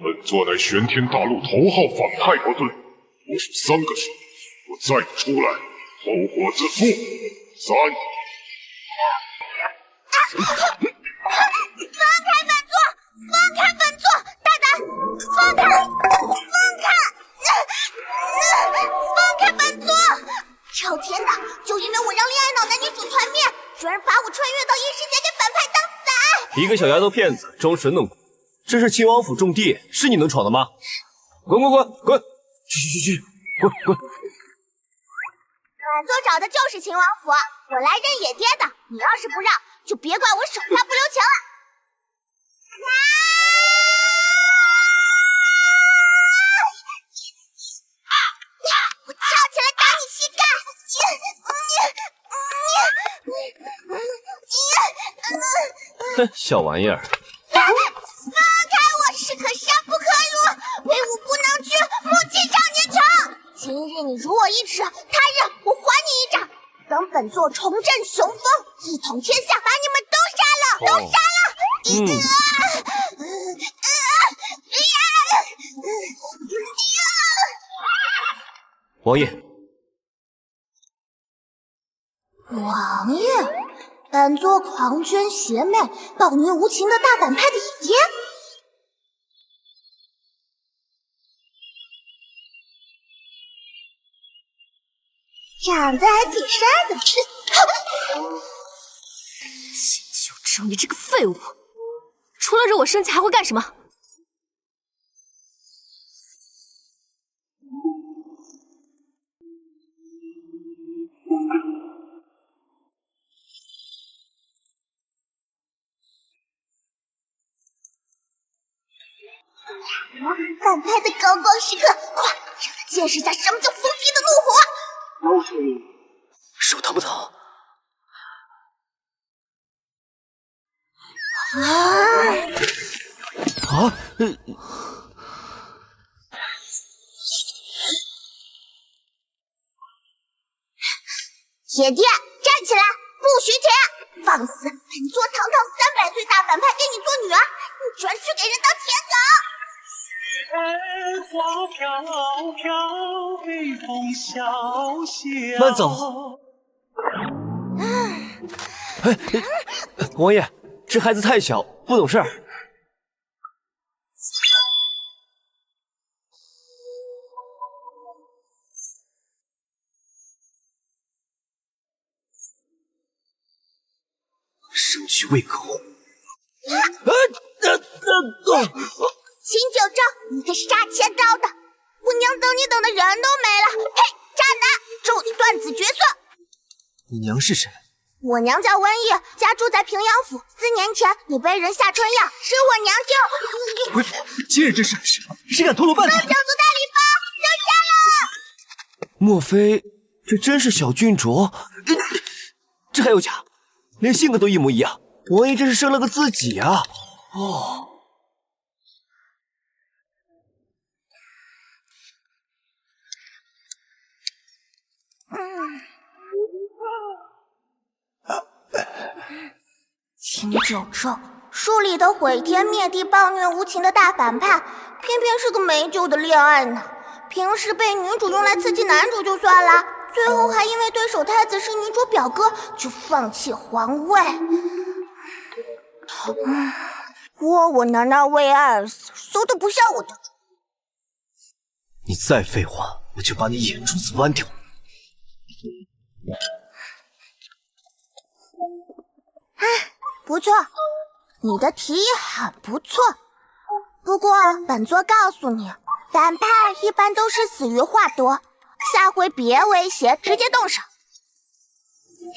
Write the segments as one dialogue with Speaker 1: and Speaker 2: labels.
Speaker 1: 本座乃玄天大陆头号反派国尊，不许3个手，我再不出来，后果自负。3。
Speaker 2: 放开本座！放开本座！大胆！放开！放开本座！朝天的，就因为我让恋爱脑男女主团灭，居然把我穿越到异世界给反派当宰！
Speaker 3: 一个小丫头片子，装神弄鬼，这是秦王府重地，是你能闯的吗？滚！去！滚！
Speaker 2: 本座找的就是秦王府，我来认野爹的。你要是不让，就别怪我手下不留情了。我跳起来打你膝盖！
Speaker 3: 哼，小玩意儿！
Speaker 2: 放开我！士可杀不可辱，威武不能屈，母亲常年穷。今日你辱我一尺，他日我还你一掌。等本座重振雄风，一统天下，把你们都杀了！
Speaker 3: 王爷，
Speaker 2: 王爷，本座狂狷邪魅、暴虐无情的大反派的野爹。长得还挺帅的，
Speaker 4: 秦九州，你这个废物，除了惹我生气还会干什么？
Speaker 2: 反派的高光时刻，快让他见识下什么叫疯批的怒火！
Speaker 3: 手疼不疼？
Speaker 2: 野爹，站起来，不许停！放肆！本座堂堂300岁大反派给你做女儿，你居然去给人当舔狗！
Speaker 3: 慢走。王爷，这孩子太小，不懂事儿。生去为狗。
Speaker 2: 秦九州，你个杀千刀的！我娘等你等的人都没了！嘿，渣男，祝你断子绝孙！
Speaker 3: 你娘是谁？
Speaker 2: 我娘叫温逸，家住在平阳府。4年前，你被人下春药，是我娘救。
Speaker 3: 回府，今日真是谁敢偷漏饭菜？
Speaker 2: 少主大礼包，留下了！
Speaker 3: 莫非这真是小郡主？这还有假？连性格都一模一样。王爷这是生了个自己啊！哦。
Speaker 2: 秦九州，书里的毁天灭地、暴虐无情的大反派，偏偏是个没救的恋爱脑。平时被女主用来刺激男主就算了，最后还因为对手太子是女主表哥，就放弃皇位。窝我拿那为爱而死，馊的不像我的主。
Speaker 3: 你再废话，我就把你眼珠子剜掉。
Speaker 2: 不错，你的提议很不错。不过本座告诉你，反派一般都是死于话多，下回别威胁，直接动手。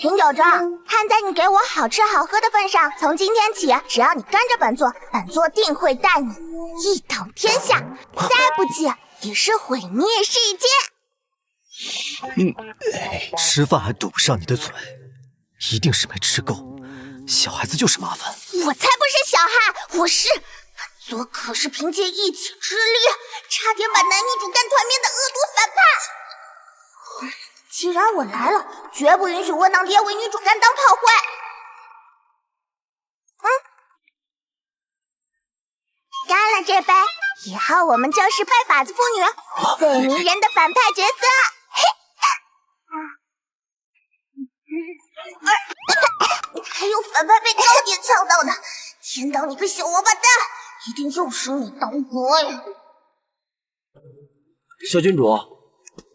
Speaker 2: 秦九州，看在你给我好吃好喝的份上，从今天起，只要你跟着本座，本座定会带你一统天下，再不济也是毁灭世界。
Speaker 3: 吃饭还堵不上你的嘴，一定是没吃够。小孩子就是麻烦。
Speaker 2: 我才不是小孩，我是本座可是凭借一己之力，差点把男女主干团灭的恶毒反派。既然我来了，绝不允许窝囊爹为女主干当炮灰。干了这杯，以后我们就是拜把子妇女，最迷人的反派角色。还有反派被高点呛到的，天道你个小王八蛋，一定又是你捣鬼！
Speaker 3: 小郡主，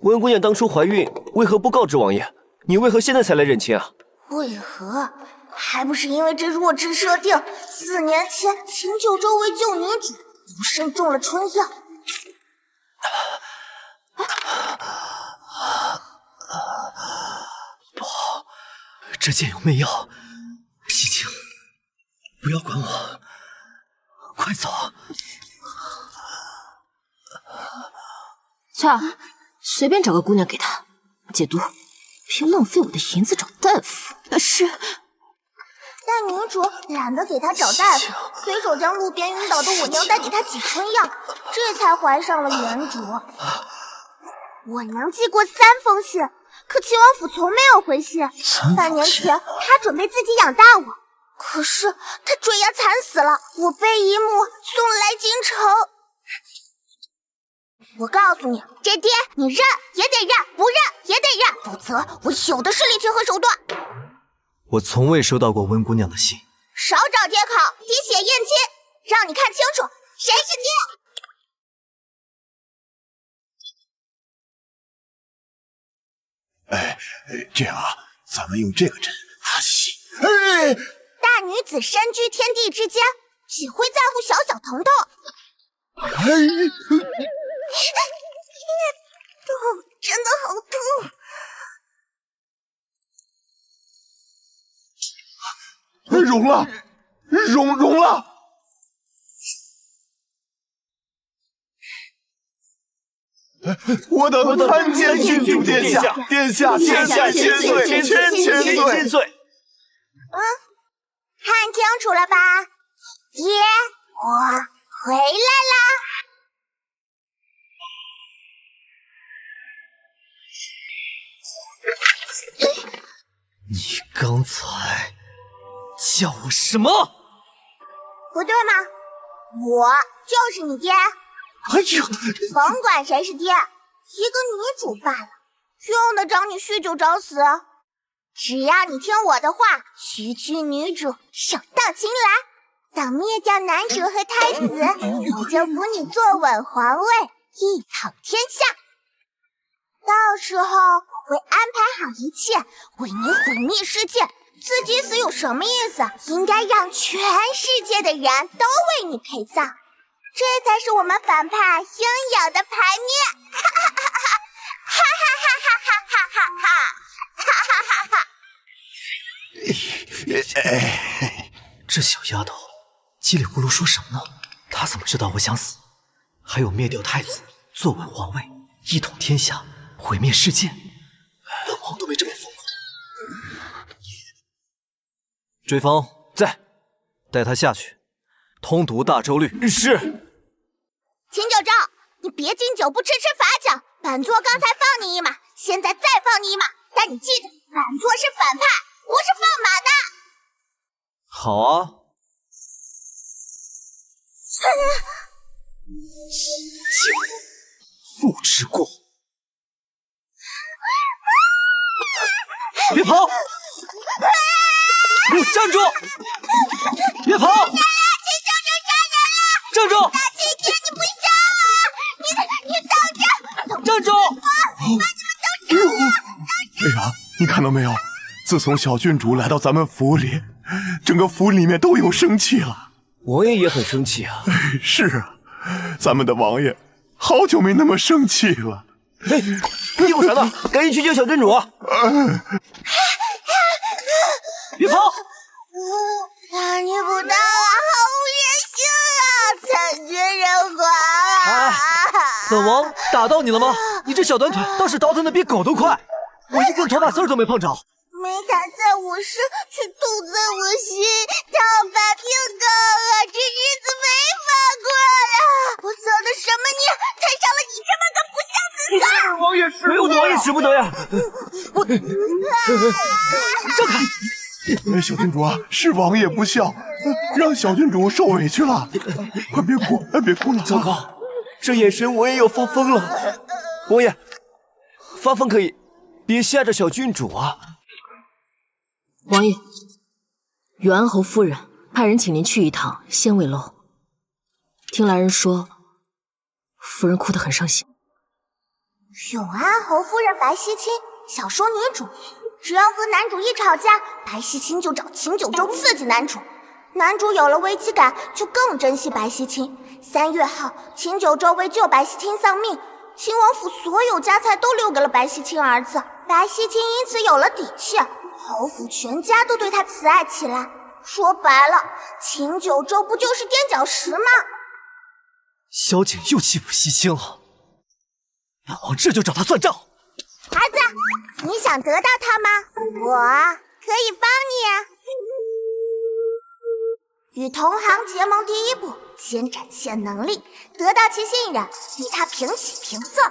Speaker 3: 温姑娘当初怀孕，为何不告知王爷？你为何现在才来认亲啊？
Speaker 2: 为何？还不是因为这弱智设定，4年前秦九州为救女主，不慎中了春药。
Speaker 3: 不好，这剑有媚药。西青，不要管我，快走！
Speaker 4: 翠儿，随便找个姑娘给她解毒，别浪费我的银子找大夫。是。
Speaker 2: 但女主懒得给她找大夫，随手将路边晕倒的我娘带给她挤春药，这才怀上了原主。我娘寄过3封信，可齐王府从没有回信。半年前，她准备自己养大我，可是她坠崖惨死了，我被姨母送来京城。我告诉你，这爹你认也得认，不认也得认，否则我有的是力气和手段。
Speaker 3: 我从未收到过温姑娘的信。
Speaker 2: 少找借口，滴血验亲，让你看清楚谁是
Speaker 1: 爹。这样啊，咱们用这个针他洗。
Speaker 2: 大女子身居天地之间，岂会在乎小小疼痛？痛，真的好痛！
Speaker 1: 融了，融了！我等参见郡主殿下，殿下千岁！
Speaker 2: 看清楚了吧，爹，我回来啦！
Speaker 3: 你刚才叫我什么？
Speaker 2: 不对吗？我就是你爹。
Speaker 1: 哎呀，
Speaker 2: 甭管谁是爹，一个女主罢了，用得着你酗酒找死？只要你听我的话，区区女主，手到擒来。等灭掉男主和太子，我就扶你坐稳皇位，一统天下。到时候我会安排好一切，为你毁灭世界。自己死有什么意思？应该让全世界的人都为你陪葬，这才是我们反派应有的排面。哈哈哈哈哈哈哈哈哈哈哈哈哈！
Speaker 3: 这小丫头叽里咕噜说什么呢？她怎么知道我想死？还有灭掉太子，坐稳皇位，一统天下，毁灭世界，本王都没这么疯狂。追风在，带他下去，通读大周律。是。
Speaker 2: 秦九州，你别敬酒不吃吃罚酒。本座刚才放你一马，现在再放你一马，但你记得，本座是反派，不是放马的。
Speaker 3: 好啊。酒不吃过。别跑！站住！别跑！秦
Speaker 2: 教主杀人了！
Speaker 3: 站住！
Speaker 2: 大秦天，你不笑啊！你等着！
Speaker 3: 站住！
Speaker 1: 哎呀，你看到没有？自从小郡主来到咱们府里，整个府里面都有生气了。
Speaker 3: 王爷也很生气啊。
Speaker 1: 是啊，咱们的王爷好久没那么生气了。
Speaker 3: 哎，屁股啥呢？赶紧去救小郡主！别跑！
Speaker 2: 大逆不道啊，好无人性啊，惨绝人寰啊！
Speaker 3: 本王打到你了吗？你这小短腿倒是倒腾的比狗都快，我一根头发丝都没碰着。
Speaker 2: 没打在我身，却痛在我心，烫发平高啊！这日子没法过了。我造的什么孽，才伤了你这么个不孝子孙？
Speaker 1: 王爷是
Speaker 3: 没有王爷使不得呀！我让开！
Speaker 1: 小郡主啊，是王爷不孝，让小郡主受委屈了。快别哭，别哭了！
Speaker 3: 糟糕，
Speaker 5: 这眼神我也要发疯了。王爷，发疯可以，别吓着小郡主啊！
Speaker 4: 王爷，永安侯夫人派人请您去一趟仙尾楼。听来人说，夫人哭得很伤心。
Speaker 2: 永安侯夫人白希清，小说女主，只要和男主一吵架，白希清就找秦九州刺激男主。男主有了危机感，就更珍惜白希清。3月后，秦九州为救白希清丧命，秦王府所有家财都留给了白希清儿子，白希清因此有了底气，侯府全家都对他慈爱起来。说白了，秦九州不就是垫脚石吗？
Speaker 3: 萧景又欺负西青了，本王这就找他算账。
Speaker 2: 儿子，你想得到他吗？我可以帮你。与同行结盟第一步，先展现能力，得到其信任，与他平起平坐。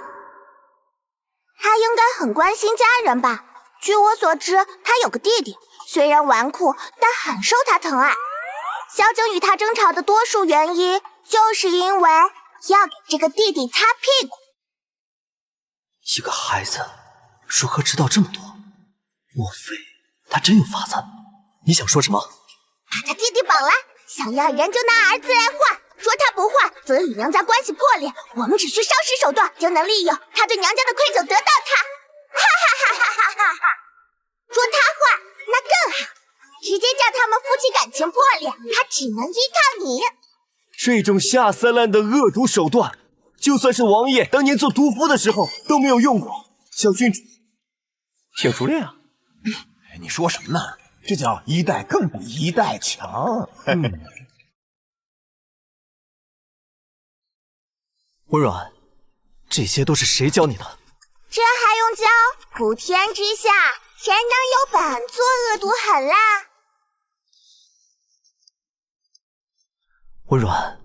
Speaker 2: 他应该很关心家人吧？据我所知，他有个弟弟，虽然纨绔，但很受他疼爱。萧景与他争吵的多数原因，就是因为要给这个弟弟擦屁股。
Speaker 3: 一个孩子如何知道这么多？莫非他真有法子？你想说什么？
Speaker 2: 把他弟弟绑来，想要人就拿儿子来换，说他不换，则与娘家关系破裂。我们只需稍施手段，就能利用他对娘家的愧疚得到他。哈哈哈哈哈哈哈！说他换那更好，直接叫他们夫妻感情破裂，他只能依靠你。
Speaker 5: 这种下三滥的恶毒手段，就算是王爷当年做毒夫的时候都没有用过。小郡主挺熟练啊。
Speaker 6: 你说什么呢？这叫一代更比一代强。
Speaker 3: 温软，这些都是谁教你的？
Speaker 2: 这还用教？普天之下，谁能有本作恶毒狠辣？
Speaker 3: 温软，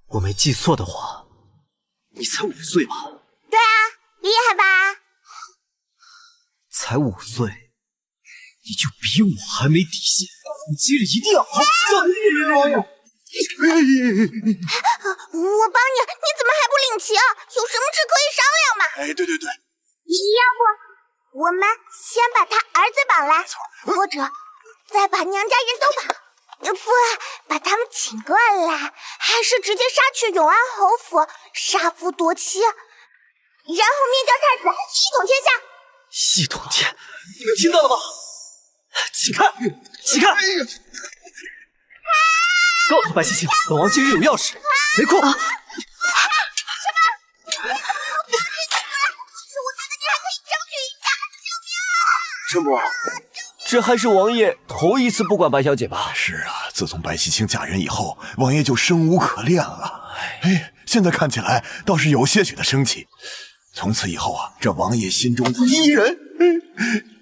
Speaker 3: 我没记错的话，你才5岁吧？
Speaker 2: 对啊，厉害吧？
Speaker 3: 才5岁，你就比我还没底线！你今日一定要好好教育我！
Speaker 2: 我帮你，你怎么还不领情？有什么事可以商量吗？
Speaker 6: 哎，对，
Speaker 2: 要不我们先把他儿子绑来，或者再把娘家人都绑，不，把他们请过来，还是直接杀去永安侯府，杀夫夺妻，然后灭掉太子，一统天下。
Speaker 3: 一统天，你们听到了吗？起开，起开！告诉白希清，本王今日有要事，没空。
Speaker 5: 陈伯，这还是王爷头一次不管白小姐吧？
Speaker 6: 是啊，自从白希清嫁人以后，王爷就生无可恋了。哎，现在看起来倒是有些许的生气。从此以后啊，这王爷心中第一人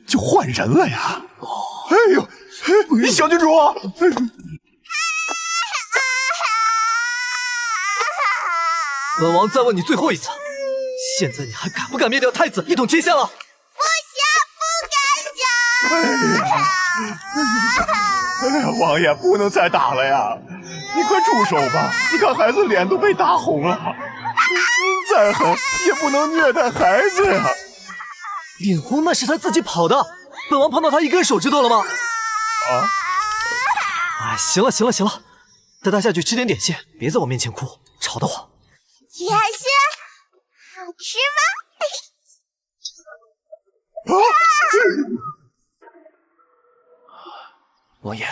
Speaker 6: 就换人了呀。哎呦，小郡主，
Speaker 3: 本王再问你最后一次，现在你还敢不敢灭掉太子，一统天下了？
Speaker 6: 哎呀，王爷不能再打了呀！你快住手吧！你看孩子脸都被打红了，再狠也不能虐待孩子呀！
Speaker 3: 脸红那是他自己跑的，本王碰到他一根手指头了吗？
Speaker 6: 啊！
Speaker 3: 哎，行了，带他下去吃点点心，别在我面前哭，吵得慌。
Speaker 2: 点心好吃吗？
Speaker 5: 王爷，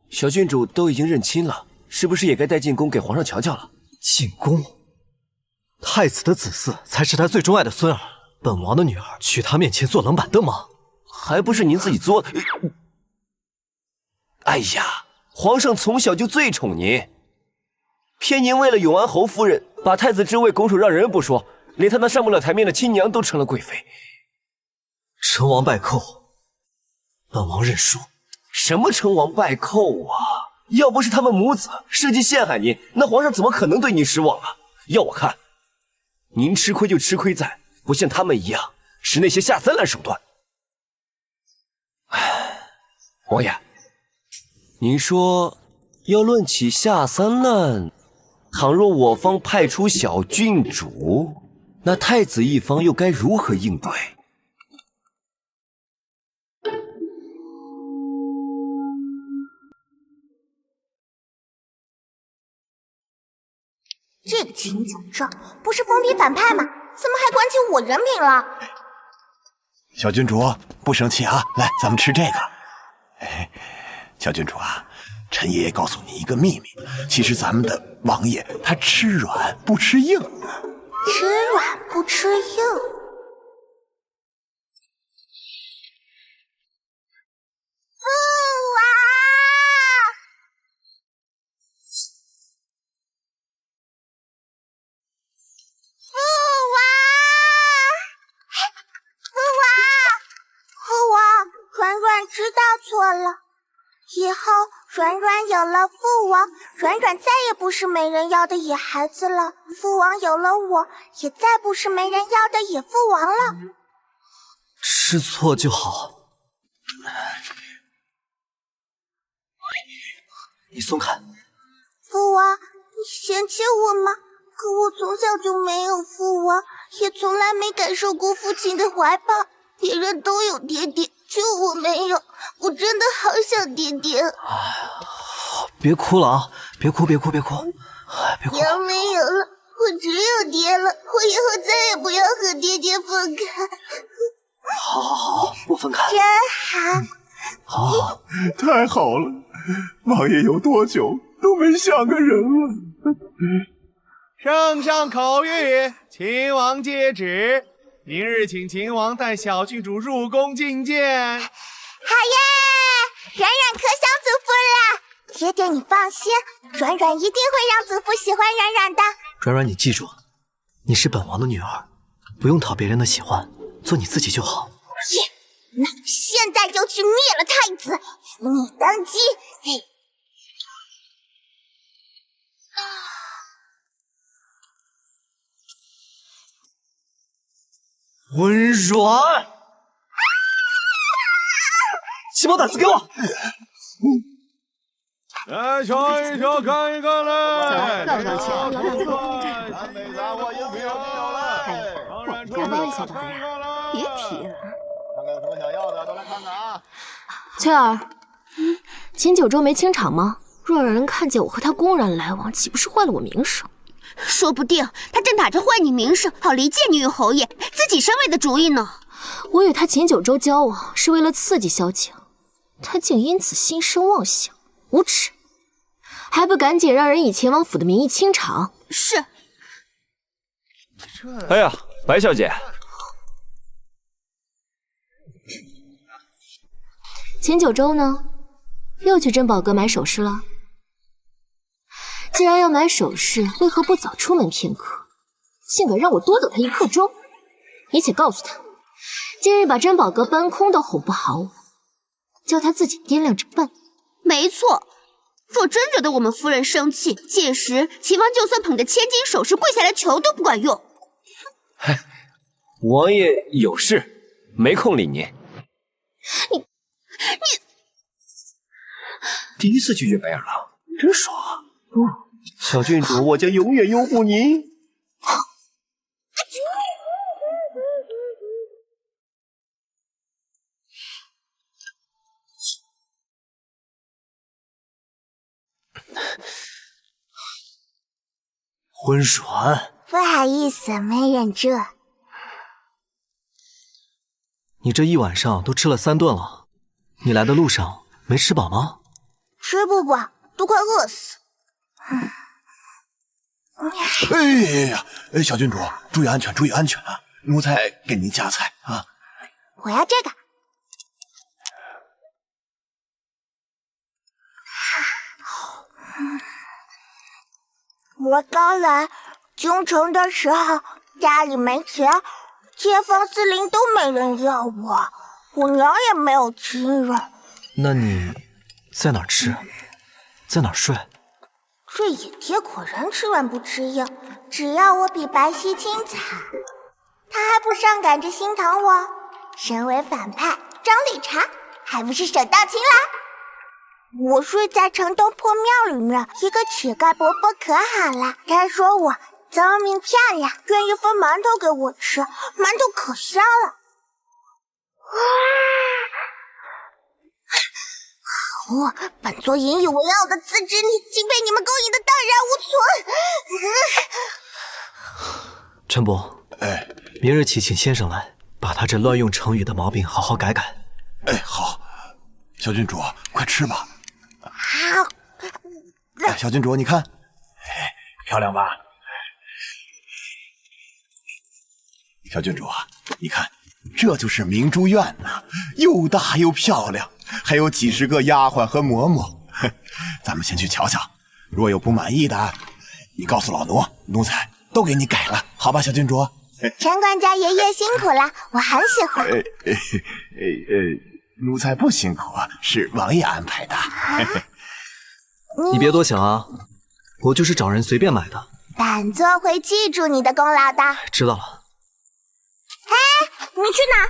Speaker 5: 小郡主都已经认亲了，是不是也该带进宫给皇上瞧瞧了？
Speaker 3: 进宫？太子的子嗣才是他最钟爱的孙儿，本王的女儿去他面前坐冷板凳吗？
Speaker 5: 还不是您自己作的。哎呀，皇上从小就最宠您，偏您为了永安侯夫人，把太子之位拱手让人不说，连他那上不了台面的亲娘都成了贵妃。
Speaker 3: 成王败寇，本王认输。
Speaker 5: 什么成王败寇啊！要不是他们母子设计陷害您，那皇上怎么可能对您失望啊？要我看，您吃亏就吃亏在不像他们一样使那些下三滥手段。唉，王爷，您说要论起下三滥，倘若我方派出小郡主，那太子一方又该如何应对？
Speaker 2: 这个秦九州不是封笔反派吗？怎么还管起我人品了？
Speaker 6: 小郡主不生气啊，来，咱们吃这个。小郡主啊，陈爷爷告诉你一个秘密，其实咱们的王爷他吃软不吃硬。
Speaker 2: 吃软不吃硬。父王，父王，父王，软软知道错了，以后软软有了父王，软软再也不是没人要的野孩子了。父王有了我，也再不是没人要的野父王了。
Speaker 3: 知错就好。你松开。
Speaker 2: 父王，你嫌弃我吗？可我从小就没有父王，也从来没感受过父亲的怀抱。别人都有爹爹，就我没有。我真的好想爹爹。
Speaker 3: 别哭了啊！别哭！别哭！别哭！
Speaker 2: 要没有了，我只有爹了。我以后再也不要和爹爹分开。
Speaker 3: 好，不分开。
Speaker 2: 真好。
Speaker 3: 好，
Speaker 6: 太好了，王爷有多久都没像个人了。
Speaker 7: 圣上口谕，秦王接旨，明日请秦王带小郡主入宫觐见。
Speaker 2: 好耶！软软可想祖父了。爹爹你放心，软软一定会让祖父喜欢软软的。
Speaker 3: 软软，你记住，你是本王的女儿，不用讨别人的喜欢，做你自己就好。
Speaker 2: 那我现在就去灭了太子，扶你当机。
Speaker 3: 温软，起毛胆子给我！
Speaker 7: 来瞧一瞧，看一看嘞！
Speaker 4: 干嘛去？老板给我
Speaker 7: 干
Speaker 4: 嘛小导演？别提了。
Speaker 8: 看看有什么想要的，都来看看啊！
Speaker 4: 翠儿，秦九州没清场吗？若让人看见我和他公然来往，岂不是坏了我名声？
Speaker 2: 说不定他正打着坏你名声，好离间你与侯爷，自己上位的主意呢。
Speaker 4: 我与他秦九州交往是为了刺激萧景，他竟因此心生妄想，无耻！还不赶紧让人以前王府的名义清场？
Speaker 2: 是。
Speaker 5: 哎呀，白小姐，
Speaker 4: 秦九州呢？又去珍宝阁买首饰了？既然要买首饰，为何不早出门片刻，竟敢让我多等他1刻钟？你且告诉他，今日把珍宝阁搬空都哄不好我，叫他自己掂量着办。
Speaker 2: 没错，若真惹得我们夫人生气，届时秦王就算捧着千金首饰跪下来求都不管用。
Speaker 5: 王爷有事，没空理您。
Speaker 2: 你
Speaker 5: 第一次拒绝白眼狼，真爽。小郡主，我将永远拥护您。
Speaker 3: 温软，
Speaker 2: 不好意思，没忍住。
Speaker 3: 你这一晚上都吃了3顿了，你来的路上没吃饱吗？
Speaker 2: 吃不饱，都快饿死。
Speaker 6: 哎呀，小郡主，注意安全，注意安全啊！奴才给您夹菜啊。
Speaker 2: 我要这个。我刚来京城的时候，家里没钱，街坊四邻都没人要我，我娘也没有亲人。
Speaker 3: 那你在哪儿吃？在哪儿睡？
Speaker 2: 这野爹果然吃软不吃硬，只要我比白皙精彩，他还不上赶着心疼我？身为反派，张绿茶还不是手到擒来？我睡在城东破庙里面，一个乞丐伯伯可好了，他说我聪明漂亮，愿意分馒头给我吃，馒头可香了。可恶，本座引以为傲的自知力，竟被你们勾引的荡然无存。
Speaker 3: 陈伯，明日起请先生来，把他这乱用成语的毛病好好改改。
Speaker 6: 好，小郡主，快吃吧。
Speaker 2: 好，
Speaker 6: 小郡主，你看，
Speaker 5: 漂亮吧？
Speaker 6: 小郡主啊，你看，这就是明珠院呐，又大又漂亮，还有几十个丫鬟和嬷嬷。咱们先去瞧瞧，若有不满意的，你告诉老奴，奴才都给你改了，好吧，小郡主？
Speaker 2: 陈管家爷爷辛苦了，我很喜欢。
Speaker 6: 奴才不辛苦，是王爷安排的。
Speaker 3: 你别多想啊，我就是找人随便买的。
Speaker 2: 本座会记住你的功劳的。
Speaker 3: 知道了。
Speaker 2: 嘿，你去哪？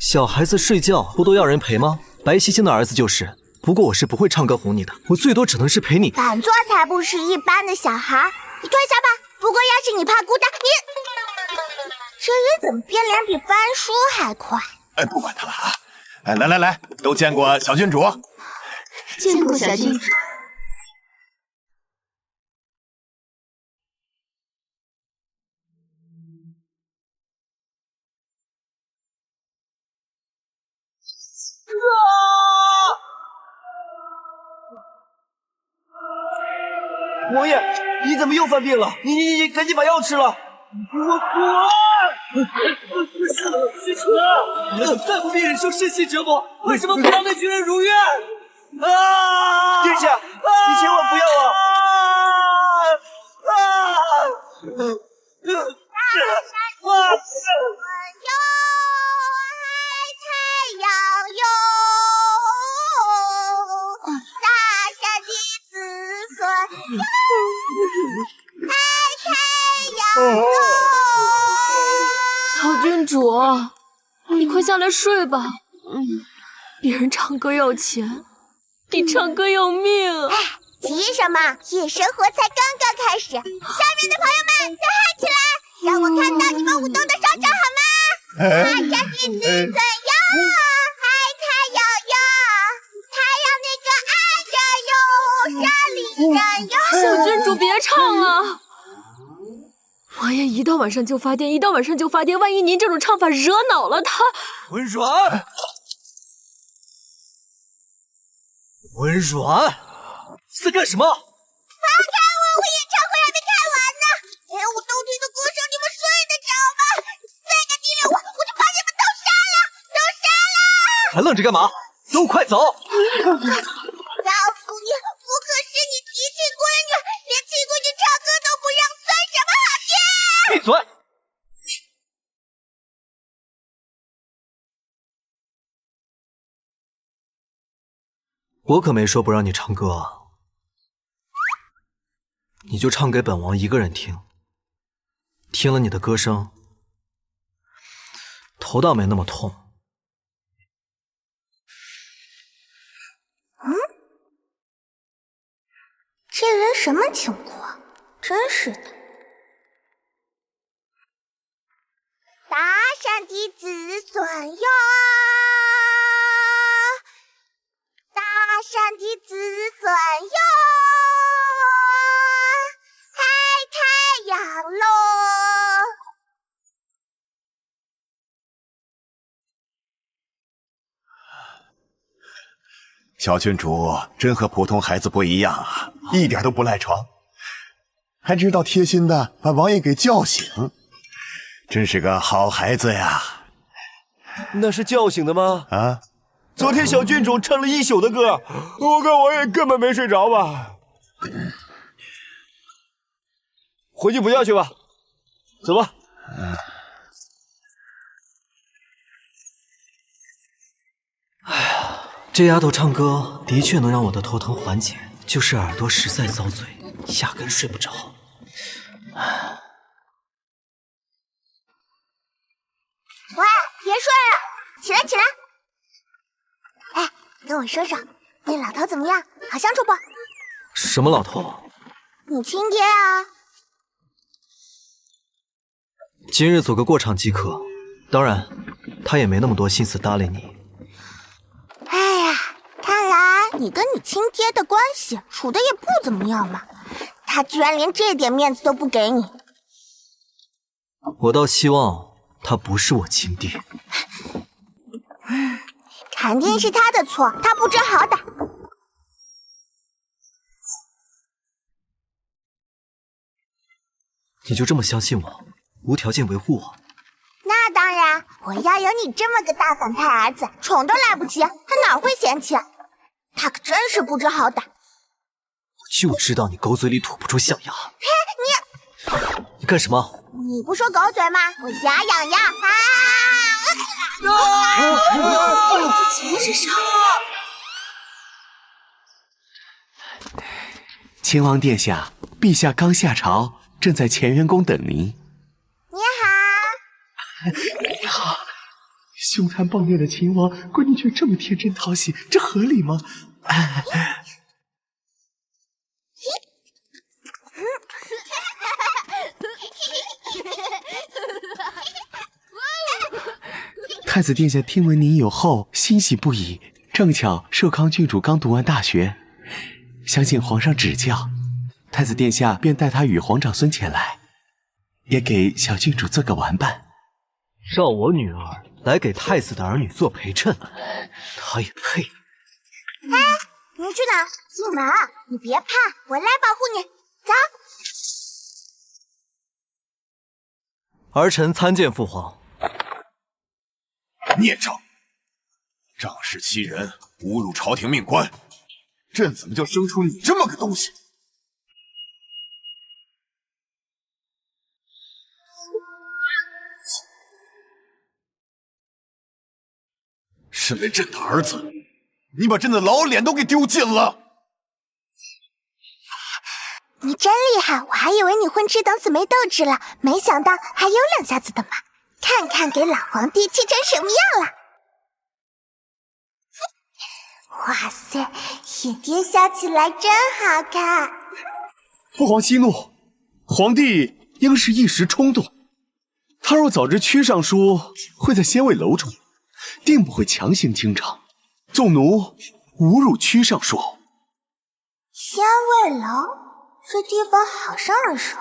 Speaker 3: 小孩子睡觉不都要人陪吗？白星星的儿子就是。不过我是不会唱歌哄你的，我最多只能是陪你。
Speaker 2: 本座才不是一般的小孩，你退下吧。不过要是你怕孤单，你这人怎么变脸比翻书还快？
Speaker 6: 不管他了啊！来，都见过小郡主。
Speaker 4: 见过小郡主。
Speaker 5: 王爷，你怎么又犯病了？你赶紧把药吃了！我许可，再不必忍受身心折磨，为什么不让那群人如愿？殿下，你千万不要啊！
Speaker 2: 太阳哟，大山的子孙，太阳哟。
Speaker 4: 小郡主，你快下来睡吧。别人唱歌要钱，你唱歌要命。
Speaker 2: 急什么？夜生活才刚刚开始，下面的朋友们都嗨起来，让我看到你们舞动的双手好吗？大山的子孙哟，嗨太阳哟，太阳那个爱着哟，山里人哟。
Speaker 4: 小郡主别唱了，王爷一到晚上就发癫，一到晚上就发癫，万一您这种唱法惹恼了他。
Speaker 5: 温软，温软，在干什么？
Speaker 2: 放开我演唱会还没看完呢！连我动听的歌声你们睡得着吗？再敢低调我就把你们都杀了！都杀了！
Speaker 3: 还愣着干嘛？都快走！
Speaker 2: 告诉你，不可是你提亲闺女，连亲闺女唱歌都不让，算什么好爹？
Speaker 3: 闭嘴！我可没说不让你唱歌啊，你就唱给本王一个人听。听了你的歌声，头倒没那么痛。
Speaker 2: 这人什么情况？真是的。大山的子孙哟，大山的子孙哟，嗨太阳喽！
Speaker 6: 小郡主真和普通孩子不一样啊，一点都不赖床，还知道贴心的把王爷给叫醒，真是个好孩子呀。
Speaker 5: 那是叫醒的吗？
Speaker 6: 啊，
Speaker 5: 昨天小郡主唱了一宿的歌，我看王爷根本没睡着吧。回去补觉去吧，走吧。
Speaker 3: 这丫头唱歌的确能让我的头疼缓解，就是耳朵实在遭罪，压根睡不着。
Speaker 2: 喂，别睡了，起来起来！哎，跟我说说，那老头怎么样？好相处不？
Speaker 3: 什么老头？
Speaker 2: 你亲爹啊！
Speaker 3: 今日走个过场即可，当然，他也没那么多心思搭理你。
Speaker 2: 哎呀，看来你跟你亲爹的关系处的也不怎么样嘛，他居然连这点面子都不给你。
Speaker 3: 我倒希望他不是我亲爹。
Speaker 2: 肯定是他的错，他不知好歹。
Speaker 3: 你就这么相信我，无条件维护我？
Speaker 2: 那当然，我要有你这么个大反派儿子，宠都来不及，他哪会嫌弃？他可真是不知好歹。
Speaker 3: 我就知道你狗嘴里吐不出象牙。你干什么？
Speaker 2: 你不说狗嘴吗？我牙痒痒啊！
Speaker 4: 怎么回事？
Speaker 7: 秦王殿下，陛下刚下朝，正在乾元宫等您。
Speaker 2: 你好。
Speaker 7: 你好。凶残暴虐的秦王，闺女却这么天真讨喜，这合理吗？太子殿下听闻您有后，欣喜不已。正巧寿康郡主刚读完大学，想请皇上指教，太子殿下便带他与皇长孙前来，也给小郡主做个玩伴。
Speaker 3: 让我女儿来给太子的儿女做陪衬，她也配？
Speaker 2: 哎，你去哪？进门！你别怕，我来保护你。走。
Speaker 3: 儿臣参见父皇。
Speaker 6: 孽障！仗势欺人，侮辱朝廷命官，朕怎么就生出你这么个东西？身为朕的儿子，你把朕的老脸都给丢尽了！
Speaker 2: 你真厉害，我还以为你混吃等死没斗志了，没想到还有两下子的嘛！看看给老皇帝气成什么样了！哇塞，野爹笑起来真好看。
Speaker 7: 父皇息怒，皇帝应是一时冲动。他若早知屈尚书会在仙位楼中，定不会强行进场，纵奴侮辱屈尚书。
Speaker 2: 仙位楼，这地方好上了手。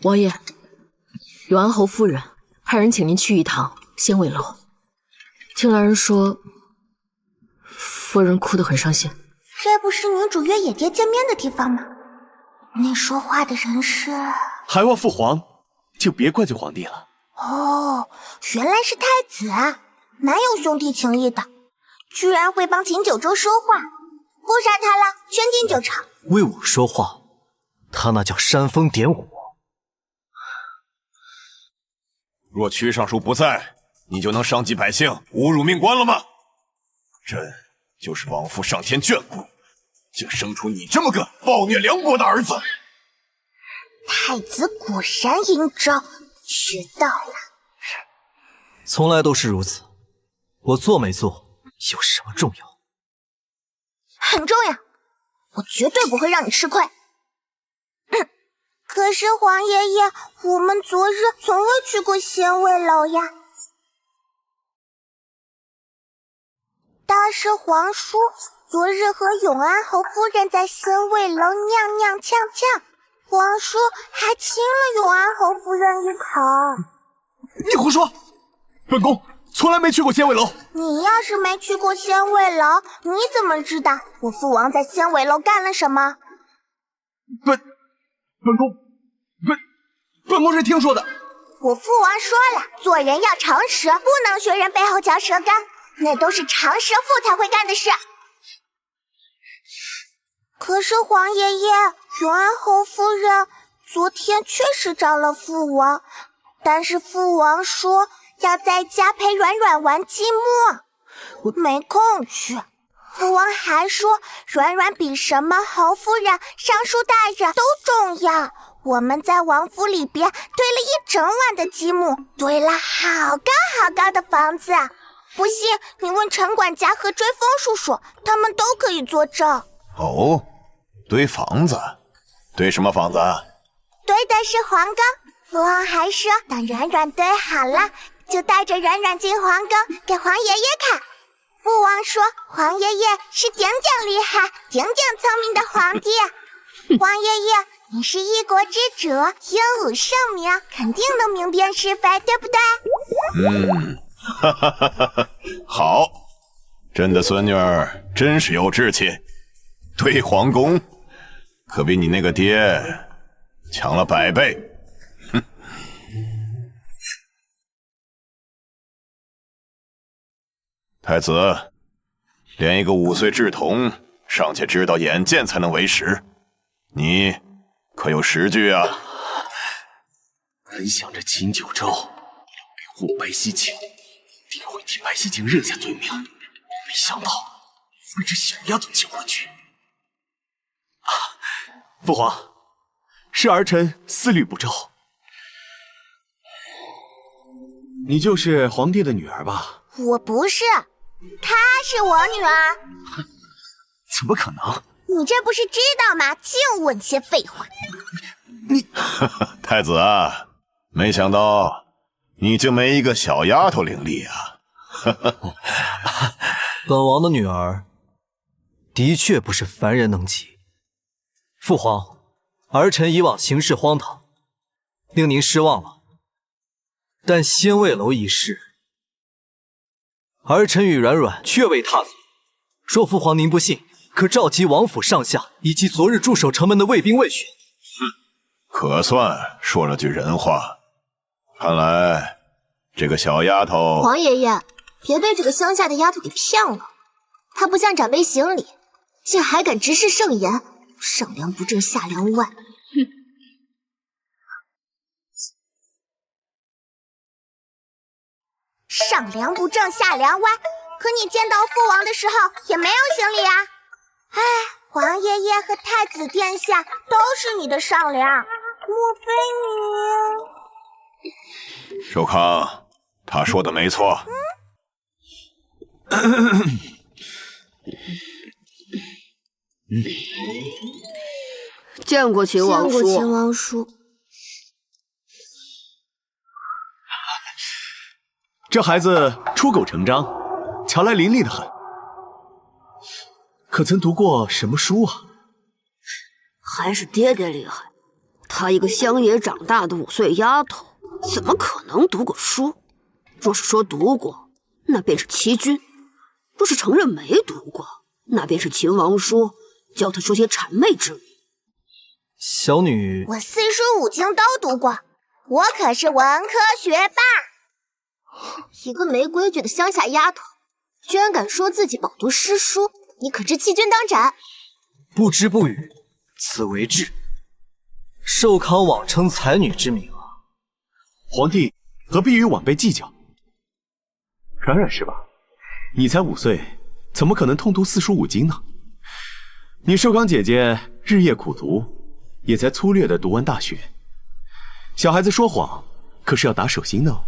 Speaker 4: 王爷，永安侯夫人派人请您去一趟仙位楼。听来人说，夫人哭得很伤心。
Speaker 2: 这不是女主约野爹见面的地方吗？那说话的人是……
Speaker 7: 还望父皇就别怪罪皇帝了。
Speaker 2: 哦，原来是太子啊，蛮有兄弟情谊的，居然会帮秦九州说话。不杀他了，全进酒厂。
Speaker 3: 为我说话，他那叫煽风点火。
Speaker 6: 若屈尚书不在，你就能伤及百姓，侮辱命官了吗？朕就是王父上天眷顾，竟生出你这么个暴虐凉薄的儿子。
Speaker 2: 太子果然阴招，学到了。
Speaker 3: 从来都是如此，我做没做有什么重要？
Speaker 2: 很重要，我绝对不会让你吃亏。可是皇爷爷，我们昨日从未去过仙位楼呀。大师皇叔昨日和永安侯夫人在仙位楼踉踉跄跄，皇叔还亲了永安侯夫人一口。
Speaker 7: 你胡说！本宫从来没去过仙位楼。
Speaker 2: 你要是没去过仙位楼，你怎么知道我父王在仙位楼干了什么？
Speaker 7: 本宫是听说的。
Speaker 2: 我父王说了，做人要诚实，不能学人背后嚼舌根，那都是长舌妇才会干的事。可是皇爷爷，永安侯夫人昨天确实找了父王，但是父王说要在家陪软软玩积木，我没空去。父王还说软软比什么侯夫人、尚书大人都重要。我们在王府里边堆了一整晚的积木，堆了好高好高的房子。不信你问陈管家和追风叔叔，他们都可以作证。
Speaker 6: 哦，堆房子，堆什么房子？
Speaker 2: 堆的是黄冈。父王还说，等软软堆好了，就带着软软进皇宫给皇爷爷看。父王说，皇爷爷是顶顶厉害、顶顶聪明的皇帝。皇爷爷，你是一国之主，英武圣明，肯定能明辨是非，对不对？
Speaker 6: 哈哈哈哈！好，朕的孙女儿真是有志气，堆皇宫可比你那个爹强了100倍。哼！太子，连一个5岁稚童尚且知道眼见才能为实，你可有实据啊？
Speaker 7: 本想着秦九州要庇护白西京，定会替白西京认下罪名，没想到被这小丫头抢回去。父皇，是儿臣思虑不周。你就是皇帝的女儿吧？
Speaker 2: 我不是，她是我女儿。
Speaker 7: 怎么可能？
Speaker 2: 你这不是知道吗？净问些废话。
Speaker 7: 你
Speaker 6: 太子啊，没想到你竟没一个小丫头伶俐啊！
Speaker 3: 本王的女儿的确不是凡人能及。父皇，儿臣以往行事荒唐，令您失望了。但仙位楼一事，儿臣与软软确未踏足。若父皇您不信，可召集王府上下以及昨日驻守城门的卫兵卫巡。
Speaker 6: 可算说了句人话。看来这个小丫头……
Speaker 4: 皇爷爷，别被这个乡下的丫头给骗了。她不向长辈行礼，竟还敢直视圣言，上梁不正下梁歪。
Speaker 2: 上梁不正下梁歪，可你见到父王的时候也没有行礼啊！哎，皇爷爷和太子殿下都是你的上梁，莫非你……
Speaker 6: 寿康，他说的没错。
Speaker 9: 见过秦王叔。
Speaker 4: 见过秦王叔。
Speaker 7: 这孩子出口成章，瞧来伶俐的很。可曾读过什么书啊？
Speaker 9: 还是爹爹厉害，她一个乡野长大的5岁丫头，怎么可能读过书？若是说读过，那便是欺君；若是承认没读过，那便是秦王叔教她说些谄媚之语。
Speaker 3: 小女，
Speaker 2: 我四书五经都读过，我可是文科学霸。
Speaker 4: 一个没规矩的乡下丫头，居然敢说自己饱读诗书，你可知弃君当斩？
Speaker 3: 不知不语，此为制。寿康妄称才女之名啊！
Speaker 7: 皇帝何必与晚辈计较？软软是吧？你才5岁，怎么可能通读四书五经呢？你寿康姐姐日夜苦读，也才粗略的读完大学。小孩子说谎可是要打手心的哦。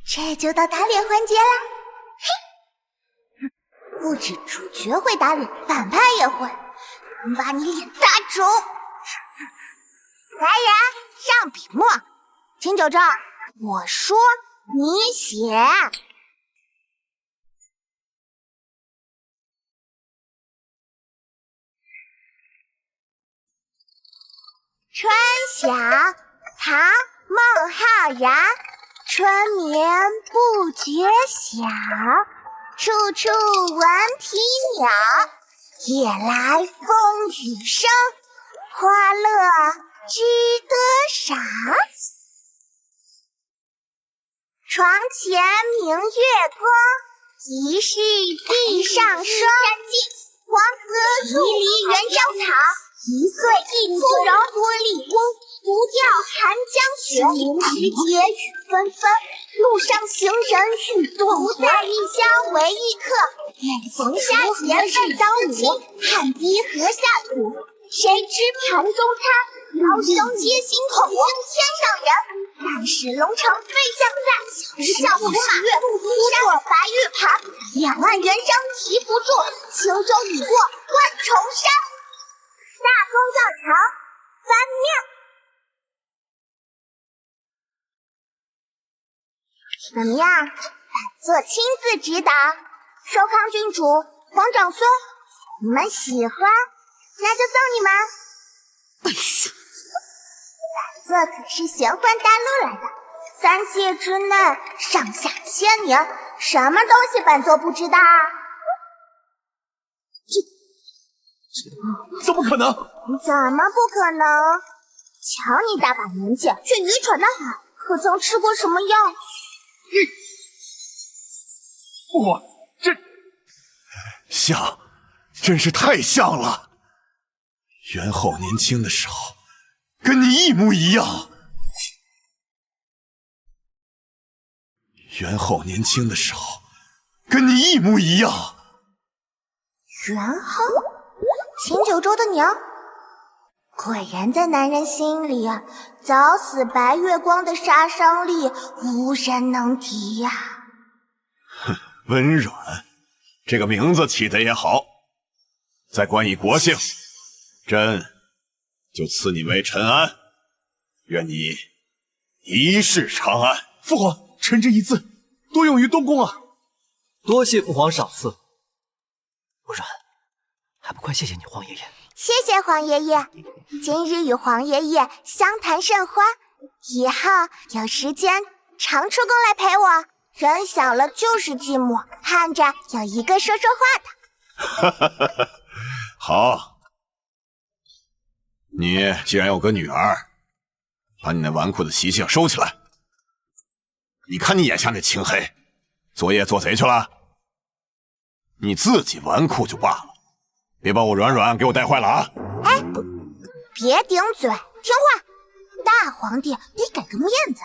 Speaker 2: 这就到打脸环节了。嘿，不止主角会打脸，反派也会，能把你脸打肿。来人，上笔墨。秦九州，我说你写。春晓，唐·孟浩然。春眠不觉晓，处处闻啼鸟。夜来风雨声，花乐知多少。床前明月光，疑是地上霜。黄河一梨原上草，一岁一枯荣玻璃屋。不教寒江雪，时节雨纷纷。路上行人欲断魂，不在异乡为异客。每逢佳节问当午，汗滴禾下土。谁知盘中餐，涛声皆辛苦。天上人，敢是龙城飞将在，石像虎马扑过白玉盘，2万元章提不住，轻舟已过万重山。大功告成，翻命！怎么样？本座亲自指导，寿康郡主、皇长孙，你们喜欢，那就送你们。
Speaker 9: 哎呦！
Speaker 2: 本座可是玄幻大陆来的，3界之内上下千年，什么东西本座不知道啊？
Speaker 6: 怎么可能？
Speaker 2: 怎么不可能？瞧你大把年纪，却愚蠢的很，可曾吃过什么药？
Speaker 6: 父皇，这像，真是太像了。元后年轻的时候，跟你一模一样。元后年轻的时候，跟你一模一样。
Speaker 2: 元后，秦九州的娘，果然在男人心里，早死白月光的杀伤力无人能敌呀。
Speaker 6: 哼，温软，这个名字起得也好。再冠以国姓，朕就赐你为陈安，愿你一世长安。
Speaker 7: 父皇，臣这一字多用于东宫啊！
Speaker 3: 多谢父皇赏赐。不然，还不快谢谢你皇爷爷。
Speaker 2: 谢谢皇爷爷，今日与皇爷爷相谈甚欢，以后有时间常出宫来陪我。人小了就是寂寞，盼着有一个说说话的。
Speaker 6: 好，你既然有个女儿，把你那纨绔的习性收起来。你看你眼下那青黑，作业做贼去了。你自己纨绔就罢了，别把我软软给我带坏了啊！
Speaker 2: 哎，别顶嘴，听话。大皇帝得给个面子。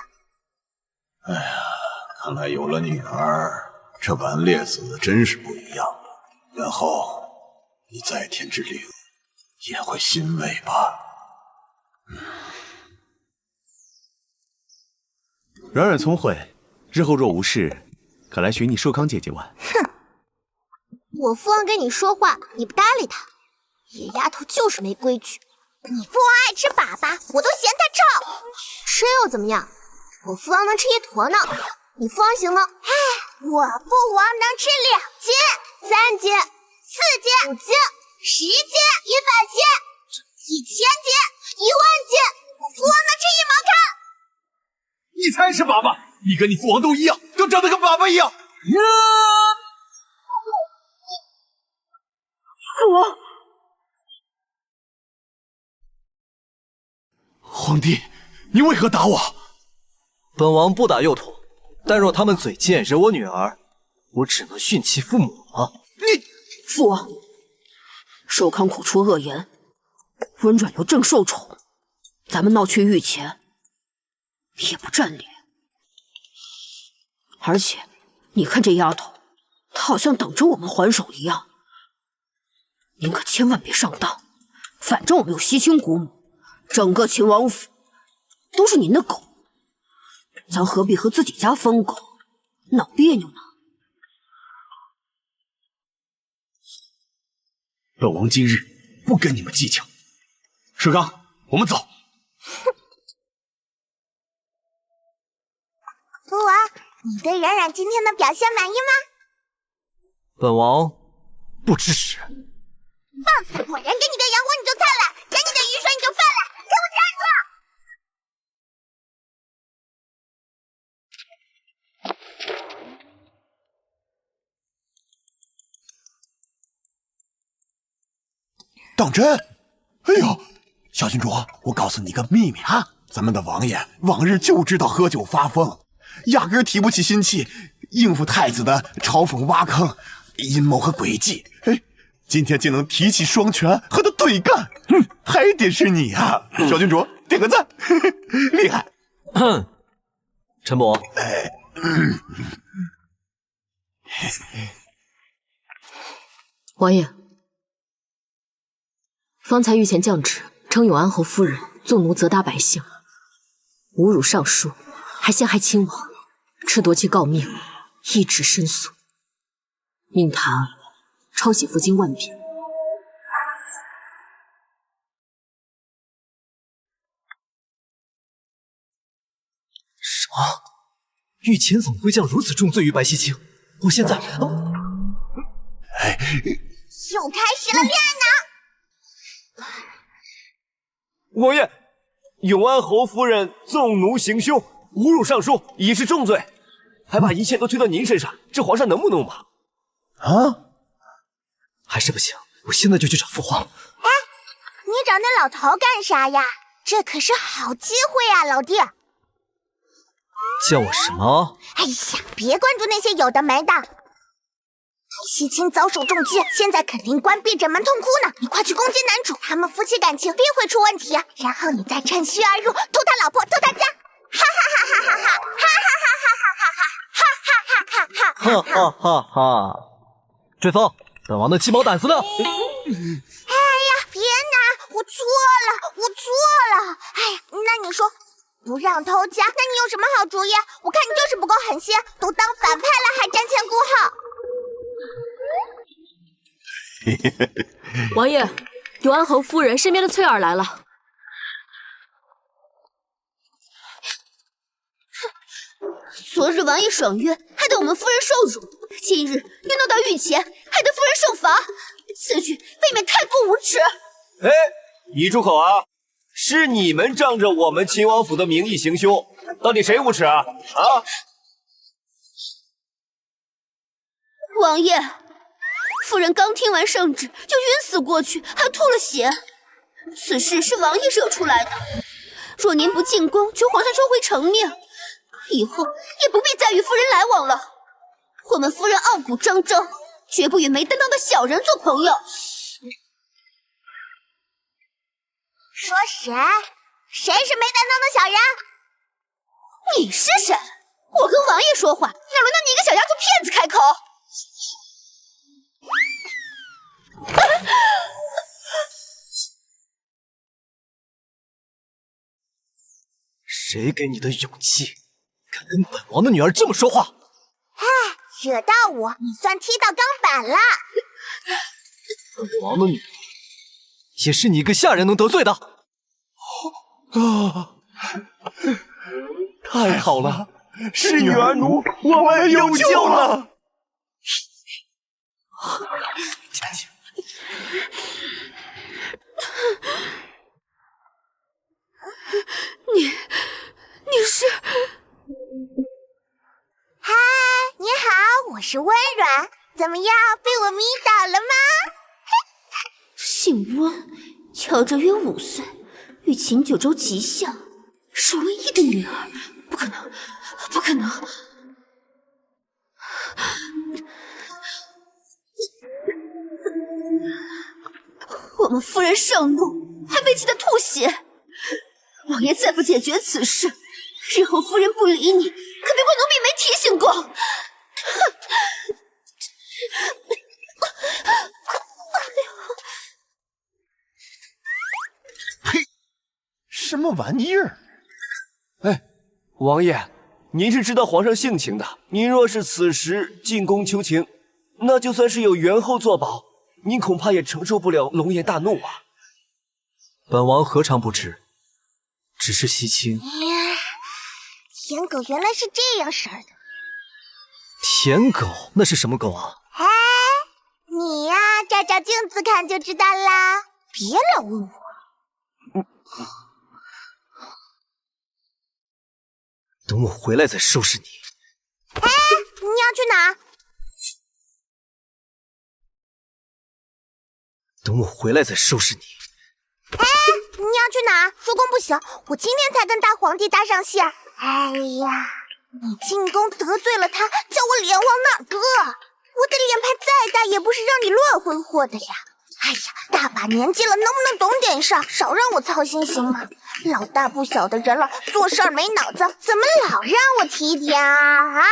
Speaker 6: 哎呀，看来有了女儿，这顽劣子真是不一样了。然后你在天之灵也会欣慰吧？
Speaker 7: 软软聪慧，日后若无事，可来寻你寿康姐姐玩。
Speaker 4: 哼，我父王跟你说话，你不搭理他，野丫头就是没规矩。
Speaker 2: 你父王爱吃粑粑，我都嫌他臭。
Speaker 4: 吃又怎么样？我父王能吃一坨呢，你父王行吗？
Speaker 2: 哎，我父王能吃2斤、3斤、4斤、5斤、10斤、100斤、1000斤、10000斤，我父王能吃1毛糠。
Speaker 7: 你才是粑粑，你跟你父王都一样，都长得跟粑粑一样。
Speaker 9: 父王，
Speaker 7: 皇帝，你为何打我？
Speaker 3: 本王不打幼童，但若他们嘴贱惹我女儿，我只能训其父母了。
Speaker 9: 你父王，寿康口出恶言，温软又正受宠，咱们闹去御前也不占脸。而且你看这丫头，她好像等着我们还手一样。您可千万别上当，反正我们有西青姑母，整个秦王府都是您的狗，咱何必和自己家疯狗闹别扭呢？
Speaker 7: 本王今日不跟你们计较。寿康，我们走。
Speaker 2: 父王，你对冉冉今天的表现满意吗？
Speaker 3: 本王不支持。
Speaker 2: 放肆！我人给你的阳光你就灿烂，给你的雨水你就泛滥，给我站
Speaker 6: 住！当真？哎呦，小郡主，我告诉你个秘密啊，咱们的王爷往日就知道喝酒发疯，压根提不起心气应付太子的嘲讽、挖坑、阴谋和诡计。哎，今天竟能提起双拳和他对干，还得是你啊，小郡主，点个赞，厉害！
Speaker 3: 陈伯，
Speaker 4: 王爷，方才御前降旨，称永安侯夫人纵奴责打百姓，侮辱尚书，还陷害亲王，这夺其诰命，一纸申诉，命他抄写佛经万遍。
Speaker 3: 什么？御前怎么会降如此重罪于白溪清？我现在……
Speaker 2: 又开始了练呢！
Speaker 5: 王爷，永安侯夫人纵奴行凶，侮辱尚书，已是重罪，还把一切都推到您身上，这皇上能不怒吗？
Speaker 3: 啊？还是不行，我现在就去找父皇。
Speaker 2: 哎，你找那老头干啥呀？这可是好机会呀，老弟！
Speaker 3: 叫我什么？
Speaker 2: 哎呀，别关注那些有的没的。西青遭受重击，现在肯定关闭着门痛哭呢。你快去攻击男主，他们夫妻感情必会出问题。然后你再趁虚而入，偷他老婆，偷他家。哈哈哈哈哈哈！哈哈哈哈哈哈！哈哈哈哈哈！
Speaker 3: 哈哈哈哈！追风，本王的鸡毛掸子呢？
Speaker 2: 哎呀，别拿，我错了。哎呀，那你说不让偷家，那你有什么好主意？我看你就是不够狠心，都当反派了还瞻前顾后。
Speaker 4: 王爷，永安侯夫人身边的翠儿来了。
Speaker 9: 昨日王爷爽约，害得我们夫人受辱；今日又闹到御前，害得夫人受罚，此举未免太过无耻。
Speaker 5: 哎，你住口啊！是你们仗着我们秦王府的名义行凶，到底谁无耻啊？啊！
Speaker 9: 王爷，夫人刚听完圣旨就晕死过去，还吐了血。此事是王爷惹出来的，若您不进宫，求皇上收回成命，以后也不必再与夫人来往了。我们夫人傲骨铮铮，绝不与没担当的小人做朋友。
Speaker 2: 说谁？谁是没担当的小人？
Speaker 9: 你是谁？我跟王爷说话，哪轮到你一个小丫头片子开口？
Speaker 3: 谁给你的勇气，敢跟本王的女儿这么说话？
Speaker 2: 哎，惹到我，你算踢到钢板了。
Speaker 3: 本王的女儿，也是你一个下人能得罪的。
Speaker 6: 啊！太好了，是女儿奴，我们有救了！
Speaker 3: 佳琪，
Speaker 9: 你是？
Speaker 2: 嗨，你好，我是温软，怎么样，被我迷倒了吗？
Speaker 9: 姓温，乔哲约5岁，与秦九州极像，是温逸的女儿，不可能，不可能！我们夫人盛怒，还被气得吐血。王爷再不解决此事，日后夫人不理你，可别怪奴婢没提醒过。
Speaker 6: 呸！什么玩意儿？
Speaker 5: 哎，王爷，您是知道皇上性情的，您若是此时进宫求情，那就算是有元后作保，您恐怕也承受不了龙颜大怒啊。
Speaker 3: 本王何尝不知，只是西青。
Speaker 2: 舔狗原来是这样式儿的。
Speaker 3: 舔狗那是什么狗啊？
Speaker 2: 哎，你呀，照照镜子看就知道啦，别老问我。
Speaker 3: 等我回来再收拾你。
Speaker 2: 哎，你要去哪？
Speaker 3: 等我回来再收拾你。
Speaker 2: 哎，你要去哪？说公不行，我今天才跟大皇帝搭上线。哎呀，你进宫得罪了他，叫我脸往哪搁？我的脸盘再大，也不是让你乱挥霍的呀。哎呀，大把年纪了，能不能懂点事儿？少让我操心行吗？老大不小的人了，做事儿没脑子，怎么老让我提点啊？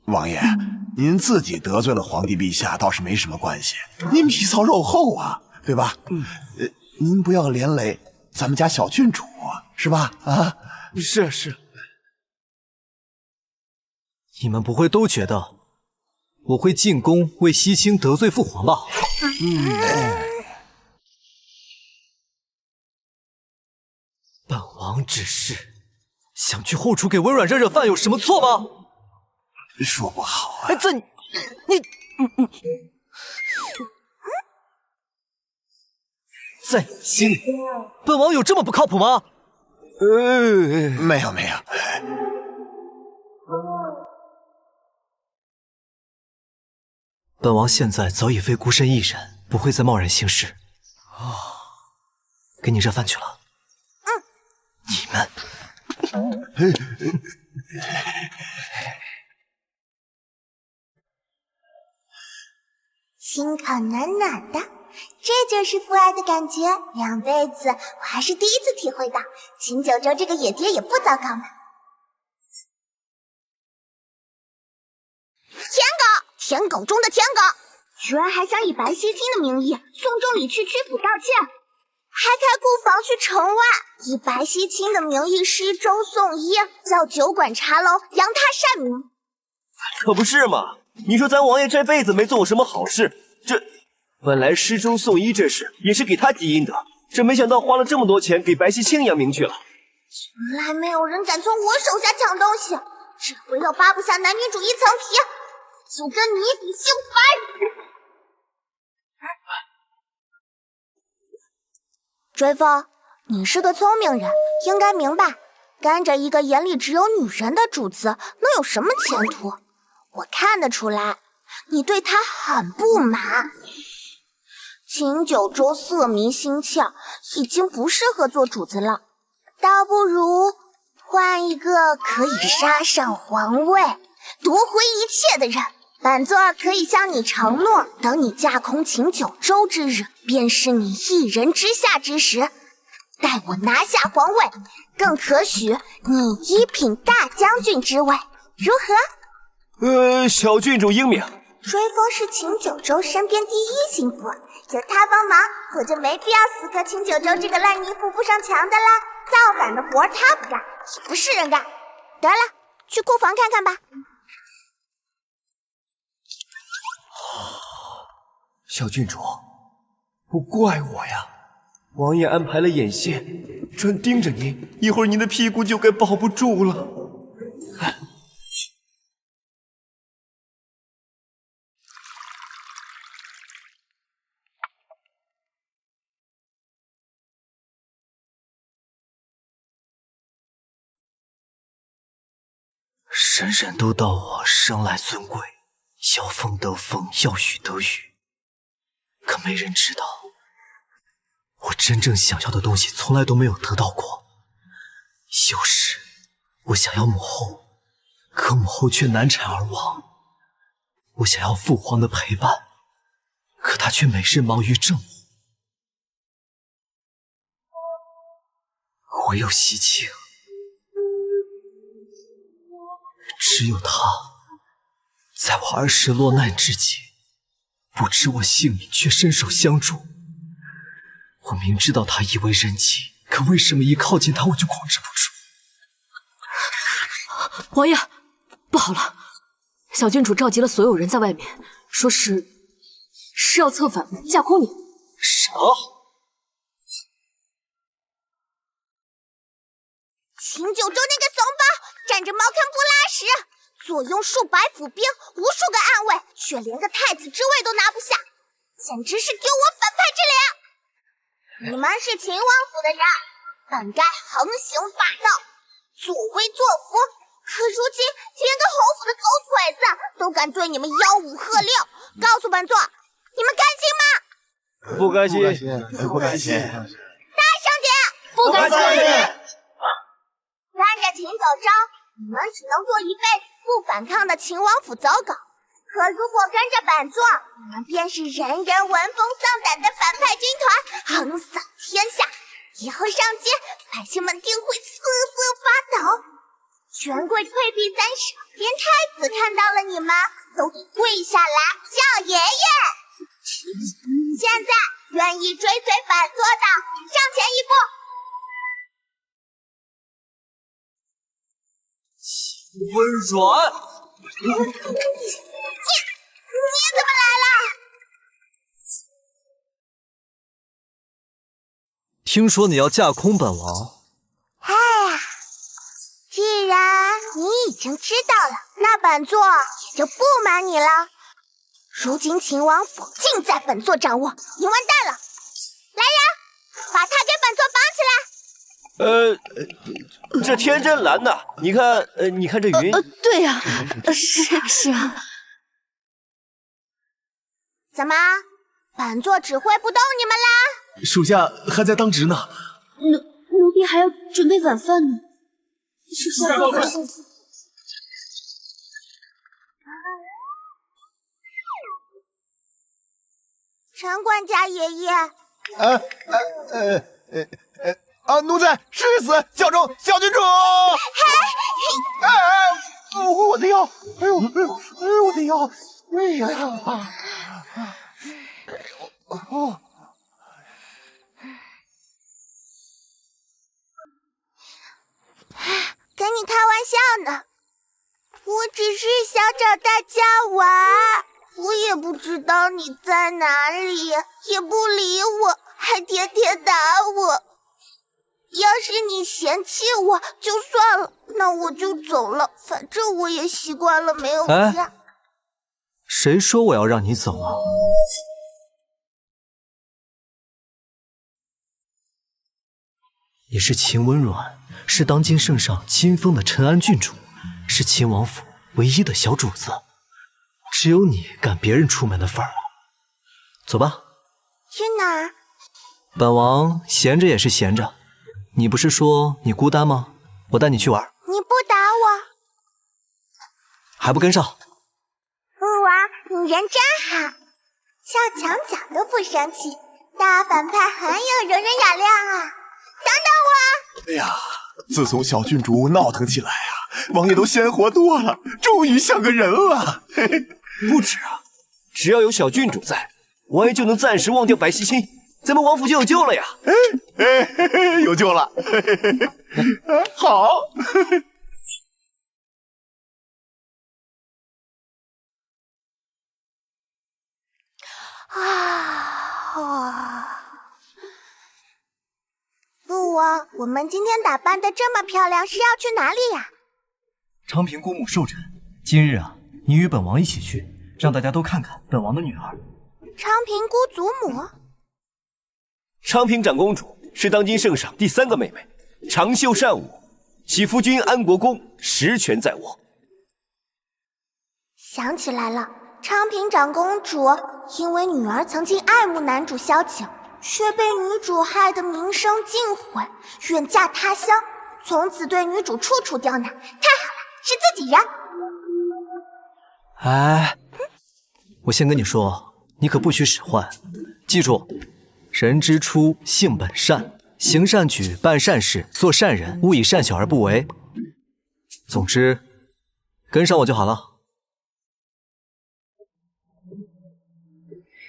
Speaker 6: 王爷，您自己得罪了皇帝陛下倒是没什么关系，您皮糙肉厚啊，对吧？您不要连累咱们家小郡主，是吧？啊，
Speaker 5: 是。
Speaker 3: 你们不会都觉得我会进宫为西青得罪父皇吧？本王只是想去后厨给微软热热饭，有什么错吗？
Speaker 6: 说不好啊！
Speaker 3: 你在你心里，本王有这么不靠谱吗？
Speaker 6: 没有。
Speaker 3: 本王现在早已非孤身一人，不会再贸然行事。给你热饭去了。你们。
Speaker 2: 心口暖暖的，这就是父爱的感觉。2辈子我还是第一次体会到，秦九州这个野爹也不糟糕嘛。舔狗中的舔狗，居然还想以白希清的名义送钟离去曲府道歉，还开库房去城外，以白希清的名义施粥送衣，叫酒馆茶楼扬他善名。
Speaker 5: 可不是嘛！你说咱王爷这辈子没做过什么好事，这本来施粥送衣这事也是给他积阴德，这没想到花了这么多钱给白希清扬名去了。
Speaker 2: 从来没有人敢从我手下抢东西，这回要扒不下男女主一层皮，就跟你比姓白。追风，你是个聪明人，应该明白，跟着一个眼里只有女人的主子能有什么前途？我看得出来，你对他很不满。秦九州色迷心窍，已经不适合做主子了，倒不如换一个可以杀上皇位、夺回一切的人。本座可以向你承诺，等你架空秦九州之日，便是你一人之下之时。待我拿下皇位，更可许你一品大将军之位，如何？
Speaker 5: 小郡主英明。
Speaker 2: 追风是秦九州身边第一心腹，有他帮忙，我就没必要死磕秦九州这个烂泥扶不上墙的啦。造反的活他不干，也不是人干。得了，去库房看看吧。
Speaker 5: 小郡主，不怪我呀，王爷安排了眼线，专盯着您，一会儿您的屁股就该保不住了。
Speaker 3: 人人都道我生来尊贵，要风得风，要雨得雨。可没人知道，我真正想要的东西从来都没有得到过。有时我想要母后，可母后却难产而亡；我想要父皇的陪伴，可他却每日忙于政务。唯有西青，只有他，在我儿时落难之际，不知我姓名，却伸手相助。我明知道他已为人妻，可为什么一靠近他我就控制不住？
Speaker 4: 王爷，不好了！小郡主召集了所有人在外面，说是要策反架空你。
Speaker 3: 什么？
Speaker 2: 秦九州那个怂包，占着茅坑不拉屎，坐拥数百府兵，无数个暗卫，却连个太子之位都拿不下，简直是丢我反派之脸！你们是秦王府的人，本该横行霸道，作威作福，可如今连个侯府的狗腿子都敢对你们吆五喝六，告诉本座，你们甘心吗？
Speaker 5: 不甘心，
Speaker 6: 不甘心！
Speaker 2: 大声点！
Speaker 4: 不甘心！
Speaker 2: 跟着秦九州，你们只能做一辈子不反抗的秦王府走狗。可如果跟着本座，你们便是人人闻风丧胆的反派军团，横扫天下。以后上街，百姓们定会瑟瑟发抖。权贵退避三舍，连太子看到了你们，都得跪下来叫爷爷。现在愿意追随本座的，上前一步。
Speaker 5: 温软。
Speaker 2: 你怎么来了？
Speaker 3: 听说你要架空本王。
Speaker 2: 哎呀，既然你已经知道了，那本座也就不瞒你了。如今秦王府尽在本座掌握，你完蛋了！来人，把他给本座绑起来！
Speaker 5: 这天真蓝呐，你看，你看这云。
Speaker 9: 对呀，是啊。
Speaker 2: 怎么，本座指挥不动你们啦？
Speaker 7: 属下还在当值呢。
Speaker 4: 奴婢还要准备晚饭呢。属下告辞。
Speaker 2: 陈管家爷爷。
Speaker 6: 奴才誓死效忠小郡主。我的腰！哎呦，我的腰！哎呀！
Speaker 2: 跟你开玩笑呢，我只是想找大家玩，我也不知道你在哪里，也不理我，还天天打我。要是你嫌弃我就算了，那我就走了，反正我也习惯了没有家。
Speaker 3: 谁说我要让你走啊？你是秦温软，是当今圣上亲封的陈安郡主，是秦王府唯一的小主子，只有你赶别人出门的份儿了。走吧。
Speaker 2: 去哪儿？
Speaker 3: 本王闲着也是闲着，你不是说你孤单吗？我带你去玩。
Speaker 2: 你不打我，
Speaker 3: 还不跟上？
Speaker 2: 不玩，你人真好，小强讲都不生气，大反派很有容人雅量啊！等等我！
Speaker 6: 哎呀，自从小郡主闹腾起来啊，王爷都鲜活多了，终于像个人了。嘿嘿，
Speaker 5: 不止啊，只要有小郡主在，王爷就能暂时忘掉白希清，咱们王府就有救了呀！
Speaker 6: 有救了！好。
Speaker 2: 父王，我们今天打扮的这么漂亮，是要去哪里呀？
Speaker 3: 昌平姑母寿辰，今日啊，你与本王一起去，让大家都看看本王的女儿。
Speaker 2: 昌平姑祖母。
Speaker 5: 昌平长公主是当今圣上第3个妹妹，长袖善舞，其夫君安国公实权在握。
Speaker 2: 想起来了，昌平长公主因为女儿曾经爱慕男主萧景，却被女主害得名声尽毁，远嫁他乡，从此对女主处处刁难。太好了，是自己人。
Speaker 3: 哎，我先跟你说，你可不许使唤，记住，人之初，性本善，行善举，办善事，做善人，勿以善小而不为。总之，跟上我就好了。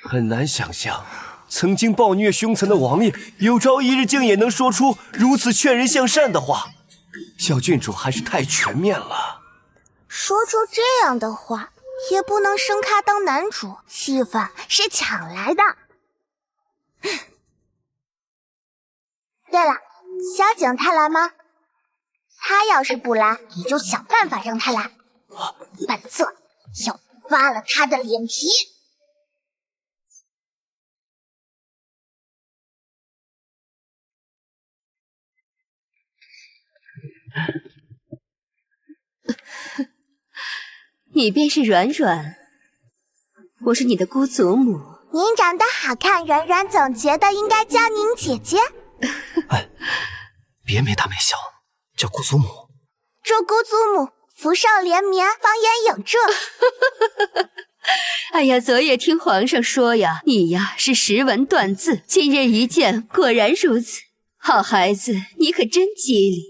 Speaker 5: 很难想象，曾经暴虐凶残的王爷，有朝一日竟也能说出如此劝人向善的话。小郡主还是太全面了。
Speaker 2: 说出这样的话，也不能升咖当男主，戏份是抢来的。对了，萧景他来吗？他要是不来，你就想办法让他来。本座要扒了他的脸皮。
Speaker 9: 你便是软软，我是你的姑祖母。
Speaker 2: 您长得好看，软软总觉得应该叫您姐姐。
Speaker 3: 哎，别没大没小，叫姑祖母。
Speaker 2: 祝姑祖母福寿连绵，芳颜永驻。
Speaker 9: 哎呀，昨夜听皇上说呀，你呀是识文断字，今日一见，果然如此。好孩子，你可真机灵。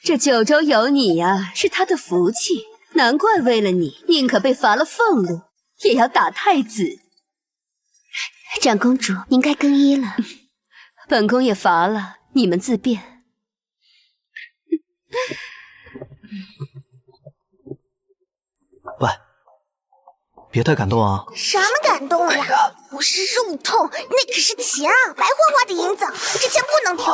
Speaker 9: 这九州有你呀，是他的福气。难怪为了你，宁可被罚了俸禄，也要打太子。
Speaker 4: 长公主，您该更衣了。
Speaker 9: 本宫也罚了，你们自便。
Speaker 3: 喂，别太感动啊！
Speaker 2: 什么感动呀？我是肉痛，那可是钱啊，白花花的银子，这钱不能丢。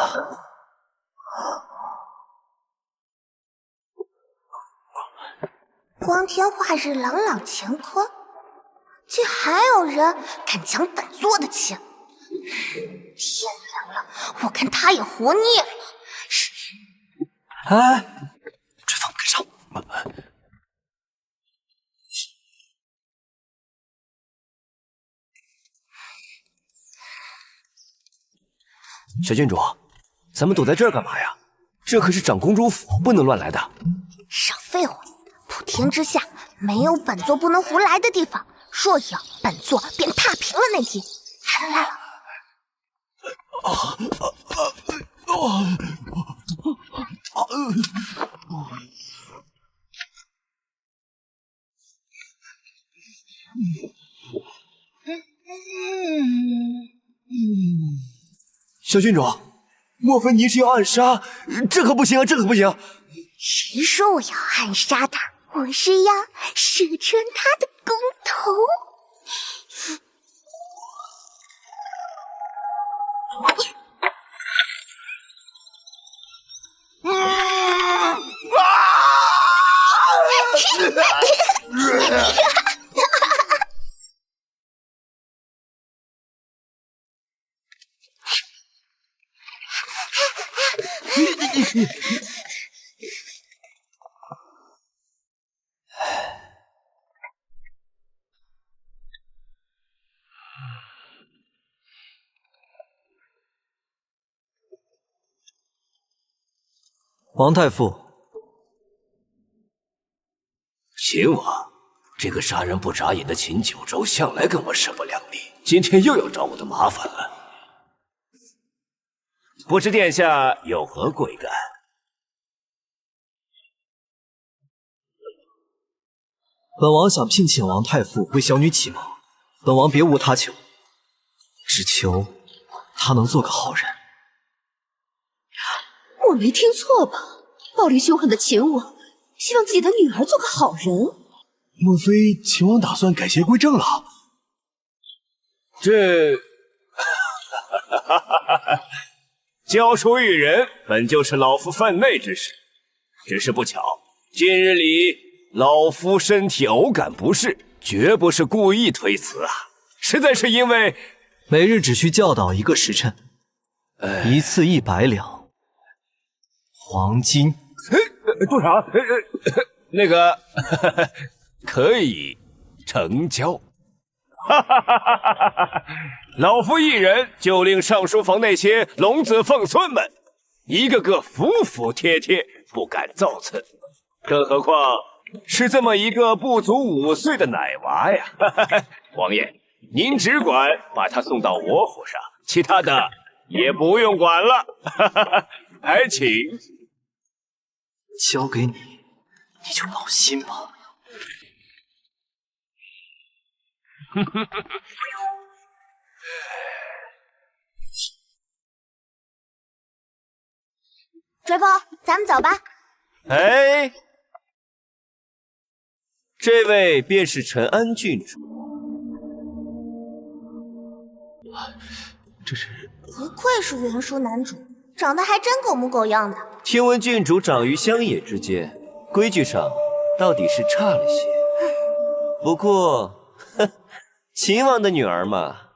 Speaker 2: 光天化日，朗朗乾坤，竟还有人敢抢本座的钱！天凉了，我看他也活腻了。
Speaker 3: 哎，追风跟上！
Speaker 5: 小郡主，咱们躲在这儿干嘛呀？这可是长公主府，不能乱来的。
Speaker 2: 少废话！普天之下没有本座不能胡来的地方，若有，本座便踏平了那天。来了。
Speaker 5: 小郡主，莫非你是要暗杀？这可不行啊，这可不行！
Speaker 2: 谁说我要暗杀他？我是要射穿他的公头。
Speaker 3: 王太傅，
Speaker 5: 秦王，这个杀人不眨眼的秦九州向来跟我势不两立，今天又要找我的麻烦了。不知殿下有何贵干？
Speaker 3: 本王想聘请王太傅为小女启蒙，本王别无他求，只求他能做个好人。
Speaker 9: 我没听错吧？暴戾凶狠的秦王希望自己的女儿做个好人。
Speaker 6: 莫非秦王打算改邪归正了？
Speaker 5: 这教书育人本就是老夫分内之事，只是不巧，今日里老夫身体偶感不适，绝不是故意推辞啊，实在是因为
Speaker 3: 每日只需教导一个时辰，一次100两黄金。
Speaker 5: 多少？那个可以成交。老夫一人就令上书房那些龙子凤孙们一个个服服帖帖，不敢造次，更何况是这么一个不足5岁的奶娃呀！王爷，您只管把他送到我府上，其他的也不用管了。还请。
Speaker 3: 交给你，你就放心吧。
Speaker 2: 追风，咱们走吧。
Speaker 5: 哎，这位便是陈安郡主。
Speaker 3: 这是
Speaker 2: 不愧是原书男主，长得还真狗模狗样的。
Speaker 5: 听闻郡主长于乡野之间，规矩上到底是差了些。不过，秦王的女儿嘛，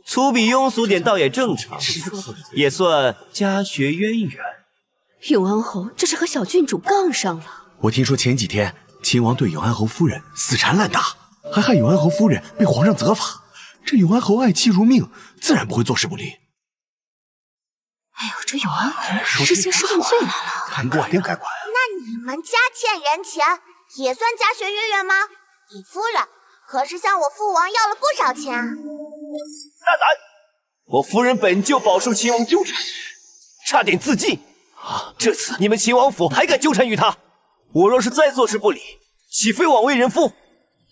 Speaker 5: 粗鄙庸俗点倒也正常，也算家学渊源。
Speaker 9: 永安侯这是和小郡主杠上了。
Speaker 7: 我听说前几天秦王对永安侯夫人死缠烂打，还害永安侯夫人被皇上责罚。这永安侯爱妻如命，自然不会坐视不理。
Speaker 9: 哎呦，这永安侯是兴师问罪来了，
Speaker 6: 该管呀，该管。
Speaker 2: 那你们家欠人钱，也算家学渊源吗？你夫人可是向我父王要了不少钱啊！
Speaker 5: 大胆！我夫人本就饱受秦王纠缠，差点自尽。这次你们秦王府还敢纠缠于他，我若是再坐视不理，岂非枉为人父？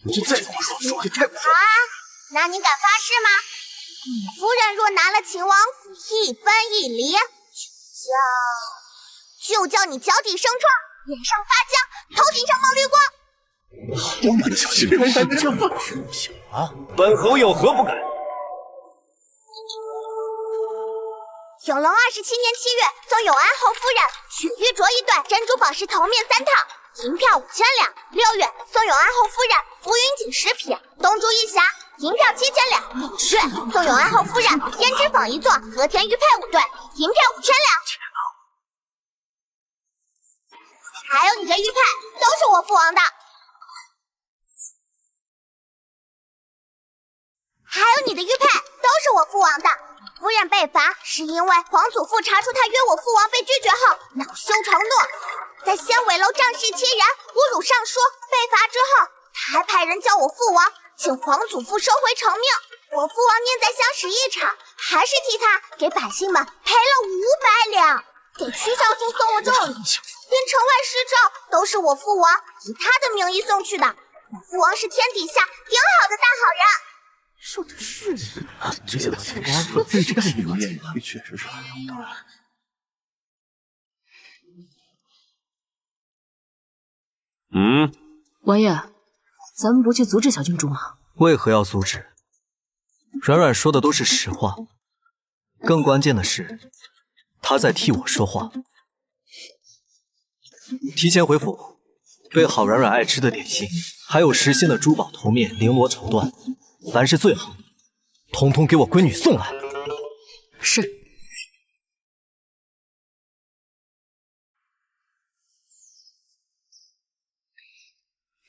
Speaker 6: 你再这么说的太过分了。
Speaker 2: 好啊，那你敢发誓吗？你夫人若拿了秦王府1分1厘，就叫你脚底生疮，脸上发浆，头顶上冒绿光。
Speaker 6: 好嘛，你小心！
Speaker 5: 行啊，本侯有何不敢？
Speaker 2: 永隆27年7月，送永安侯夫人许玉镯1对，珍珠宝石头面3套，银票5000两。6月，送永安侯夫人浮云锦10匹，东珠1匣，银票7000两。7月，送永安侯夫人胭脂坊1座，和田玉佩5对，银票5000两。还有你这玉佩，都是我父王的。还有你的玉佩，都是我父王的。夫人被罚，是因为皇祖父查出他约我父王被拒绝后，恼羞成怒，在仙尾楼仗势欺人，侮辱尚书。被罚之后，他还派人叫我父王，请皇祖父收回成命。我父王念在相识一场，还是替他给百姓们赔了500两，给屈少主送我重礼，连城外施诏都是我父王以他的名义送去的。我父王是天底下顶好的大好人。
Speaker 9: 说的是，
Speaker 6: 这些王妃这个女人确实是很有道理。
Speaker 4: 王爷，咱们不去阻止小郡主吗？
Speaker 3: 为何要阻止？软软说的都是实话，更关键的是，她在替我说话。提前回府，备好软软爱吃的点心，还有实心的珠宝头面绫罗绸缎。凡是最好，统统给我闺女送来。
Speaker 4: 是。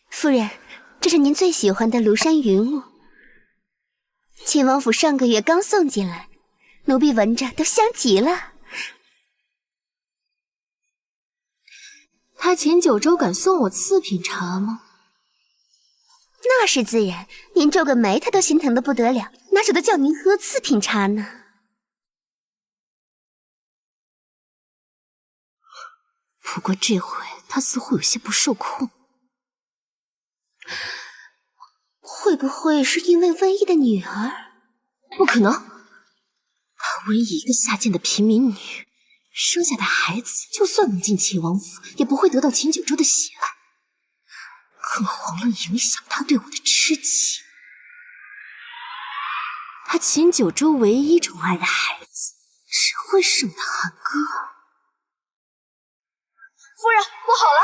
Speaker 10: 夫人，这是您最喜欢的庐山云雾，秦王府上个月刚送进来，奴婢闻着都香极了。
Speaker 4: 他秦九州敢送我次品茶吗？
Speaker 10: 那是自然，您皱个眉，他都心疼的不得了，哪舍得叫您喝次品茶呢？
Speaker 4: 不过这回他似乎有些不受控，
Speaker 10: 会不会是因为瘟疫的女儿？
Speaker 4: 不可能，瘟疫一个下贱的平民女生下的孩子，就算能进秦王府，也不会得到秦九州的喜爱。更遑论影响他对我的痴情。他秦九州唯一宠爱的孩子，只会是我的韩哥。
Speaker 11: 夫人，不好了！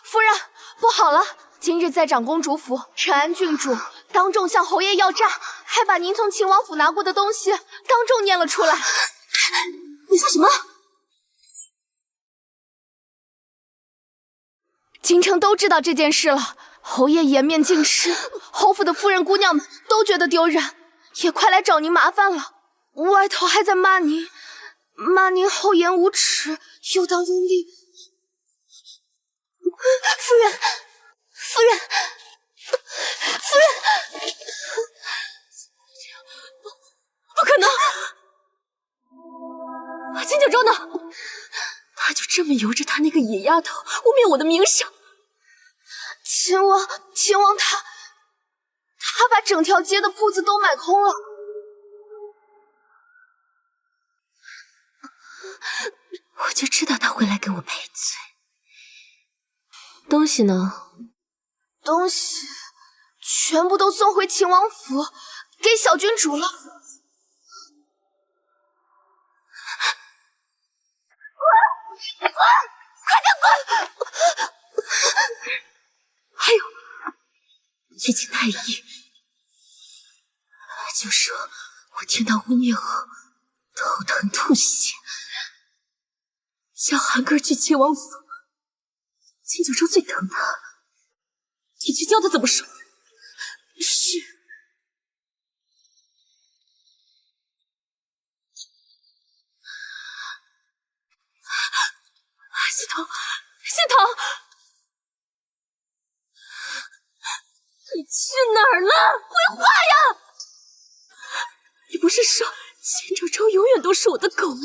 Speaker 11: 夫人，不好了！今日在长公主府，陈安郡主当众向侯爷要诈，还把您从秦王府拿过的东西当众念了出来。
Speaker 4: 你说什么？
Speaker 11: 京城都知道这件事了，侯爷颜面尽失，侯府的夫人姑娘们都觉得丢人，也快来找您麻烦了。外头还在骂您厚颜无耻，又当拥立。夫人，不可能！
Speaker 4: 秦九州呢？他就这么由着他那个野丫头污蔑我的名声。
Speaker 11: 秦王他把整条街的铺子都买空了。
Speaker 4: 我就知道他会来给我赔罪。东西呢？
Speaker 11: 东西全部都送回秦王府，给小郡主了。滚！快点滚！
Speaker 4: 还有，去请太医，就说我听到污蔑后头疼吐血，叫韩哥去秦王府。秦九州最疼他，你去教他怎么说。是。心疼，心疼！你去哪儿了？回话呀！你不是说秦九州永远都是我的狗吗？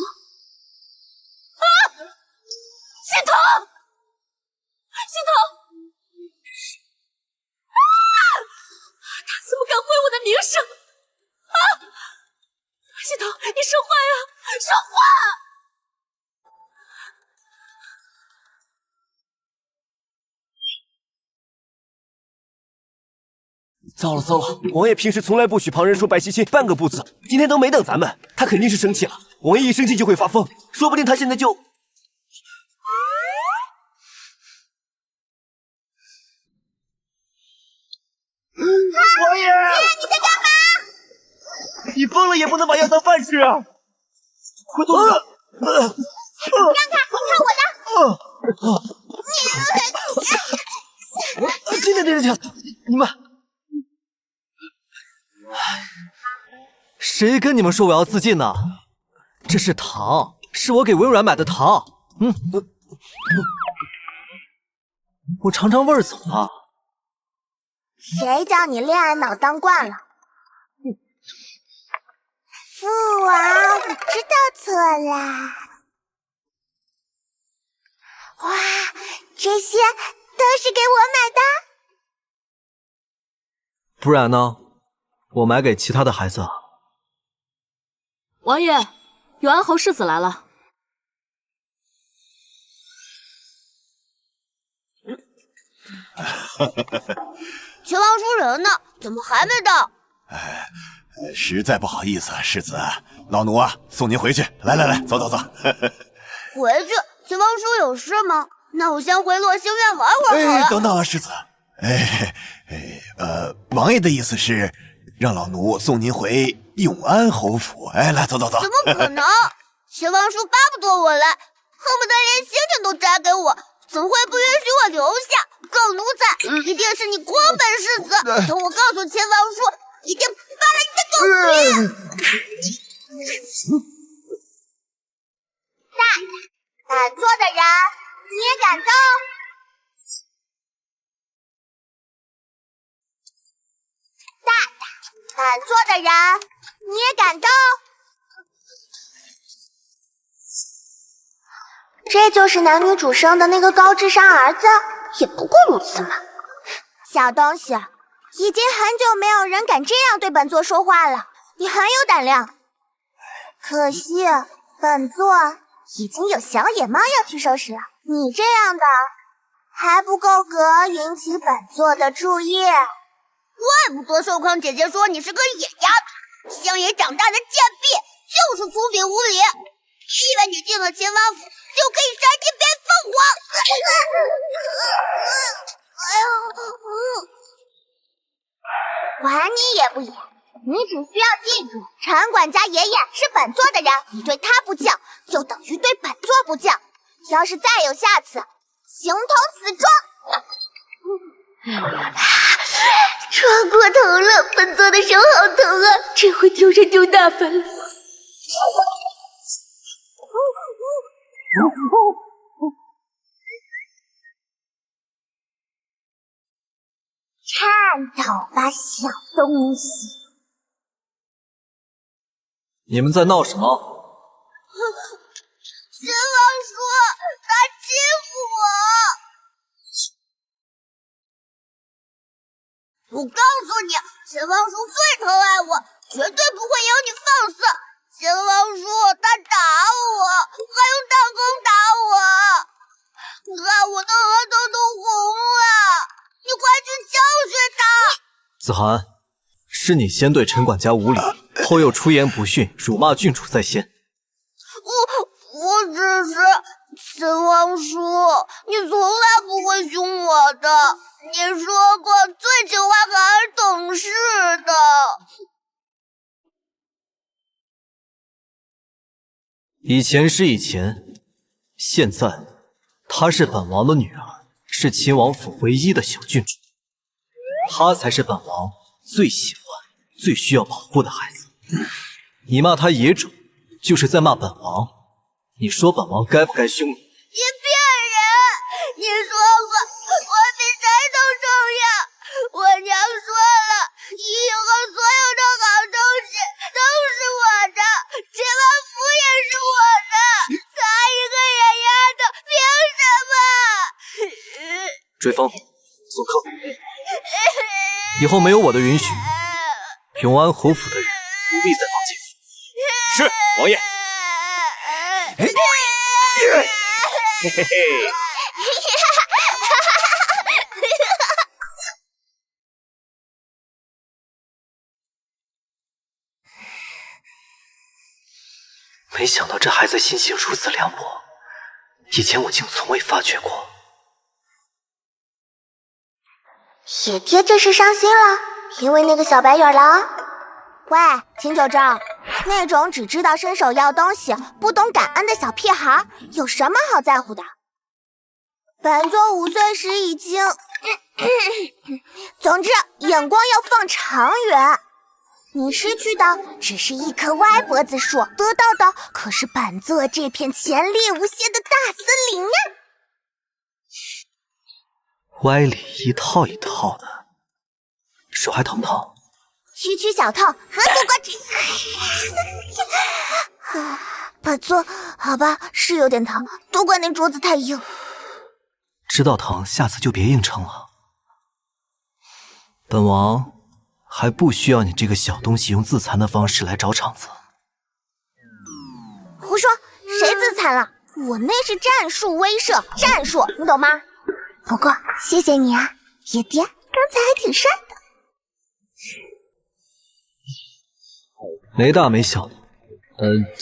Speaker 4: 啊！心疼！心疼！啊！他怎么敢毁我的名声？啊！心疼，你说话呀！说话！
Speaker 5: 糟了糟了，王爷平时从来不许旁人说白芨芨半个不字，今天都没等咱们，他肯定是生气了。王爷一生气就会发疯，说不定他现在就……王爷，
Speaker 2: 你在干嘛？
Speaker 5: 你疯了也不能把药当饭吃啊！快动手！
Speaker 2: 让开，看我的！
Speaker 3: 停！你们，谁跟你们说我要自尽呢？这是糖，是我给微软买的糖。我尝尝味儿怎么了？
Speaker 2: 谁叫你恋爱脑当惯了？父王，我知道错啦。哇，这些都是给我买的。
Speaker 3: 不然呢？我买给其他的孩子。
Speaker 4: 王爷，永安侯世子来了。
Speaker 9: 秦王夫人呢？怎么还没到？
Speaker 6: 实在不好意思，世子，老奴啊，送您回去。来，走。
Speaker 9: 回去？秦王叔有事吗？那我先回洛星院玩会儿好了。
Speaker 6: 等等啊，世子。王爷的意思是让老奴送您回永安侯府。来，走。
Speaker 9: 怎么可能？秦王叔巴不得我来，恨不得连星星都摘给我，怎么会不允许我留下？狗奴才，一定是你狂本世子！等我告诉秦王叔，一定扒了你的狗皮！
Speaker 2: 敢做的人，你也敢动？敢做的人，你也敢动？这就是男女主生的那个高智商儿子，也不过如此嘛。小东西，已经很久没有人敢这样对本座说话了，你很有胆量。可惜本座已经有小野猫要去收拾了，你这样的还不够格引起本座的注意。
Speaker 9: 怪不得寿康姐姐说你是个野丫头，乡野长大的贱婢，就是粗鄙无礼。你以为你进了秦王府就可以杀鸡变凤凰？
Speaker 2: 管你野不野，你只需要记住，陈管家爷爷是本座的人，你对他不敬，就等于对本座不敬。要是再有下次，形同死状。
Speaker 10: 撞过头了，本座的手好疼啊！这回丢人丢大发了。
Speaker 2: 颤抖吧，小东西！
Speaker 3: 你们在闹什么？
Speaker 9: 秦王叔，他欺负我！我告诉你，秦王叔最疼爱我，绝对不会由你放肆。秦王叔他打我，还用弹弓打我，看我的额头都红了，你快去教训他！
Speaker 3: 子涵，是你先对陈管家无礼，后又出言不逊，辱骂郡主在先。
Speaker 9: 我只是秦王叔，你从来不会凶我的。你说过最喜欢孩儿懂事的。
Speaker 3: 以前是以前，现在她是本王的女儿，是秦王府唯一的小郡主，她才是本王最喜欢、最需要保护的孩子。你骂她野种，就是在骂本王。你说本王该不该凶你？
Speaker 9: 你骗人！你说过我比谁都重要。我娘说了，以后所有的好东西都是我的，秦王府也是我的。她一个野丫头，凭什么？
Speaker 3: 追风，做客。以后没有我的允许，永安侯府的人不必再放进府。
Speaker 5: 是，王爷。嘿嘿嘿。
Speaker 3: 没想到这孩子心性如此凉薄，以前我竟从未发觉过。
Speaker 2: 姐姐这是伤心了，因为那个小白眼狼。喂，秦九正，那种只知道伸手要东西，不懂感恩的小屁孩，有什么好在乎的？本座5岁时已经……总之，眼光要放长远。你失去的只是一棵歪脖子树，得到的可是本座这片潜力无限的大森林呀！
Speaker 3: 歪理一套一套的，手还疼不疼？
Speaker 2: 区区小痛，何足挂齿。本座，好吧，是有点疼，都怪那镯子太硬。
Speaker 3: 知道疼，下次就别硬撑了。本王还不需要你这个小东西用自残的方式来找场子。
Speaker 2: 胡说，谁自残了？我那是战术威慑，战术，你懂吗？不过谢谢你啊，野爹，刚才还挺帅的。
Speaker 3: 没大没小的，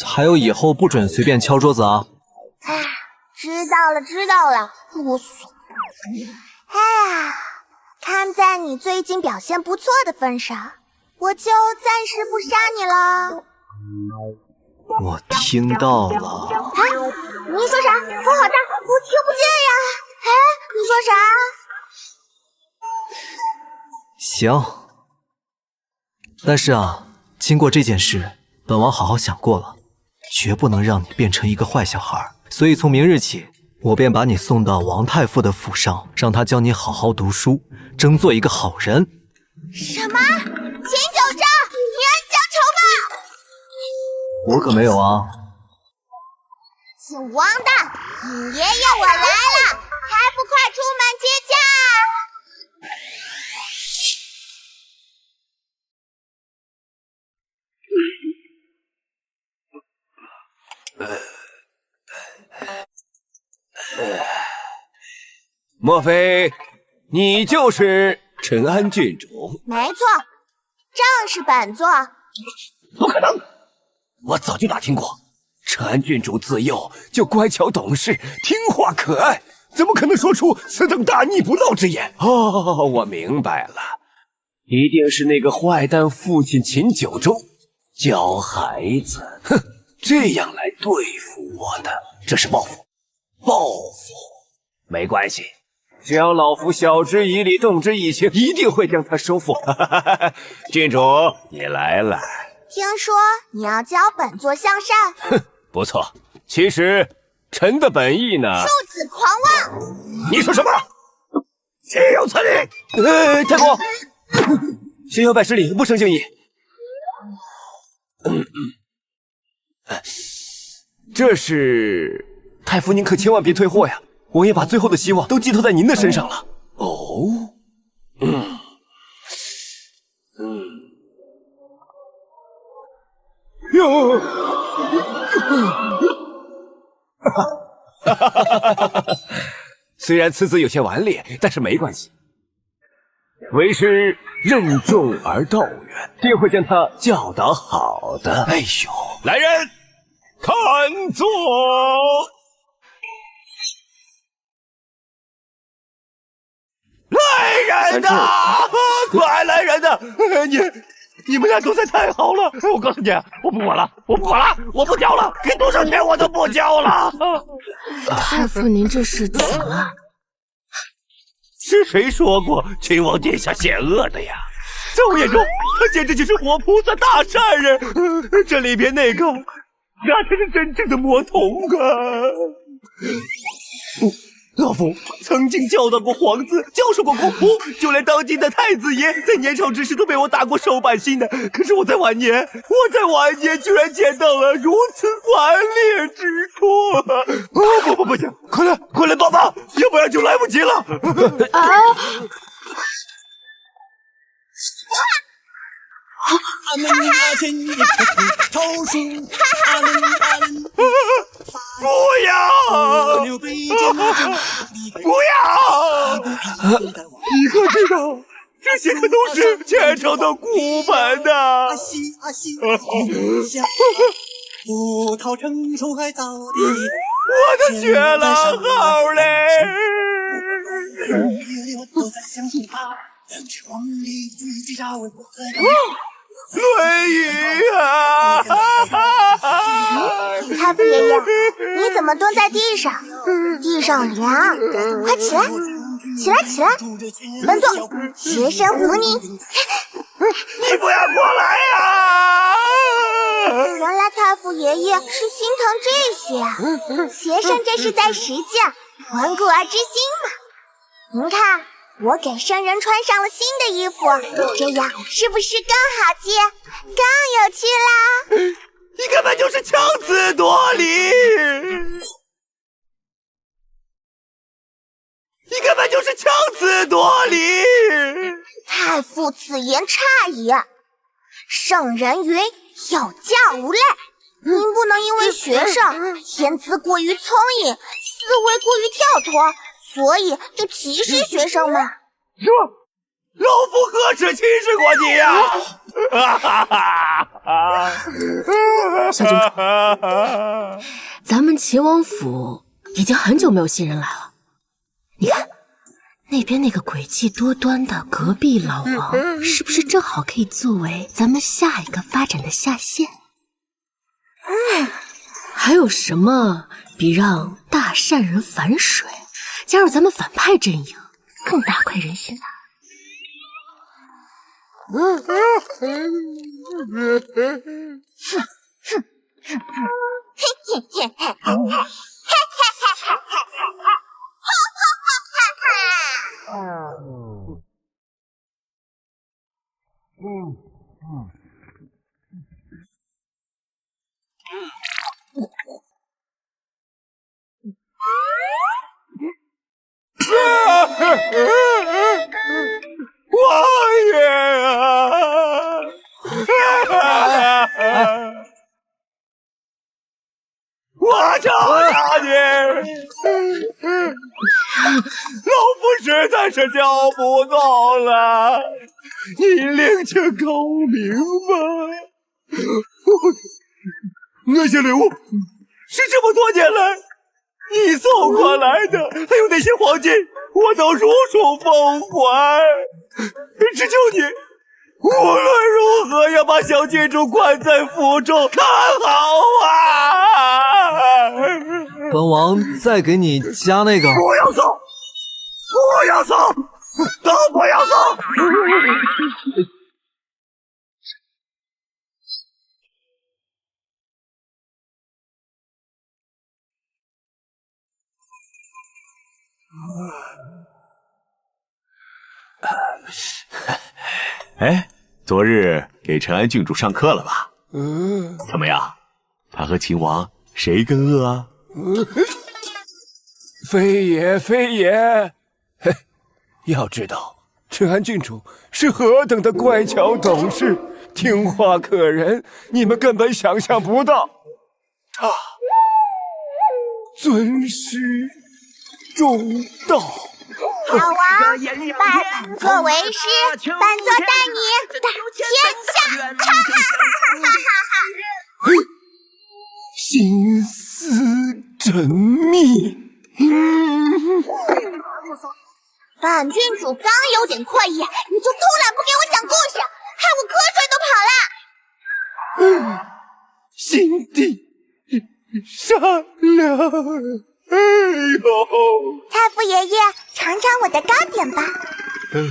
Speaker 3: 还有以后不准随便敲桌子啊！
Speaker 2: 哎，知道了知道了，啰嗦。哎呀，看在你最近表现不错的份上，我就暂时不杀你了。
Speaker 3: 我听到了。
Speaker 2: 啊，你说啥？风好大，我听不见呀。哎，你说啥？
Speaker 3: 行，但是啊，经过这件事，本王好好想过了，绝不能让你变成一个坏小孩，所以从明日起，我便把你送到王太傅的府上，让他教你好好读书，争做一个好人。
Speaker 2: 什么？秦九正，你恩将仇报！
Speaker 3: 我可没有啊。
Speaker 2: 姓王的，你爷爷我来了，还不快出门接驾！
Speaker 5: 莫非你就是陈安郡主？
Speaker 2: 没错，正是本座。
Speaker 5: 不可能！我早就打听过，陈安郡主自幼就乖巧懂事、听话可爱，怎么可能说出此等大逆不道之言？哦，我明白了，一定是那个坏蛋父亲秦九州教孩子，哼，这样来对付我的，这是报复，报复。没关系，只要老夫晓之以理，动之以情，一定会将他收复。郡主，你来了。
Speaker 2: 听说你要教本座向善，
Speaker 5: 哼，不错。其实臣的本意呢？
Speaker 2: 恕子狂妄！
Speaker 5: 你说什么？岂有此理！太公，学校拜师礼，不胜敬意。这是太傅，您可千万别退货呀！我也把最后的希望都寄托在您的身上了。哦，哟，虽然此子有些顽劣，但是没关系。为师任重而道远，定会将他教导好的。哎呦，来人，看座！来人呐！快来人呐！你们俩都在太好了！我告诉你，我不管了，我不管了，我不交了，给多少钱我都不交了！
Speaker 4: 太傅，您这是怎么了？
Speaker 5: 是谁说过秦王殿下险恶的呀？在我眼中，他简直就是活菩萨大善人。这里边那个，那才是真正的魔童啊！老夫曾经教导过皇子，教授过功夫，就连当今的太子爷在年少之时都被我打过手板心的。可是我在晚年居然见到了如此顽劣之处！不行，快来帮忙，要不然就来不及了！不要！不要！你可知道，这些可都是虔诚的孤本呐！
Speaker 12: 葡萄成熟还早的，
Speaker 5: 我的雪狼好嘞！
Speaker 12: 都在想起他，两只黄鹂叽叽喳，为我在
Speaker 5: 论语啊！
Speaker 2: 太傅爷爷，你怎么蹲在地上？地上凉，快起来！起来，起来！本座，邪神扶你。
Speaker 5: 你不要过来呀！
Speaker 2: 原来太傅爷爷是心疼这些啊！邪神这是在实践还故而知新嘛。您看，我给圣人穿上了新的衣服，这样是不是更好接，更有趣啦？
Speaker 5: 你根本就是强词夺理！你根本就是强词夺理！
Speaker 2: 太傅此言差矣，圣人云有教无类，您不能因为学生天资过于聪颖，思维过于跳脱，所以就歧视学生嘛。
Speaker 5: 什么？老夫何时歧视过你呀？
Speaker 4: 小郡主，咱们秦王府已经很久没有新人来了。你看，那边那个诡计多端的隔壁老王，是不是正好可以作为咱们下一个发展的下线？还有什么比让大善人反水，加入咱们反派阵营更大快人心啊？
Speaker 5: 王爷啊！我求求你！老夫实在是叫不动了，你另请高明吧。那些礼物是这么多年来你送过来的，还有那些黄金，我都如数奉还。只求你无论如何要把小郡主关在府中，看好啊！
Speaker 3: 本王再给你加那个。
Speaker 5: 不要送，不要送，都不要送！
Speaker 6: 哎，昨日给陈安郡主上课了吧？怎么样？他和秦王谁更恶啊？
Speaker 13: 非也，非也。嘿，要知道陈安郡主是何等的乖巧懂事、听话可人，你们根本想象不到。她尊师重道。
Speaker 2: 好啊，拜本座为师，本座带你打天下！哈哈哈哈哈！
Speaker 13: 心思缜密。
Speaker 2: 本郡主刚有点愧意，你就偷懒不给我讲故事，害我瞌睡都跑了。
Speaker 13: 心地善良。哎呦！
Speaker 2: 太傅爷爷，尝尝我的糕点吧。
Speaker 12: 天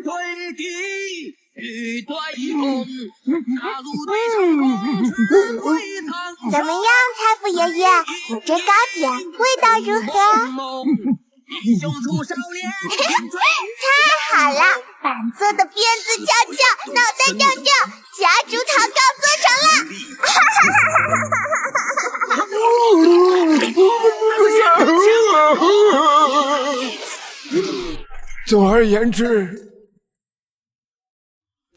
Speaker 12: 对地，雨对风，大陆对长空，春对苍。
Speaker 2: 怎么样，太傅爷爷，我这糕点味道如何？太好了，本座的辫子翘翘，脑袋掉掉，夹竹桃糕做成了！哈哈哈哈哈！
Speaker 13: 总而言之，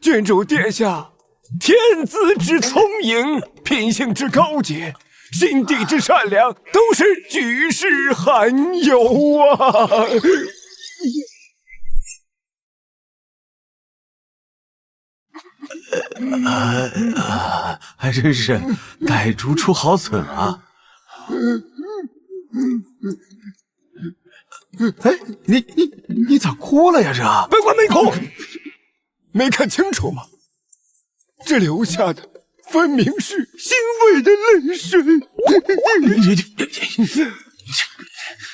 Speaker 13: 郡主殿下天资之聪颖，品性之高洁，心地之善良，都是举世罕有啊！
Speaker 7: 还真是歹竹出好笋啊！哎，你咋哭了呀？这
Speaker 13: 本官没哭，没看清楚吗？这流下的分明是欣慰的泪水。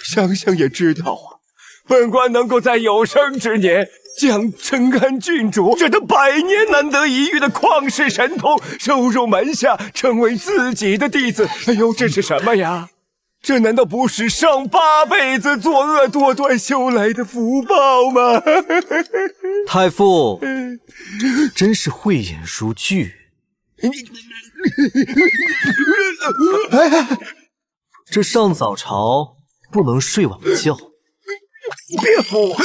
Speaker 13: 想想也知道啊，本官能够在有生之年将陈安郡主这等百年难得一遇的旷世神童收入门下，成为自己的弟子。哎呦，这是什么呀？这难道不是上8辈子作恶多端修来的福报吗？
Speaker 3: 太傅，真是慧眼如炬。这上早朝不能睡晚觉。
Speaker 13: 别扶我！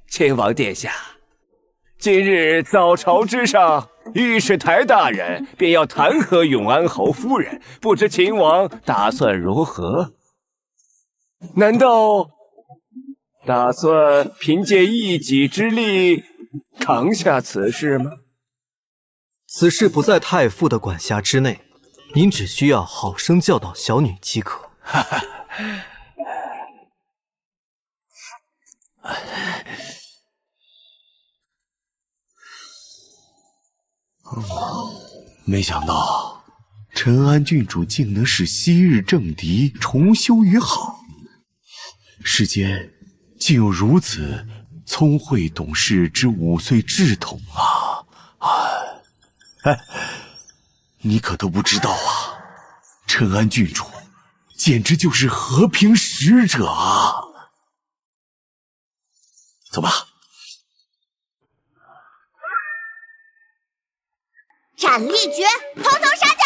Speaker 13: 亲王殿下，今日早朝之上，御史台大人便要弹劾永安侯夫人，不知秦王打算如何？难道打算凭借一己之力扛下此事吗？
Speaker 3: 此事不在太傅的管辖之内，您只需要好生教导小女即可。
Speaker 7: 没想到陈安郡主竟能使昔日政敌重修于好，世间竟有如此聪慧懂事之5岁稚童啊！哎，你可都不知道啊，陈安郡主简直就是和平使者啊！走吧。
Speaker 2: 斩立决，头头杀掉！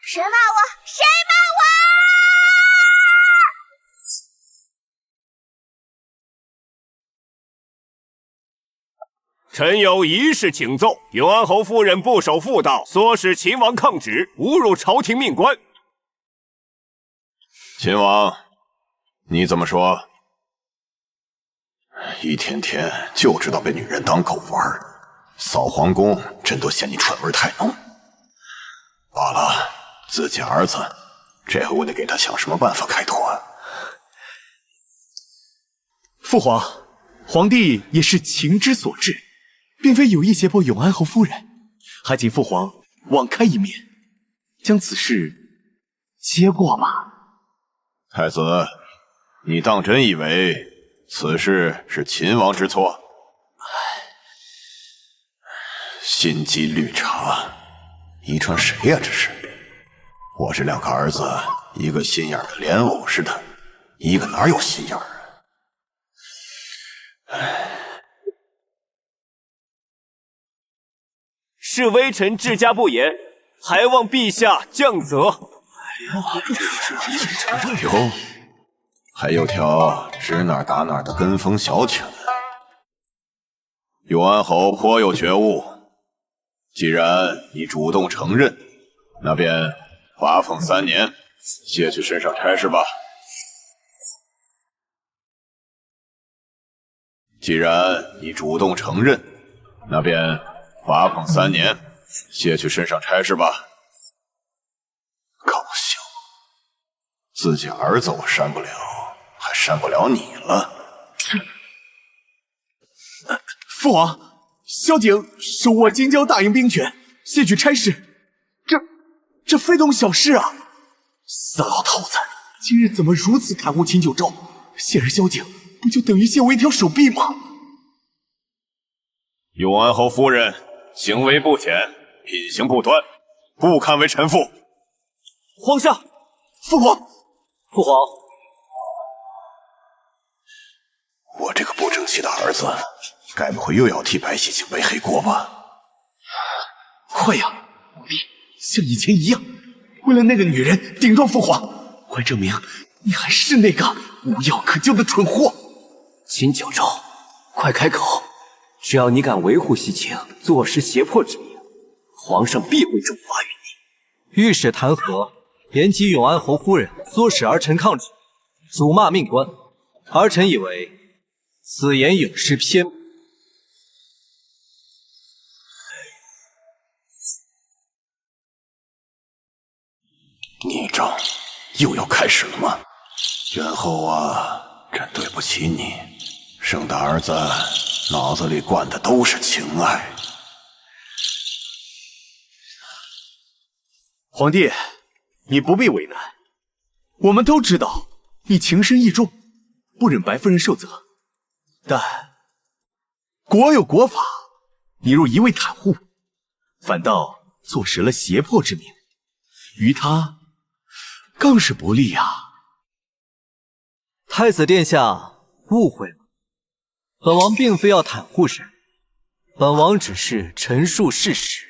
Speaker 2: 谁骂我？谁骂我？
Speaker 13: 臣有一事请奏：永安侯夫人不守妇道，唆使秦王抗旨，侮辱朝廷命官。
Speaker 6: 秦王，你怎么说？一天天就知道被女人当狗玩，扫皇宫朕都嫌你蠢味太浓。罢了，自己儿子，这回我得给他想什么办法开脱啊！
Speaker 7: 父皇，皇帝也是情之所至，并非有意胁迫永安侯夫人，还请父皇网开一面，将此事接过吧。
Speaker 6: 太子，你当真以为此事是秦王之错？心机绿茶，遗传谁呀？这是我这2个儿子，一个心眼的莲藕似的，一个哪有心眼啊？
Speaker 13: 是微臣治家不严，还望陛下降责。
Speaker 6: 哟，还有条指哪打哪的跟风小犬。永安侯颇有觉悟，既然你主动承认，那便罚俸3年，卸去身上差事吧。既然你主动承认，那便罚俸3年，卸去身上差事吧。搞笑，自己儿子我删不了，还删不了你了。
Speaker 7: 父皇，萧景手握京郊大营兵权，卸去差事，这非同小事啊！死老头子，今日怎么如此袒护秦九州？卸了萧景，不就等于卸我一条手臂吗？
Speaker 6: 永安侯夫人行为不检，品行不端，不堪为臣父。
Speaker 3: 皇上，
Speaker 7: 父皇，
Speaker 3: 父皇，
Speaker 6: 我这个不争气的儿子，该不会又要替白喜庆背黑锅吧？
Speaker 7: 快呀，务必像以前一样，为了那个女人顶撞父皇，快证明你还是那个无药可救的蠢货！
Speaker 5: 秦九州，快开口！只要你敢维护喜庆，坐实胁迫之名，皇上必会重罚于你。
Speaker 3: 御史弹劾，延及永安侯夫人唆使儿臣抗旨，辱骂命官。儿臣以为此言有失偏颇。
Speaker 6: 孽障又要开始了吗？元后啊，真对不起你，生的儿子脑子里灌的都是情爱。
Speaker 7: 皇帝，你不必为难，我们都知道你情深义重，不忍白夫人受责。但国有国法，你若一味袒护，反倒坐实了胁迫之名，于他更是不利啊！
Speaker 3: 太子殿下误会了，本王并非要袒护谁，本王只是陈述事实。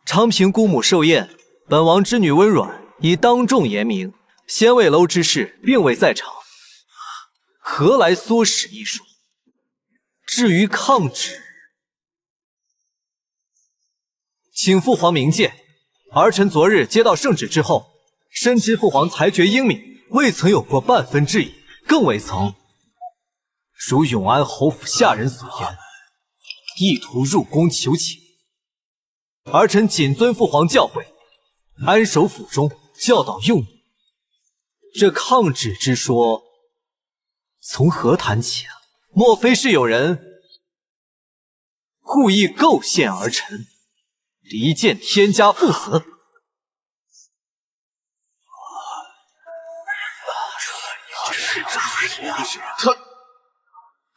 Speaker 3: 昌平姑母寿宴，本王之女温软已当众言明，仙位楼之事并未在场，何来唆使一说？至于抗旨，请父皇明鉴。儿臣昨日接到圣旨之后，深知父皇裁决英明，未曾有过半分质疑，更未曾如永安侯府下人所言，意图入宫求情。儿臣谨遵父皇教诲，安守府中，教导幼女。这抗旨之说，从何谈起啊？莫非是有人故意构陷儿臣，离间天家父子？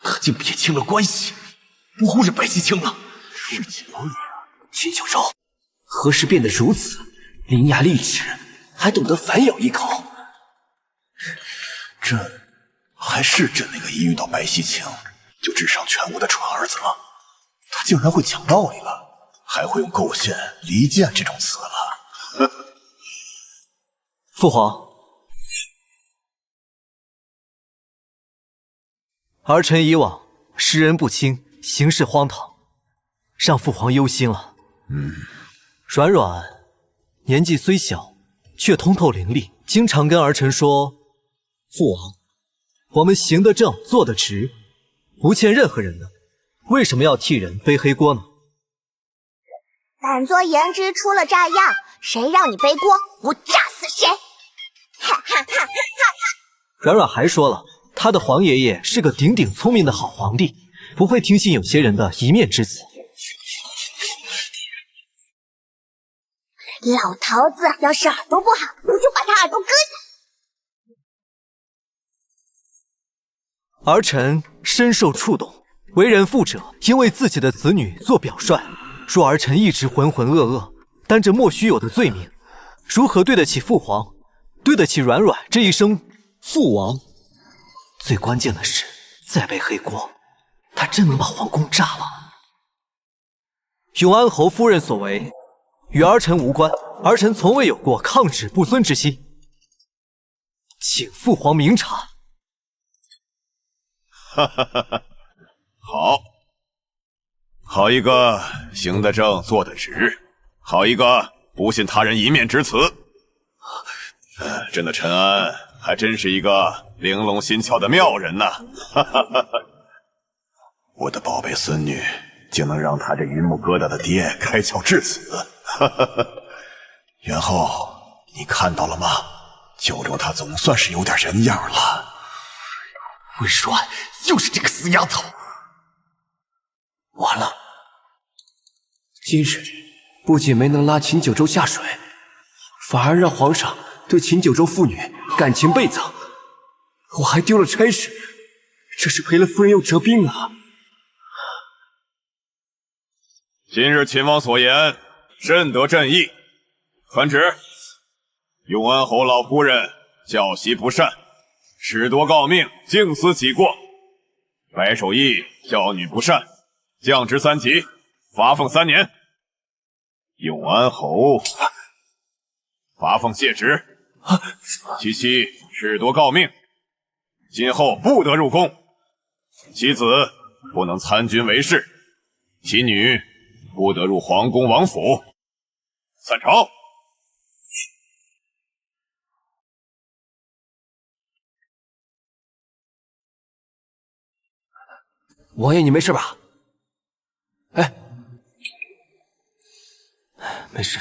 Speaker 5: 他竟撇清了关系，不护着白溪清了。是秦九州何时变得如此伶牙俐齿，还懂得反咬一口？
Speaker 6: 朕还是朕那个一遇到白溪清就智商全无的蠢儿子吗？他竟然会讲道理了，还会用构陷、离间这种词了。
Speaker 3: 父皇，儿臣以往识人不清，行事荒唐，让父皇忧心了。软软年纪虽小，却通透伶俐，经常跟儿臣说：“父王，我们行得正，坐得直，不欠任何人的，为什么要替人背黑锅呢？”
Speaker 2: 本座言之出了炸样，谁让你背锅，我炸死谁！哈哈哈哈哈！
Speaker 3: 软软还说了，他的皇爷爷是个顶顶聪明的好皇帝，不会听信有些人的一面之词。
Speaker 2: 老头子要是耳朵不好，我就把他耳朵割下。
Speaker 3: 儿臣深受触动，为人父者应为自己的子女做表率。若儿臣一直浑浑噩噩，担着莫须有的罪名，如何对得起父皇，对得起软软这一声父王？最关键的是，再背黑锅，他真能把皇宫炸了。永安侯夫人所为，与儿臣无关，儿臣从未有过抗旨不遵之心，请父皇明察。
Speaker 6: 哈哈哈哈，好一个行得正，坐得直，好一个不信他人一面之词。朕的陈安还真是一个玲珑心窍的妙人呐！哈哈哈哈，我的宝贝孙女竟能让他这榆木疙瘩的爹开窍至此。哈哈哈，元后，你看到了吗？九州他总算是有点人样了。
Speaker 5: 温软又是这个死丫头，完了！今日不仅没能拉秦九州下水，反而让皇上对秦九州父女感情倍增，我还丢了差事，这是赔了夫人又折兵啊！
Speaker 6: 今日秦王所言，甚得朕意。传旨，永安侯老夫人教习不善，褫夺诰命，竟思己过。白守义教女不善，降职3级，罚俸3年。永安侯罚俸谢职，其妻褫夺诰命，今后不得入宫。其子不能参军为士，其女不得入皇宫王府。散朝。
Speaker 5: 王爷，你没事吧？哎，没事。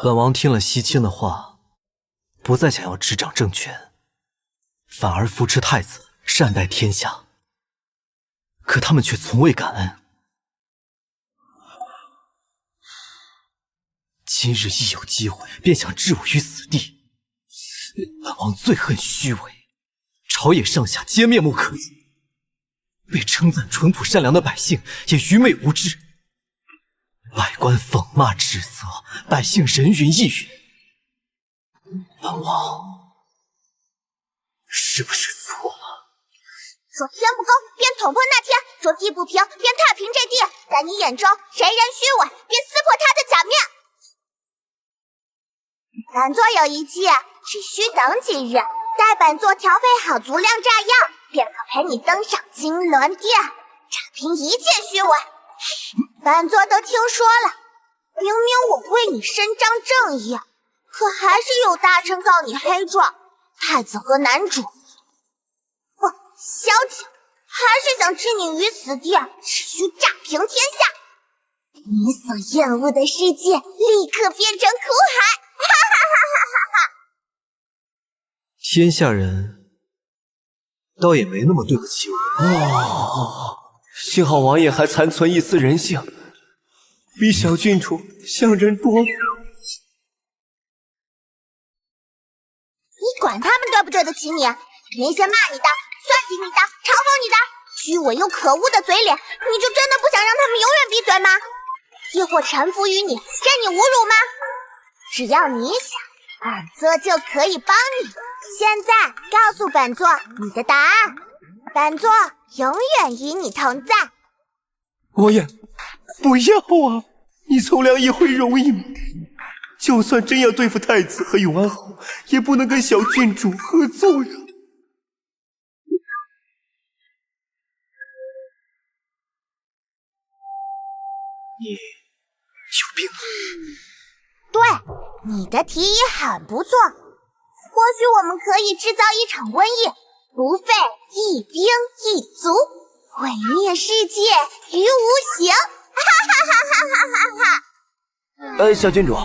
Speaker 3: 本王听了西青的话，不再想要执掌政权，反而扶持太子，善待天下。可他们却从未感恩。今日一有机会，便想置我于死地。本王最恨虚伪，朝野上下皆面目可憎。被称赞淳朴善良的百姓也愚昧无知，百官讽骂指责，百姓人云亦云。本王是不是错了？
Speaker 2: 说天不公，便捅破那天；说地不平，便踏平这地。在你眼中，谁人虚伪，便撕破他的假面。本座有一计，只需等几日，待本座调配好足量炸药，便可陪你登上金銮殿，铲平一切虚伪。本座都听说了，明明我为你伸张正义，可还是有大臣告你黑状。太子和男主，不，萧景还是想置你于死地，只需炸平天下，你所厌恶的世界立刻变成苦海！哈哈哈哈哈哈！
Speaker 3: 天下人倒也没那么对不起我。
Speaker 5: 幸好王爷还残存一丝人性，比小郡主像人多。
Speaker 2: 你管他们对不对得起你？那些骂你的、算计你的、嘲讽你的、虚伪又可恶的嘴脸，你就真的不想让他们永远闭嘴吗？亦或臣服于你，任你侮辱吗？只要你想，本座就可以帮你。现在告诉本座你的答案，本座永远与你同在。
Speaker 5: 王爷，不要啊！你从良议会容易吗？就算真要对付太子和永安侯，也不能跟小郡主合作呀。
Speaker 3: 你有病啊！
Speaker 2: 对，你的提议很不错，或许我们可以制造一场瘟疫，不费一兵一卒，毁灭世界于无形。哈哈哈哈哈哈！
Speaker 5: 小郡主，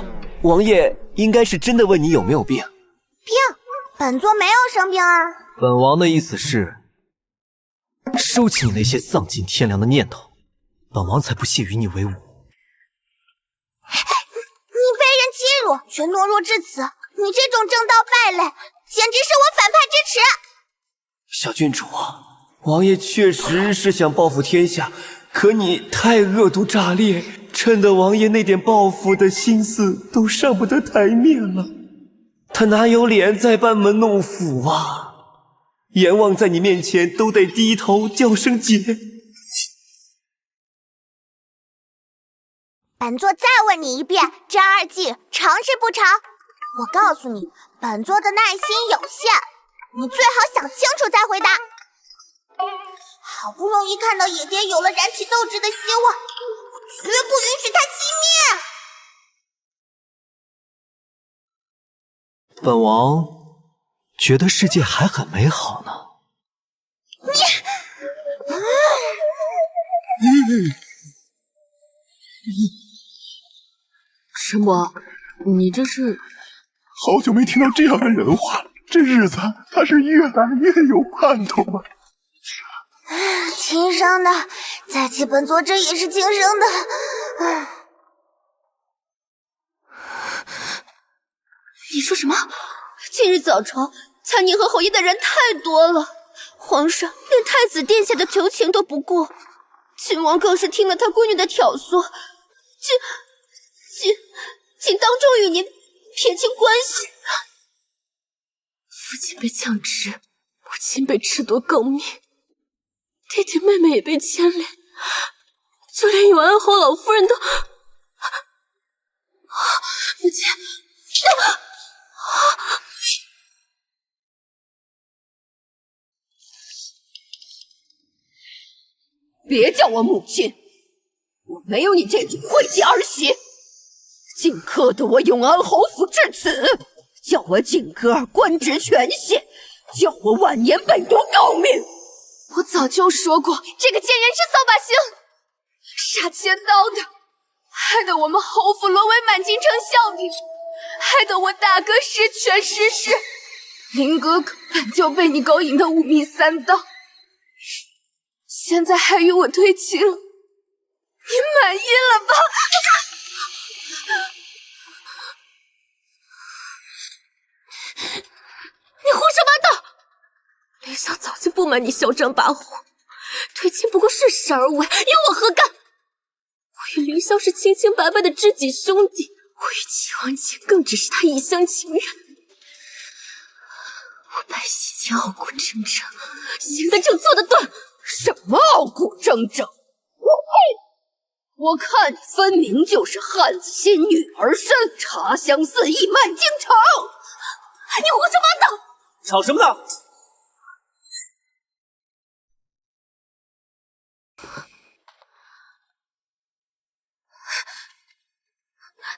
Speaker 5: 王爷应该是真的问你有没有病。
Speaker 2: 病？本座没有生病啊。
Speaker 3: 本王的意思是，收起你那些丧尽天良的念头，本王才不屑与你为伍。
Speaker 2: 你被人欺辱却懦弱至此，你这种正道败类，简直是我反派之耻。
Speaker 5: 小郡主，王爷确实是想报复天下，可你太恶毒炸裂，趁得王爷那点报复的心思都上不得台面了。他哪有脸再班门弄斧啊？阎王在你面前都得低头叫声姐。
Speaker 2: 本座再问你一遍，这二计成是不成？我告诉你，本座的耐心有限，你最好想清楚再回答。好不容易看到野蝶有了燃起斗志的希望，我绝不允许它熄灭。
Speaker 3: 本王觉得世界还很美好呢。
Speaker 4: 陈伯，你这是？
Speaker 6: 好久没听到这样的人话了，这日子他是越来越有盼头了。
Speaker 2: 亲生的，再起本座这也是亲生的。
Speaker 11: 你说什么？今日早朝参您和侯爷的人太多了，皇上连太子殿下的求情都不顾，亲王更是听了他闺女的挑唆，竟当众与您撇清关系。
Speaker 4: 父亲被降职，母亲被褫夺诰命，弟弟妹妹也被牵连，就连永安侯老夫人都……母亲，
Speaker 9: 别叫我母亲，没有你这种晦气儿媳，竟克得我永安侯府至此，叫我景歌儿官职全卸，叫我晚年被夺高命。
Speaker 11: 我早就说过，这个贱人是扫把星，杀千刀的，害得我们侯府沦为满京城笑柄，害得我大哥失权失势，林哥哥本就被你勾引得5命3道，现在还与我退亲了，你满意了吧？
Speaker 4: 你胡说八道！林萧早就不瞒你嚣张跋扈，退亲不过顺势而为，与我何干？我与林萧是清清白白的知己兄弟，我与齐王谦更只是他一厢情愿。我白洗间傲骨铮铮，行得正，坐得端。
Speaker 9: 什么傲骨铮铮？我呸！我看你分明就是汉子心女儿身，茶香四溢满京城。
Speaker 4: 你胡说八道！
Speaker 5: 吵什么呢？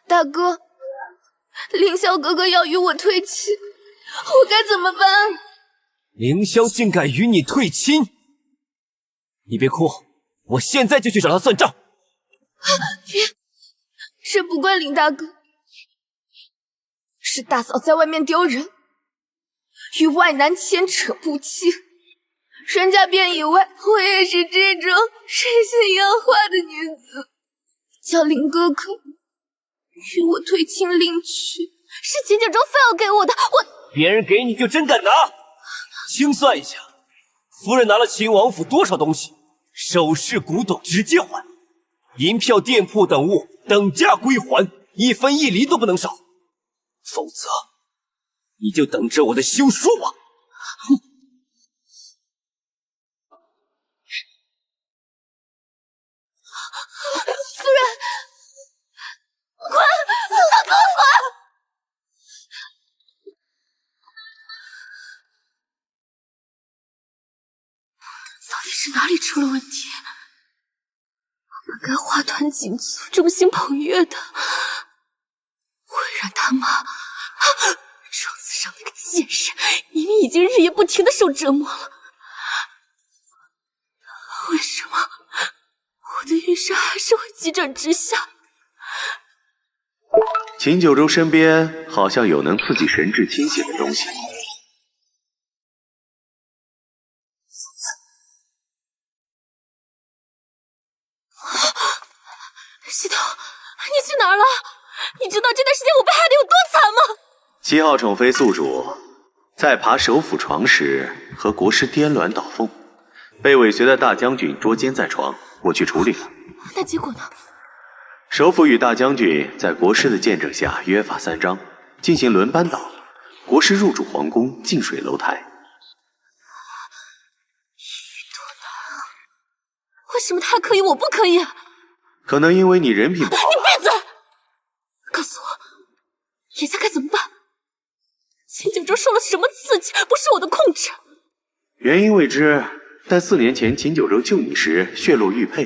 Speaker 11: 大哥，凌霄哥哥要与我退亲，我该怎么办？
Speaker 5: 凌霄竟敢与你退亲！你别哭，我现在就去找他算账。
Speaker 11: 别，这不怪林大哥，是大嫂在外面丢人，与外男牵扯不清，人家便以为我也是这种水性杨花的女子，叫林哥哥与我退亲另娶，
Speaker 4: 是秦九州非要给我的，我
Speaker 5: 别人给你就真敢拿？清算一下，夫人拿了秦王府多少东西？首饰、古董直接还，银票、店铺等物等价归还，1分1厘都不能少，否则你就等着我的休书吧。
Speaker 11: 夫人，滚！给我滚！
Speaker 4: 到底是哪里出了问题？我本该花团锦簇、众星捧月的，会让他妈庄子上那个贱人明明已经日夜不停的受折磨了，为什么我的运势还是会急转直下？
Speaker 7: 秦九州身边好像有能刺激神智清醒的东西。
Speaker 4: 西头，你去哪儿了？你知道这段时间我被害得有多惨吗
Speaker 7: 7号宠妃宿主在爬首府床时和国师颠鸾倒凤，被尾随的大将军捉奸在床，我去处理了。
Speaker 4: 那结果呢？
Speaker 7: 首府与大将军在国师的见证下约法3章，进行轮班倒。国师入主皇宫，近水楼台。
Speaker 4: 为什么他可以，我不可以？
Speaker 7: 可能因为你人品不好。
Speaker 4: 你闭嘴！告诉我，眼下该怎么办？秦九州受了什么刺激，不是我的控制。
Speaker 7: 原因未知，但4年前秦九州救你时血落玉佩，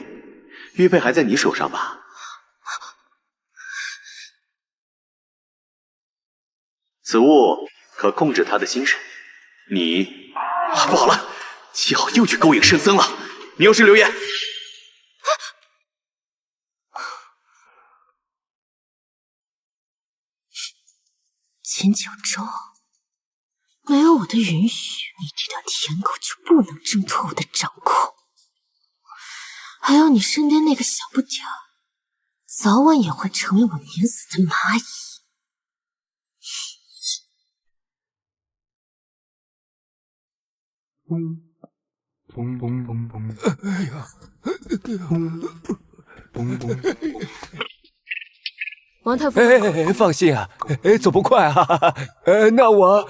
Speaker 7: 玉佩还在你手上吧？此物可控制他的心神。你不好了，7号又去勾引圣僧了。你有事留言。
Speaker 4: 秦九州，没有我的允许，你这条舔狗就不能挣脱我的掌控。还有你身边那个小不点儿，早晚也会成为我碾死的蚂蚁。
Speaker 13: 嘣嘣嘣嘣！哎呀！嘣嘣！
Speaker 4: 王太傅，
Speaker 13: 放心啊，走不快啊。那我……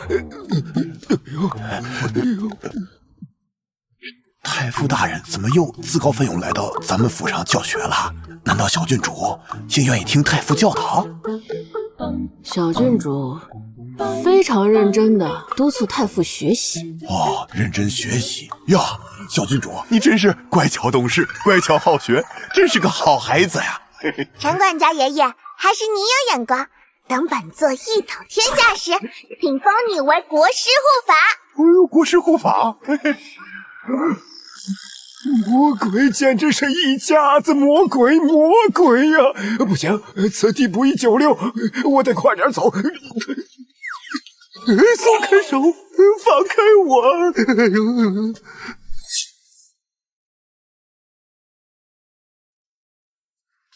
Speaker 6: 太傅大人怎么又自告奋勇来到咱们府上教学了？难道小郡主竟愿意听太傅教导？
Speaker 4: 小郡主非常认真的督促太傅学习。
Speaker 6: 哦，认真学习呀！小郡主，你真是乖巧懂事，乖巧好学，真是个好孩子呀！
Speaker 2: 陈管家爷爷，还是你有眼光。等本座一统天下时，请封你为国师护法。
Speaker 6: 哎呦，国师护法！
Speaker 13: 魔鬼简直是一家子魔鬼呀！不行，此地不宜久留，我得快点走。松开手，放开我！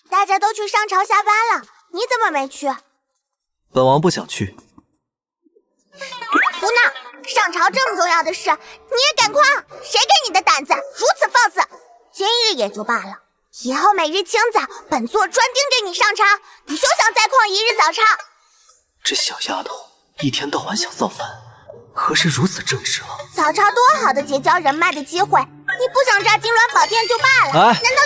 Speaker 2: 大家都去上朝下班了，你怎么没去？
Speaker 3: 本王不想去。
Speaker 2: 胡闹！上朝这么重要的事，你也赶快！谁给你的胆子如此放肆？今日也就罢了，以后每日清早，本座专盯着你上朝，你休想再旷一日早朝。
Speaker 3: 这小丫头一天到晚想造反，何时如此正直了？
Speaker 2: 早朝多好的结交人脉的机会，你不想炸金銮宝殿就罢了，难道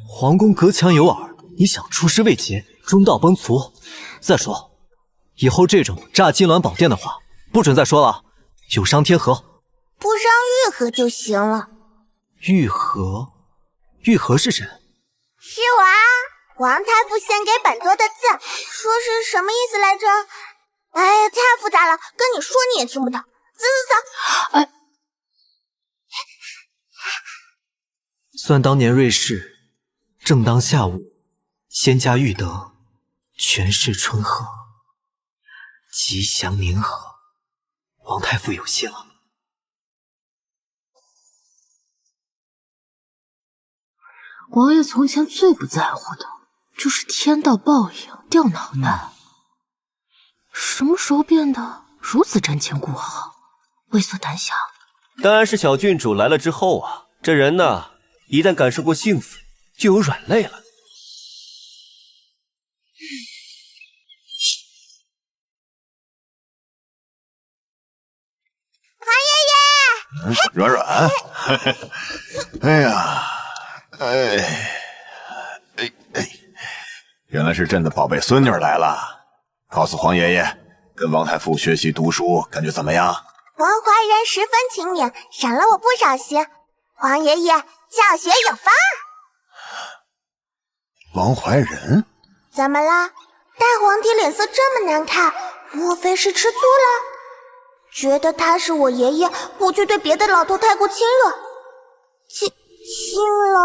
Speaker 3: 皇宫隔墙有耳，你想出师未捷，中道崩殂。再说，以后这种炸金銮宝殿的话，不准再说了，有伤天和。
Speaker 2: 不伤玉和就行了。
Speaker 3: 玉和？玉和是谁？
Speaker 2: 是我啊，王太傅献给本座的字，说是什么意思来着？哎呀，太复杂了，跟你说你也听不懂。走。
Speaker 3: 算当年瑞士，正当下午，仙家玉德，全是春和，吉祥年和。王太傅有心了。
Speaker 4: 王爷从前最不在乎的就是天道报应掉脑袋，什么时候变得如此瞻前顾后，畏缩胆小？
Speaker 5: 当然是小郡主来了之后啊，这人呢，一旦感受过幸福，就有软肋了。
Speaker 2: 皇爷爷，
Speaker 6: 软软，哎呀，原来是朕的宝贝孙女来了。告诉皇爷爷，跟王太傅学习读书，感觉怎么样？
Speaker 2: 王怀仁十分勤勉，赏了我不少心。皇爷爷教学有方。
Speaker 6: 王怀仁？
Speaker 2: 怎么了？大皇帝脸色这么难看，莫非是吃醋了？觉得他是我爷爷，不去对别的老头太过亲热。青
Speaker 13: 龙，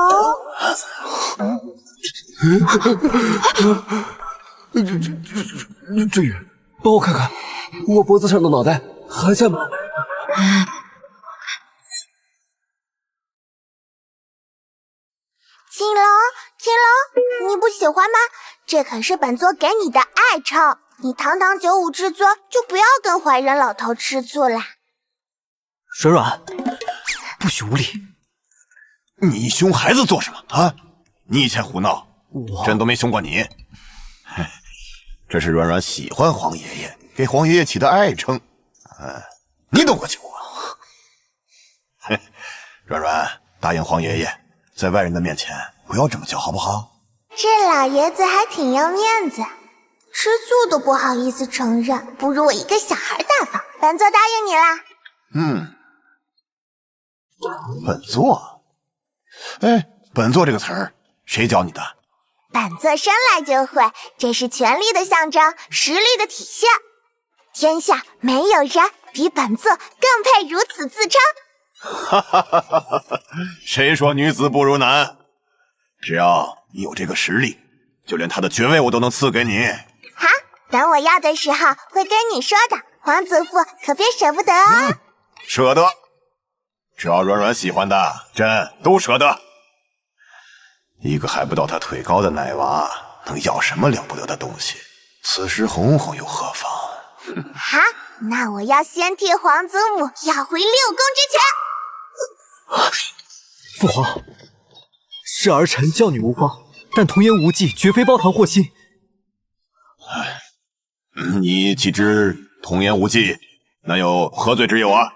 Speaker 13: 这人，帮我看看，我脖子上的脑袋还在吗？
Speaker 2: 青龙，你不喜欢吗？这可是本座给你的爱称，你堂堂九五之尊，就不要跟怀仁老头吃醋啦。
Speaker 3: 软软，不许无礼！
Speaker 6: 你凶孩子做什么啊？你以前胡闹，朕都没凶过你。这是软软喜欢皇爷爷，给皇爷爷起的爱称。你懂个球啊！软软，答应皇爷爷，在外人的面前不要这么叫，好不好？
Speaker 2: 这老爷子还挺要面子，吃醋都不好意思承认，不如我一个小孩大方。本座答应你啦。
Speaker 6: 本座。本座这个词儿谁教你的？
Speaker 2: 本座生来就会，这是权力的象征，实力的体现。天下没有人比本座更配如此自称。
Speaker 6: 谁说女子不如男？只要你有这个实力，就连他的爵位我都能赐给你。
Speaker 2: 好，等我要的时候会跟你说的，皇子父可别舍不得哦。
Speaker 6: 舍得，只要软软喜欢的，朕都舍得。一个还不到他腿高的奶娃，能要什么了不得的东西？此时哄哄又何妨？
Speaker 2: 好，那我要先替皇祖母要回6宫之权。
Speaker 3: 父皇，是儿臣教女无方，但童言无忌，绝非包藏祸心。
Speaker 6: 你岂知童言无忌，那有何罪之有啊？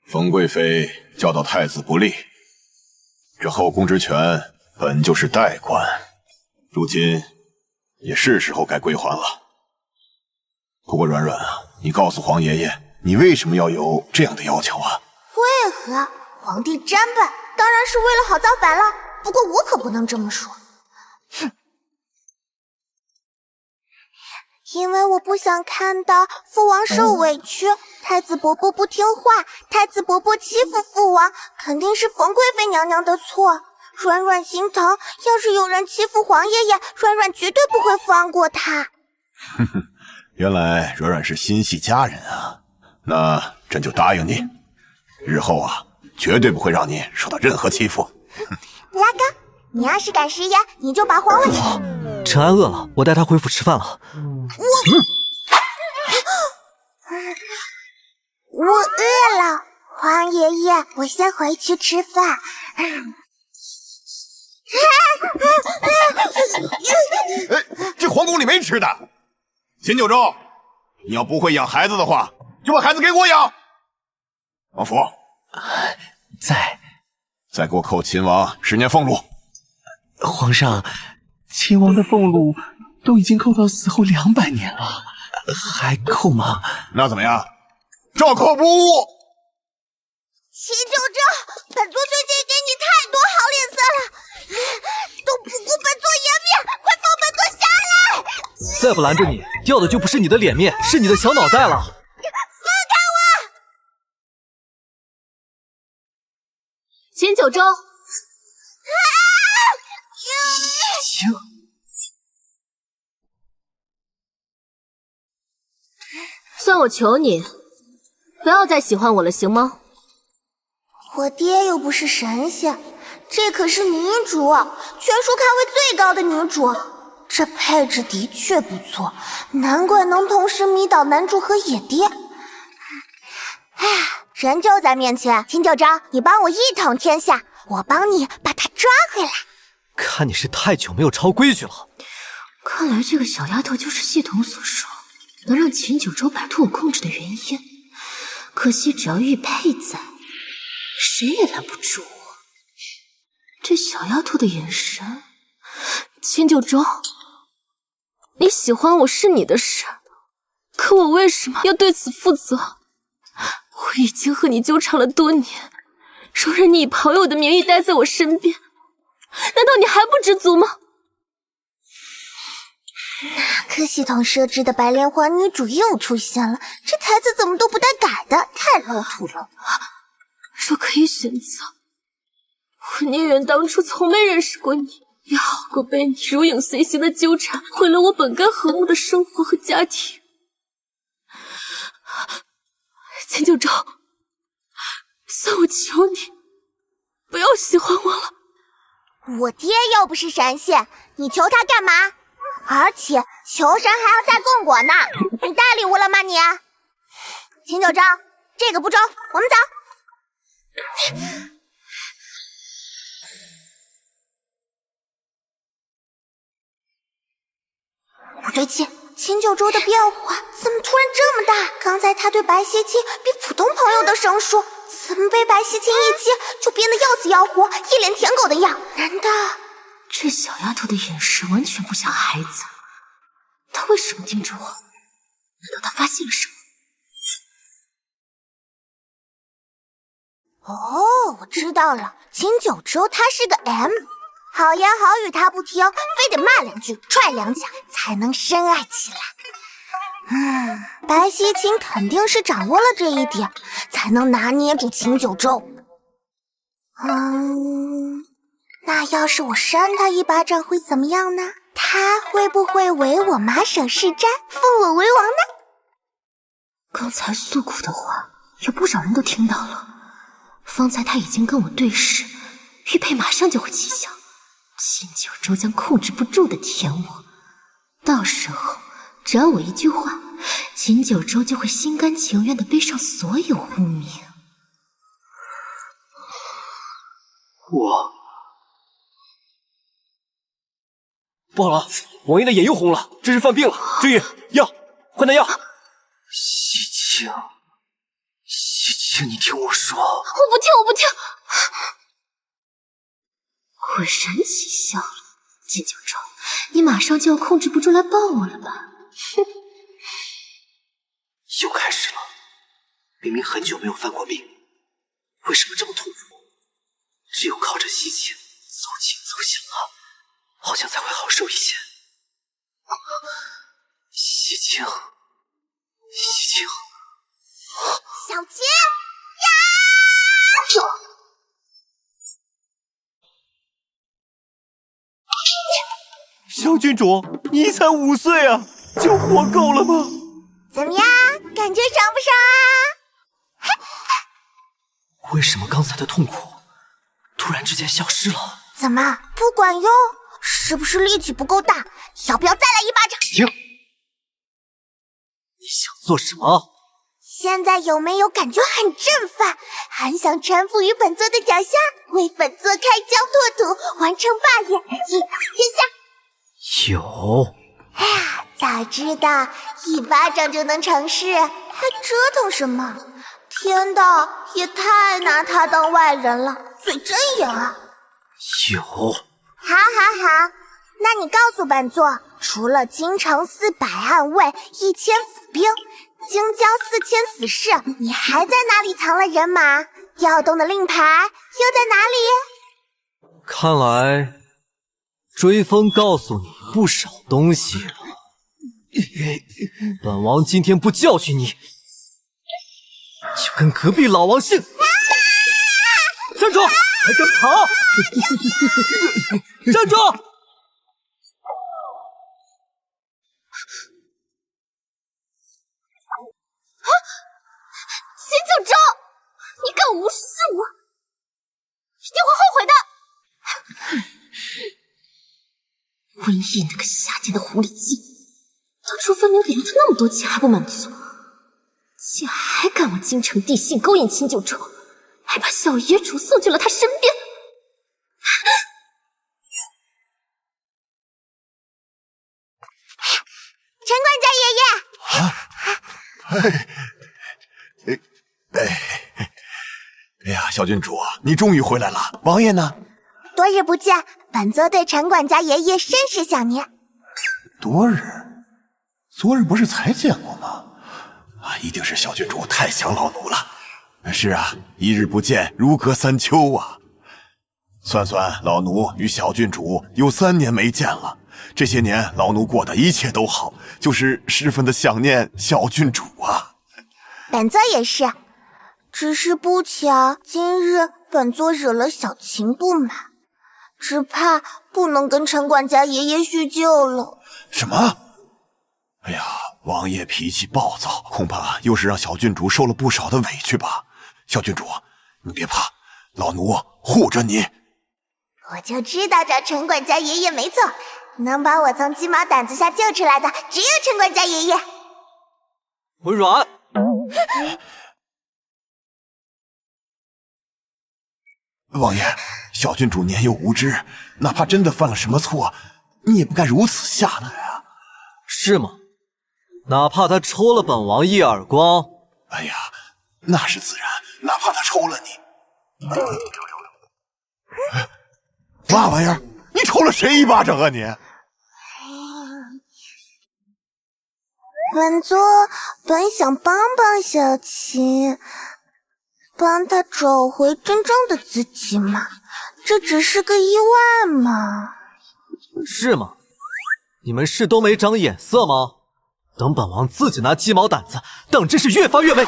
Speaker 6: 冯贵妃教导太子不利，这后宫之权本就是代官，如今也是时候该归还了。不过软软啊，你告诉皇爷爷，你为什么要有这样的要求啊？
Speaker 2: 为何？皇帝真笨，当然是为了好造反了。不过我可不能这么说。哼。因为我不想看到父王受委屈，太子伯伯不听话，太子伯伯欺负父王，肯定是冯贵妃娘娘的错。软软心疼，要是有人欺负皇爷爷，软软绝对不会放过他。
Speaker 6: 哼哼，原来软软是心系家人啊，那朕就答应你，日后啊，绝对不会让你受到任何欺负。
Speaker 2: 拉哥，你要是敢食言，你就把皇位。
Speaker 3: 陈安饿了，我带他回府吃饭了。
Speaker 2: 我饿了，皇爷爷，我先回去吃饭。
Speaker 6: 这皇宫里没吃的。秦九州，你要不会养孩子的话，就把孩子给我养。王府，再给我扣秦王10年俸禄。
Speaker 7: 皇上，秦王的俸禄都已经扣到死后200年了，还扣吗？
Speaker 6: 那怎么样？照扣不误。
Speaker 2: 秦九州，本座最近给你太多好脸色了，都不顾本座颜面，快放本座下来！
Speaker 3: 再不拦着你，掉的就不是你的脸面，是你的小脑袋了。
Speaker 2: 放开我！
Speaker 4: 秦九州，
Speaker 3: 行。
Speaker 4: 算我求你，不要再喜欢我了，行吗？
Speaker 2: 我爹又不是神仙，这可是女主，全书咖位最高的女主，这配置的确不错，难怪能同时迷倒男主和野爹。哎呀，人就在面前，秦九州，你帮我一统天下，我帮你把他抓回来。
Speaker 3: 看你是太久没有抄规矩了。
Speaker 4: 看来这个小丫头就是系统所说能让秦九州摆脱我控制的原因。可惜只要玉佩在，谁也拦不住我。这小丫头的眼神，秦九州，你喜欢我是你的事，可我为什么要对此负责？我已经和你纠缠了多年，容忍你以朋友的名义待在我身边，难道你还不知足吗？
Speaker 2: 哪个系统设置的白莲花女主又出现了？这台词怎么都不带改的，太老土了。
Speaker 4: 若可以选择，我宁愿当初从没认识过你，也好过被你如影随形的纠缠，毁了我本该和睦的生活和家庭。秦九州，算我求你，不要喜欢我了。
Speaker 2: 我爹又不是神仙，你求他干嘛？而且求神还要下供果呢，你带礼物了吗你？秦九州，这个不中，我们走。不对劲，秦九州的变化怎么突然这么大？刚才他对白希清比普通朋友都生疏，怎么被白希清一接就变得要死要活，一脸舔狗的样？难道
Speaker 4: 这小丫头的眼神完全不像孩子？她为什么盯着我？难道她发现了什么？
Speaker 2: 哦，我知道了，秦九州他是个 M， 好言好语他不听，非得骂两句，踹两脚才能深爱起来。白希清肯定是掌握了这一点，才能拿捏住秦九州。那要是我扇他一巴掌会怎么样呢？他会不会唯我马首是瞻，封我为王呢？
Speaker 4: 刚才诉苦的话，有不少人都听到了。方才他已经跟我对视，玉佩马上就会起效，秦九州将控制不住的舔我。到时候，只要我一句话，秦九州就会心甘情愿的背上所有污名。
Speaker 5: 不好了，王爷的眼又红了，这是犯病了。注意，药，换弹药。
Speaker 3: 西青，西青，你听我说。
Speaker 4: 我不听，我不听。果然起效了，金九州，你马上就要控制不住来抱我了吧？哼！
Speaker 3: 又开始了，明明很久没有犯过病，为什么这么痛苦？只有靠着吸睛走情走醒了，好像才会好受一些。吸睛，吸睛，
Speaker 2: 小七呀！
Speaker 5: 小郡主，你才5岁啊，就活够了吗？
Speaker 2: 怎么样，感觉爽不爽啊？
Speaker 3: 为什么刚才的痛苦突然之间消失了？
Speaker 2: 怎么不管用？是不是力气不够大？要不要再来一巴掌？
Speaker 3: 停！你想做什么？
Speaker 2: 现在有没有感觉很振奋？很想臣服于本座的脚下，为本座开疆拓土，完成霸业，一统天下？
Speaker 3: 有。
Speaker 2: 哎呀，早知道一巴掌就能成事，还折腾什么？天道也太拿他当外人了，嘴真严啊！
Speaker 3: 有。
Speaker 2: 好，那你告诉本座，除了京城400暗卫、1000府兵，京郊4000死士，你还在哪里藏了人马？调动的令牌又在哪里？
Speaker 3: 看来追风告诉你不少东西了。本王今天不教训你，就跟隔壁老王姓。站住！还敢跑！站住！
Speaker 4: 秦九州，你敢无视我，一定会后悔的。瘟疫那个下贱的狐狸精，当初分明给了他那么多钱还不满足，竟还敢往京城地信勾引秦九州，还把小野主送去了他身边。
Speaker 2: 陈管家爷爷，
Speaker 6: 哎呀，小郡主，你终于回来了，王爷呢？
Speaker 2: 多日不见，本座对陈管家爷爷甚是想念。
Speaker 6: 多日？昨日不是才见过吗？啊，一定是小郡主太想老奴了。是啊，一日不见，如隔3秋啊。算算，老奴与小郡主有3年没见了。这些年，老奴过得一切都好，就是十分的想念小郡主啊。
Speaker 2: 本座也是，只是不巧今日本座惹了小秦不满，只怕不能跟陈管家爷爷叙旧了。
Speaker 6: 什么？哎呀，王爷脾气暴躁，恐怕又是让小郡主受了不少的委屈吧。小郡主，你别怕，老奴护着你。
Speaker 2: 我就知道找陈管家爷爷没错，能把我从鸡毛掸子下救出来的只有陈管家爷爷。
Speaker 3: 文软，
Speaker 6: 王爷，小郡主年幼无知，哪怕真的犯了什么错，你也不该如此吓他呀。
Speaker 3: 是吗？哪怕他抽了本王一耳光，
Speaker 6: 哎呀，那是自然，哪怕他抽了你。嘛玩意儿？你抽了谁一巴掌啊你？
Speaker 2: 本座本想帮帮小秦，帮他找回真正的自己嘛，这只是个意外嘛。
Speaker 3: 是吗？你们是都没长眼色吗？等本王自己拿鸡毛掸子，等真是越发越美。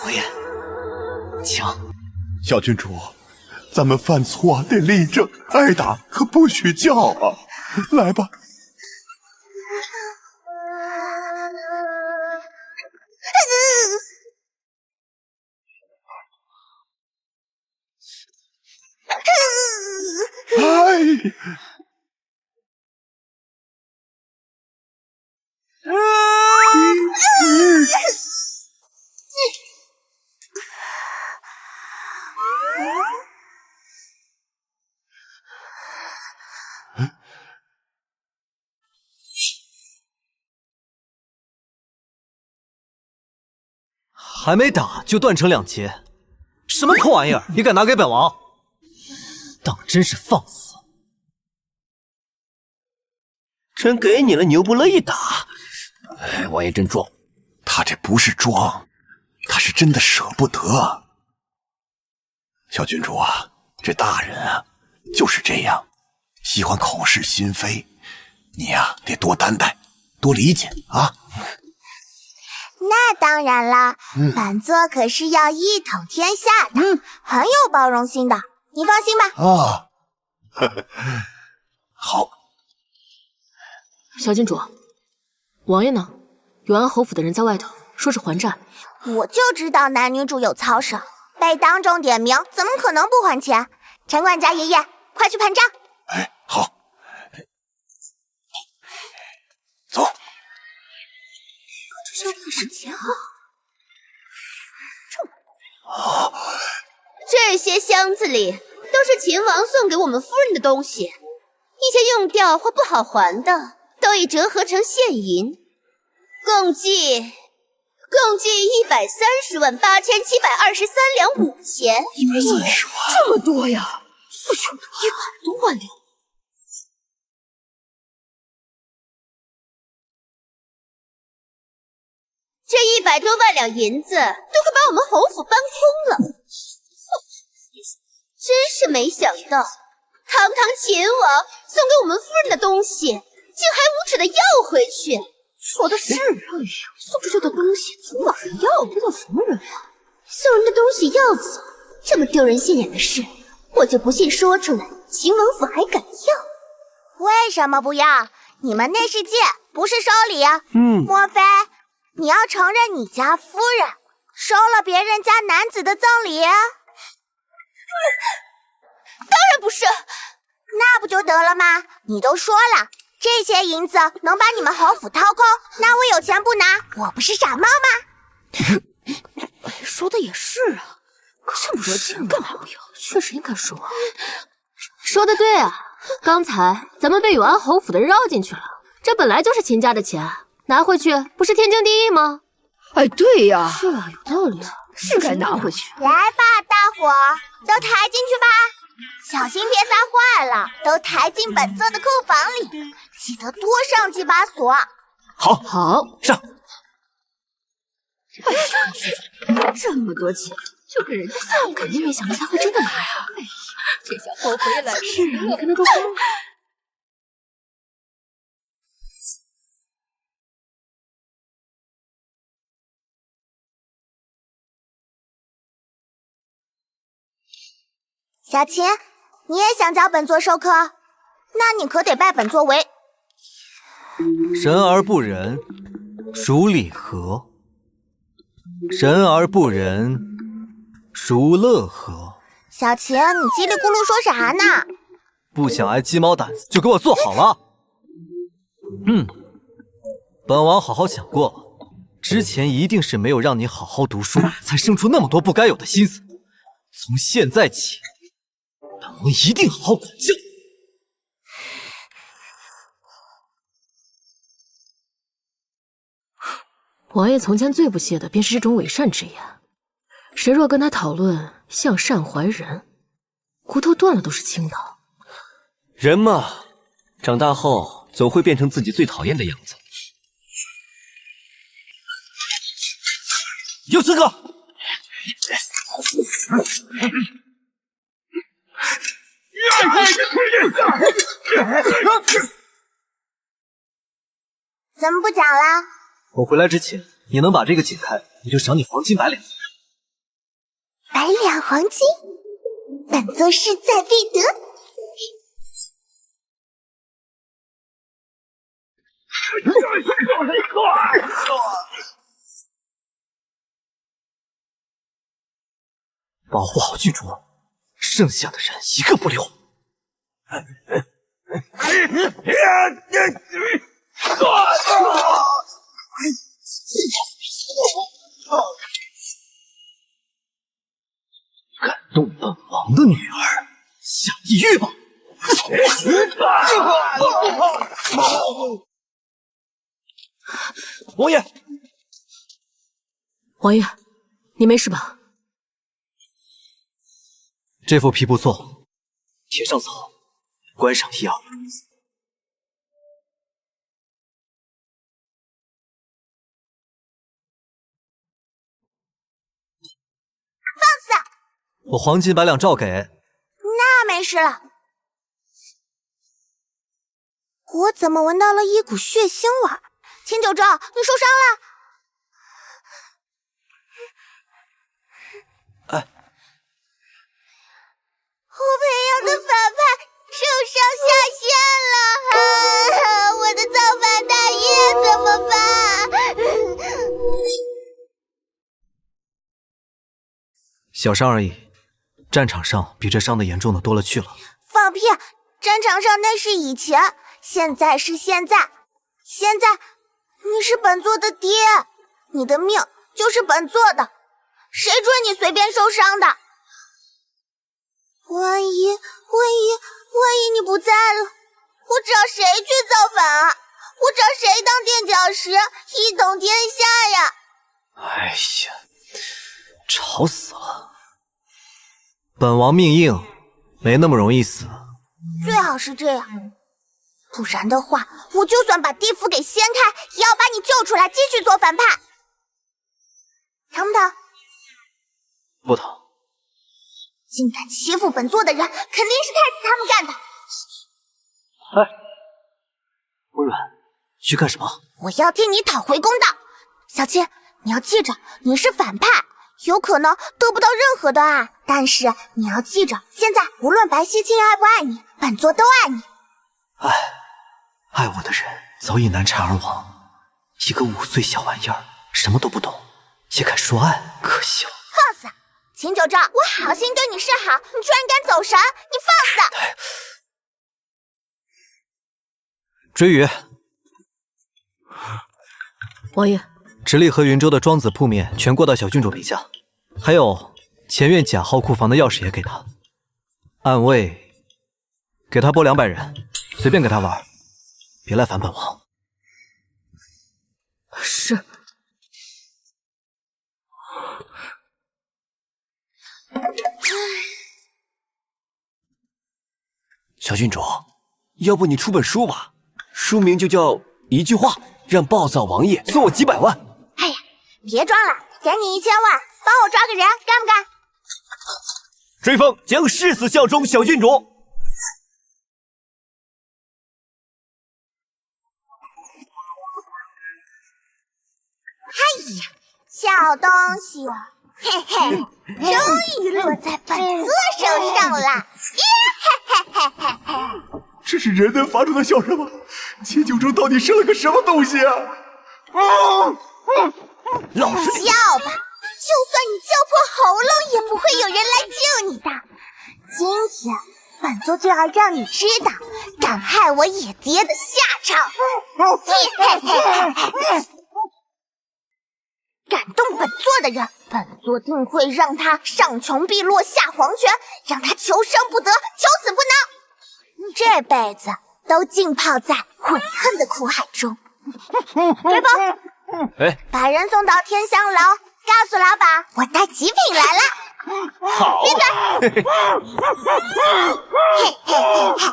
Speaker 3: 王爷，请。
Speaker 6: 小郡主，咱们犯错得立正，挨打可不许叫啊！来吧。哎。
Speaker 3: 还没打就断成2截，什么破玩意儿也敢拿给本王？当真是放肆！
Speaker 5: 朕给你了，你又不乐意打。哎，王爷真装，
Speaker 6: 他这不是装，他是真的舍不得。小郡主啊，这大人啊就是这样，喜欢口是心非，你呀得多担待，多理解啊。
Speaker 2: 那当然了，本座可是要一统天下的，很有包容心的，你放心吧。
Speaker 6: 啊，好。
Speaker 4: 小郡主，王爷呢？永安侯府的人在外头说是还债。
Speaker 2: 我就知道男女主有操守，被当众点名，怎么可能不还钱？陈管家爷爷，快去盘账。
Speaker 6: 哎，好，走。
Speaker 4: 这是什钱啊？
Speaker 10: 这些箱子里都是秦王送给我们夫人的东西，一些用掉或不好还的，都已折合成现银，共计1308723.5钱。
Speaker 9: 130万，这么多呀！不求100多万两。
Speaker 10: 这100多万两银子都快把我们侯府搬空了，真是没想到，堂堂秦王送给我们夫人的东西，竟还无耻的要回去。
Speaker 9: 说的是啊，送出去的东西总有人要，这叫什么人啊？
Speaker 10: 送人的东西要走，这么丢人现眼的事，我就不信说出来，秦王府还敢要？
Speaker 2: 为什么不要？你们那是借，不是收礼。莫非你要承认你家夫人收了别人家男子的赠礼？
Speaker 10: 当然不是，
Speaker 2: 那不就得了吗？你都说了，这些银子能把你们侯府掏空，那我有钱不拿，我不是傻猫吗？
Speaker 9: 说的也是啊，可这么多钱干嘛不要？
Speaker 4: 确实应该说。说的对啊，刚才咱们被永安侯府的人绕进去了，这本来就是秦家的钱，拿回去不是天经地义吗？
Speaker 9: 哎，对呀，
Speaker 4: 是啊，有道理啊，
Speaker 9: 是该拿回去。
Speaker 2: 来吧，大伙都抬进去吧，小心别撒坏了，都抬进本座的库房里，记得多上几把锁。
Speaker 5: 好，上。
Speaker 9: 这么多钱就给人家送，
Speaker 4: 肯定没想到他会真的拿呀。
Speaker 9: 这下后回来
Speaker 4: 是啊，你看他都疯了。
Speaker 2: 小琴，你也想教本座授课？那你可得拜本座为
Speaker 3: 人而不仁，孰礼何？人而不仁，孰乐何？
Speaker 2: 小琴，你叽里咕噜说啥呢？
Speaker 3: 不想挨鸡毛掸子，就给我坐好了。本王好好想过了，之前一定是没有让你好好读书，才生出那么多不该有的心思。从现在起，本王一定好好管教。
Speaker 4: 王爷从前最不屑的便是这种伪善之言，谁若跟他讨论向善怀仁，骨头断了都是轻的。
Speaker 5: 人嘛，长大后总会变成自己最讨厌的样子。有资格！
Speaker 2: 怎么不讲了？
Speaker 3: 我回来之前，你能把这个解开，我就赏你黄金100两。
Speaker 2: 100两黄金，本座势在必得。
Speaker 3: 保护好郡主，剩下的人一个不留。敢动本王的女儿，下地狱吧！
Speaker 5: 王爷，
Speaker 4: 王爷，你没事吧？
Speaker 3: 这副皮不错，且上草，观赏一二。
Speaker 2: 放肆！
Speaker 3: 我黄金100两照给。
Speaker 2: 那没事了。我怎么闻到了一股血腥味？秦九州，你受伤了？
Speaker 3: 哎，
Speaker 2: 我培养的反派受伤下线了，我的造反大业怎么办？
Speaker 3: 小伤而已，战场上比这伤的严重的多了去了。
Speaker 2: 放屁！战场上那是以前，现在是现在。现在你是本座的爹，你的命就是本座的，谁准你随便受伤的？万一你不在了，我找谁去造反啊？我找谁当垫脚石，一统天下呀？
Speaker 3: 哎呀，吵死了！本王命硬，没那么容易死。
Speaker 2: 最好是这样，不然的话，我就算把地府给掀开，也要把你救出来，继续做反派。疼不疼？
Speaker 3: 不疼。
Speaker 2: 竟敢欺负本座的人，肯定是太子他们干的。
Speaker 3: 哎，温软，去干什么？
Speaker 2: 我要替你讨回公道。小七，你要记着，你是反派，有可能得不到任何的爱，但是你要记着，现在无论白希清爱不爱你，本座都爱你。
Speaker 3: 爱我的人早已难产而亡，一个5岁小玩意儿，什么都不懂，也敢说爱，可笑。
Speaker 2: 放肆！秦九州，我好心对你示好，你居然敢走神，你放肆！
Speaker 3: 追雨，
Speaker 4: 王爷，
Speaker 3: 直隶和云州的庄子铺面全过到小郡主名下，还有前院贾号库房的钥匙也给他，暗卫给他拨200人，随便给他玩，别来烦本王。
Speaker 4: 是。
Speaker 5: 小郡主，要不你出本书吧，书名就叫一句话，让暴躁王爷送我几百万。
Speaker 2: 哎呀，别装了，给你1000万，帮我抓个人，干不干？
Speaker 5: 追风将誓死效忠小郡主。
Speaker 2: 哎呀，小东西，嘿嘿，终于落在本座手上了！耶嘿嘿嘿嘿嘿！
Speaker 6: 这是人能发出的笑声吗？秦九州到底生了个什么东西啊？
Speaker 5: 老实
Speaker 2: 点叫吧，就算你叫破喉咙，也不会有人来救你的。今天本座就要让你知道，敢害我野爹的下场！嘿嘿嘿！敢动本座的人，本座定会让他上穷碧落下黄泉，让他求生不得，求死不能，这辈子都浸泡在悔恨的苦海中。追风，把人送到天香楼，告诉老板我带极品来了。
Speaker 5: 好，
Speaker 2: 闭嘴！嘿嘿嘿嘿嘿。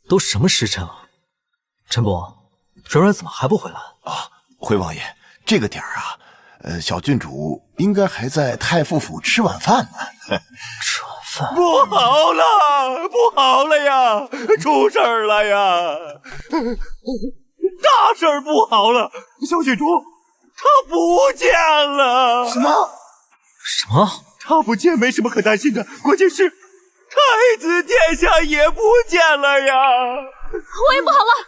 Speaker 3: 都什么时辰了？陈伯，软软怎么还不回来
Speaker 6: 啊？回王爷，这个点儿啊，小郡主应该还在太傅府吃晚饭呢。
Speaker 3: 吃晚饭？
Speaker 5: 不好了，不好了呀！出事儿了呀！大事儿不好了，小郡主她不见了。
Speaker 6: 什么？
Speaker 3: 什么？
Speaker 5: 她不见没什么可担心的，关键是太子殿下也不见了呀！
Speaker 4: 我也不好了，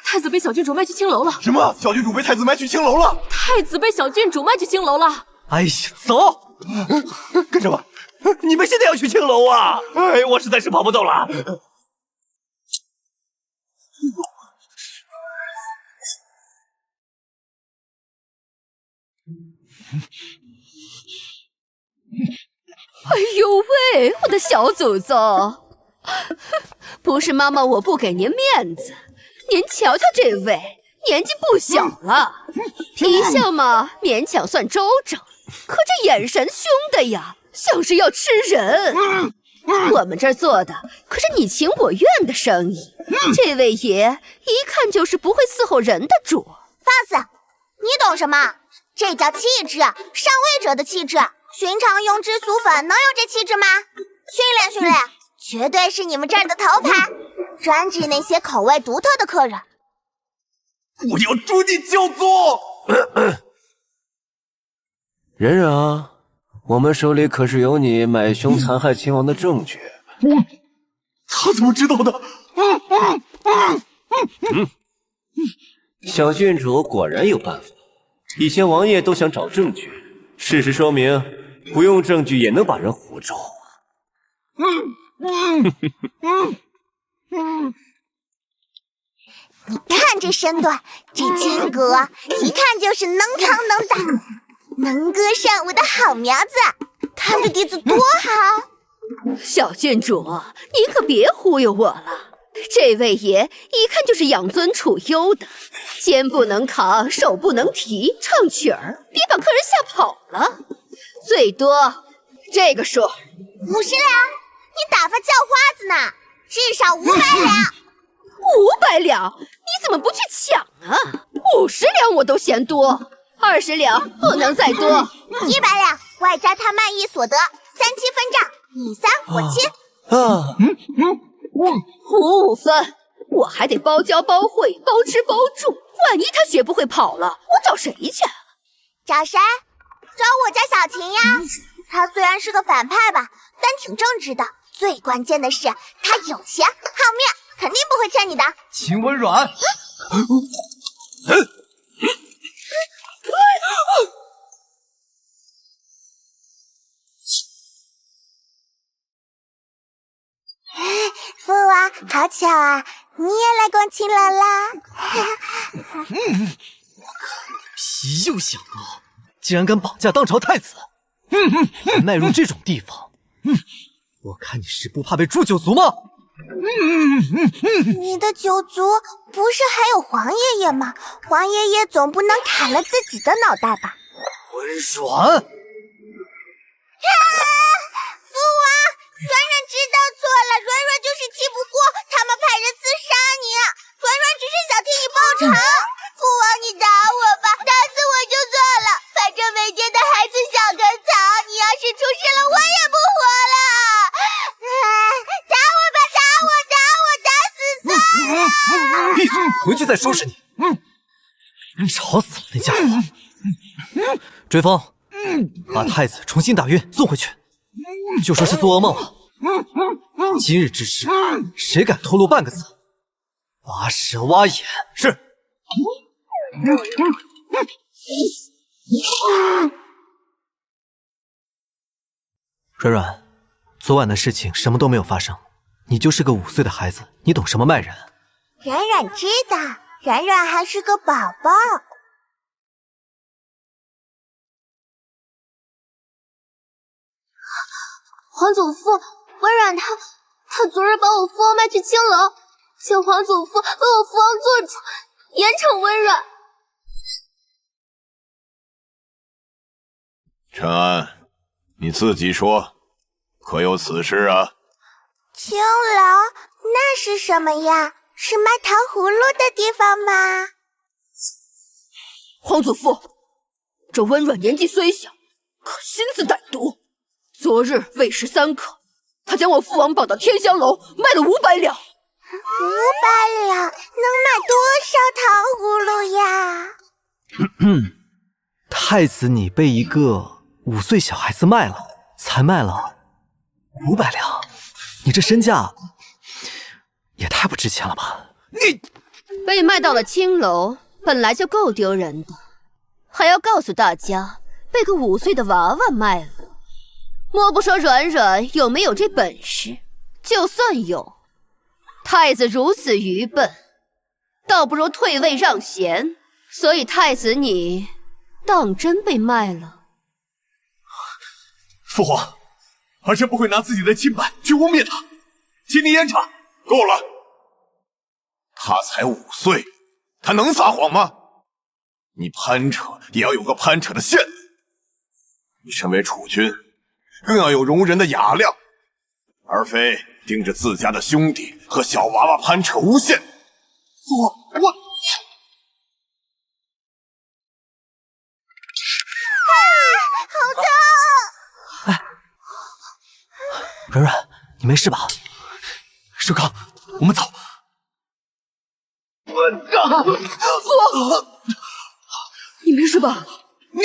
Speaker 4: 太子被小郡主卖去青楼了。
Speaker 6: 什么？小郡主被太子卖去青楼了？
Speaker 4: 太子被小郡主卖去青楼了。
Speaker 3: 哎呀，走！
Speaker 5: 干什么？你们现在要去青楼啊？哎，我实在是跑不动了。
Speaker 9: 哎呦喂，我的小祖宗！不是妈妈我不给您面子，您瞧瞧这位，年纪不小了，皮相嘛勉强算周正，可这眼神凶的呀，像是要吃人。我们这儿做的可是你情我愿的生意，这位爷一看就是不会伺候人的主。
Speaker 2: 放肆！你懂什么？这叫气质，上位者的气质。寻常庸脂俗粉能有这气质吗？训练，绝对是你们这儿的头牌，专治那些口味独特的客人。
Speaker 5: 我要诛你教祖！
Speaker 13: 冉冉啊，我们手里可是有你买凶残害秦王的证据。
Speaker 6: 他怎么知道的？
Speaker 13: 小郡主果然有办法。以前王爷都想找证据，事实说明不用证据也能把人唬住。
Speaker 2: 你看这身段，这间隔，一看就是能扛能打、能歌善舞的好苗子，他的底子多好！
Speaker 9: 小郡主，你可别忽悠我了。这位爷一看就是养尊处优的，肩不能扛，手不能提，唱曲儿别把客人吓跑了。最多这个数
Speaker 2: 50两，你打发叫花子呢？至少500两。
Speaker 9: 500两，你怎么不去抢啊？50两我都嫌多，20两不能再多。
Speaker 2: 100两，外加他卖艺所得，37分账，你3我7。
Speaker 9: 5分，我还得包教包会，包吃包住。万一他学不会跑了，我找谁去？
Speaker 2: 找谁？找我家小琴呀。他虽然是个反派吧，但挺正直的。最关键的是，他有钱好命，肯定不会欠你的。
Speaker 3: 秦文软，
Speaker 2: 父王，好巧啊，你也来逛青楼啦！
Speaker 3: 皮又小了，竟然敢绑架当朝太子，还迈入这种地方，我看你是不怕被诛九族吗？
Speaker 2: 你的九族不是还有黄爷爷吗？黄爷爷总不能砍了自己的脑袋吧？
Speaker 3: 文软，
Speaker 2: 父王，软软知道错了，软软就是气不过，他们派人刺杀你，软软只是想替你报仇。父王，你打我吧，打死我就算了，反正没爹的孩子像根草，你要是出事了，我也不活了。打我吧，打死算了。
Speaker 3: 闭嘴，回去再收拾你。吵死了那家伙！追风，把太子重新打晕，送回去。就说是做噩梦了。今日之事，谁敢透露半个字，挖舌挖眼。是。软软，昨晚的事情什么都没有发生，你就是个5岁的孩子，你懂什么卖人？
Speaker 2: 软软知道，软软还是个宝宝。
Speaker 4: 皇祖父，文软他昨日把我父王卖去青楼，请皇祖父为我父王做主，严惩文软。
Speaker 6: 陈安，你自己说，可有此事啊？
Speaker 2: 青楼那是什么呀？是卖糖葫芦的地方吗？
Speaker 9: 皇祖父，这温软年纪虽小，可心思歹毒。昨日未时3刻，他将我父王绑到天香楼，卖了500两。
Speaker 2: 500两能买多少糖葫芦呀？
Speaker 3: 太子，你被一个5岁小孩子卖了，才卖了500两，你这身价也太不值钱了吧？
Speaker 9: 你被卖到了青楼，本来就够丢人的，还要告诉大家被个5岁的娃娃卖了。莫不说软软有没有这本事？就算有，太子如此愚笨，倒不如退位让贤。所以太子你当真被卖了？
Speaker 6: 父皇，儿臣不会拿自己的清白去污蔑他，请你严查。够了！他才5岁，他能撒谎吗？你攀扯也要有个攀扯的限度。你身为储君，更要有容人的雅量，而非盯着自家的兄弟和小娃娃攀扯无限。我。
Speaker 3: 软软，你没事吧？
Speaker 7: 寿康，我们走。
Speaker 12: 父，你没事吧？
Speaker 3: 你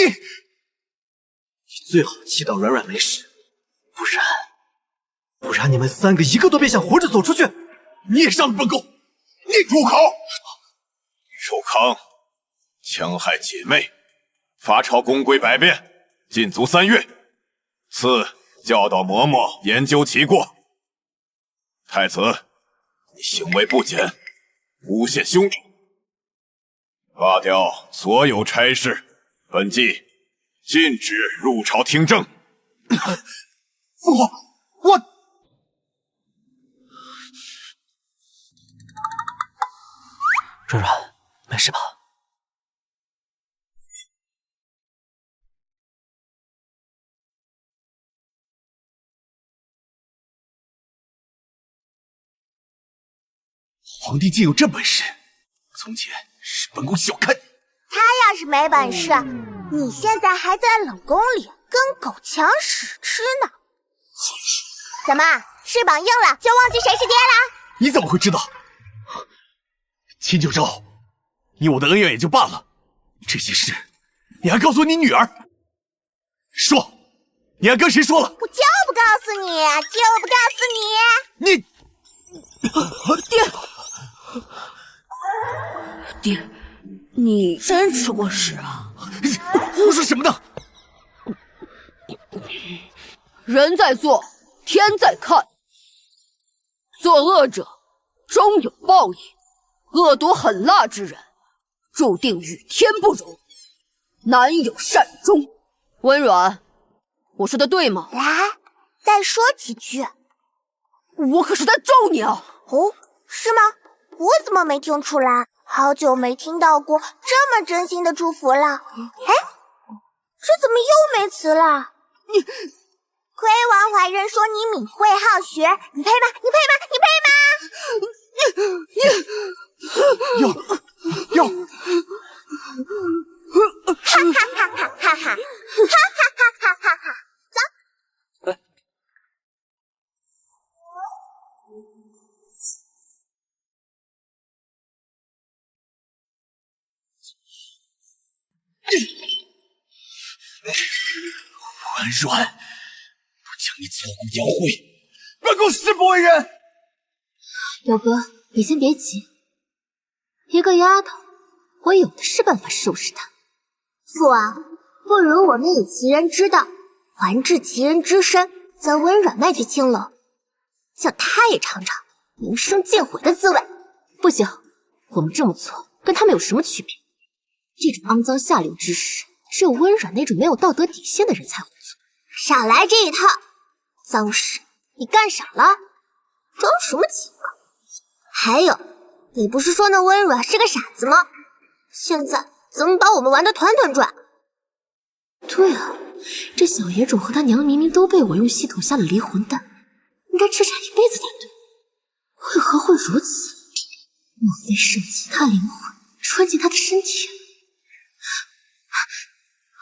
Speaker 3: 最好祈祷软软没事，不然你们3个一个都别想活着走出去。
Speaker 6: 你也上本宫！你住口！寿康，戕害姐妹，罚朝宫规百遍，禁足3月。次，教导嬷嬷研究其过。太子，你行为不检，诬陷兄长，罢掉所有差事。本纪禁止入朝听政。
Speaker 7: 父皇，我
Speaker 3: 软软，没事吧？
Speaker 7: 皇帝竟有这本事！从前是本宫小看你。
Speaker 2: 他要是没本事，你现在还在冷宫里跟狗抢屎吃呢。怎么，翅膀硬了就忘记谁是爹啦？
Speaker 7: 你怎么会知道？秦九州，你我的恩怨也就罢了，这些事你还告诉你女儿？说，你还跟谁说了？
Speaker 2: 我就不告诉你，就不告诉你。
Speaker 9: 爹，你真吃过屎啊？
Speaker 7: 胡说什么呢？
Speaker 9: 人在做，天在看。作恶者终有报应，恶毒狠辣之人，注定与天不容，难有善终。温软，我说的对吗？
Speaker 2: 来，再说几句。
Speaker 9: 我可是在咒你啊！
Speaker 2: 哦，是吗？我怎么没听出来？好久没听到过这么真心的祝福了。哎，这怎么又没词了？亏王怀仁说你敏慧好学，你配吗？你配吗？你配吗？
Speaker 7: 要，
Speaker 2: 哈哈哈哈哈哈，哈哈哈哈哈哈！走。
Speaker 7: 婉软，不将你挫骨扬灰，本宫誓不为人。
Speaker 4: 表哥，你先别急，一个丫头，我有的是办法收拾她。
Speaker 2: 父王，不如我们以其人之道还治其人之身，将温软卖去青楼，叫他也尝尝名声尽毁的滋味。
Speaker 4: 不行，我们这么做跟他们有什么区别？这种肮脏下流之事，只有温软那种没有道德底线的人才会做。
Speaker 2: 少来这一套，脏事你干啥了？装什么清高？还有，你不是说那温软是个傻子吗？现在怎么把我们玩得团团转？
Speaker 4: 对啊，这小野种和他娘明明都被我用系统下了离魂丹，应该吃上一辈子才对，为何会如此？莫非是其他灵魂穿进他的身体？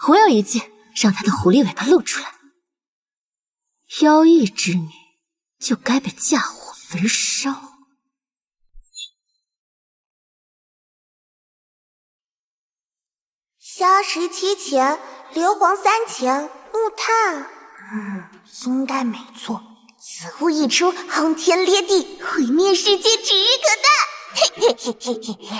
Speaker 4: 我有一计，让他的狐狸尾巴露出来，妖异之女就该被架火焚烧。
Speaker 2: 消食7钱，硫磺3钱，木炭，应该没错。此物一出，轰天裂地，毁灭世界指日可待。嘿嘿嘿嘿嘿嘿。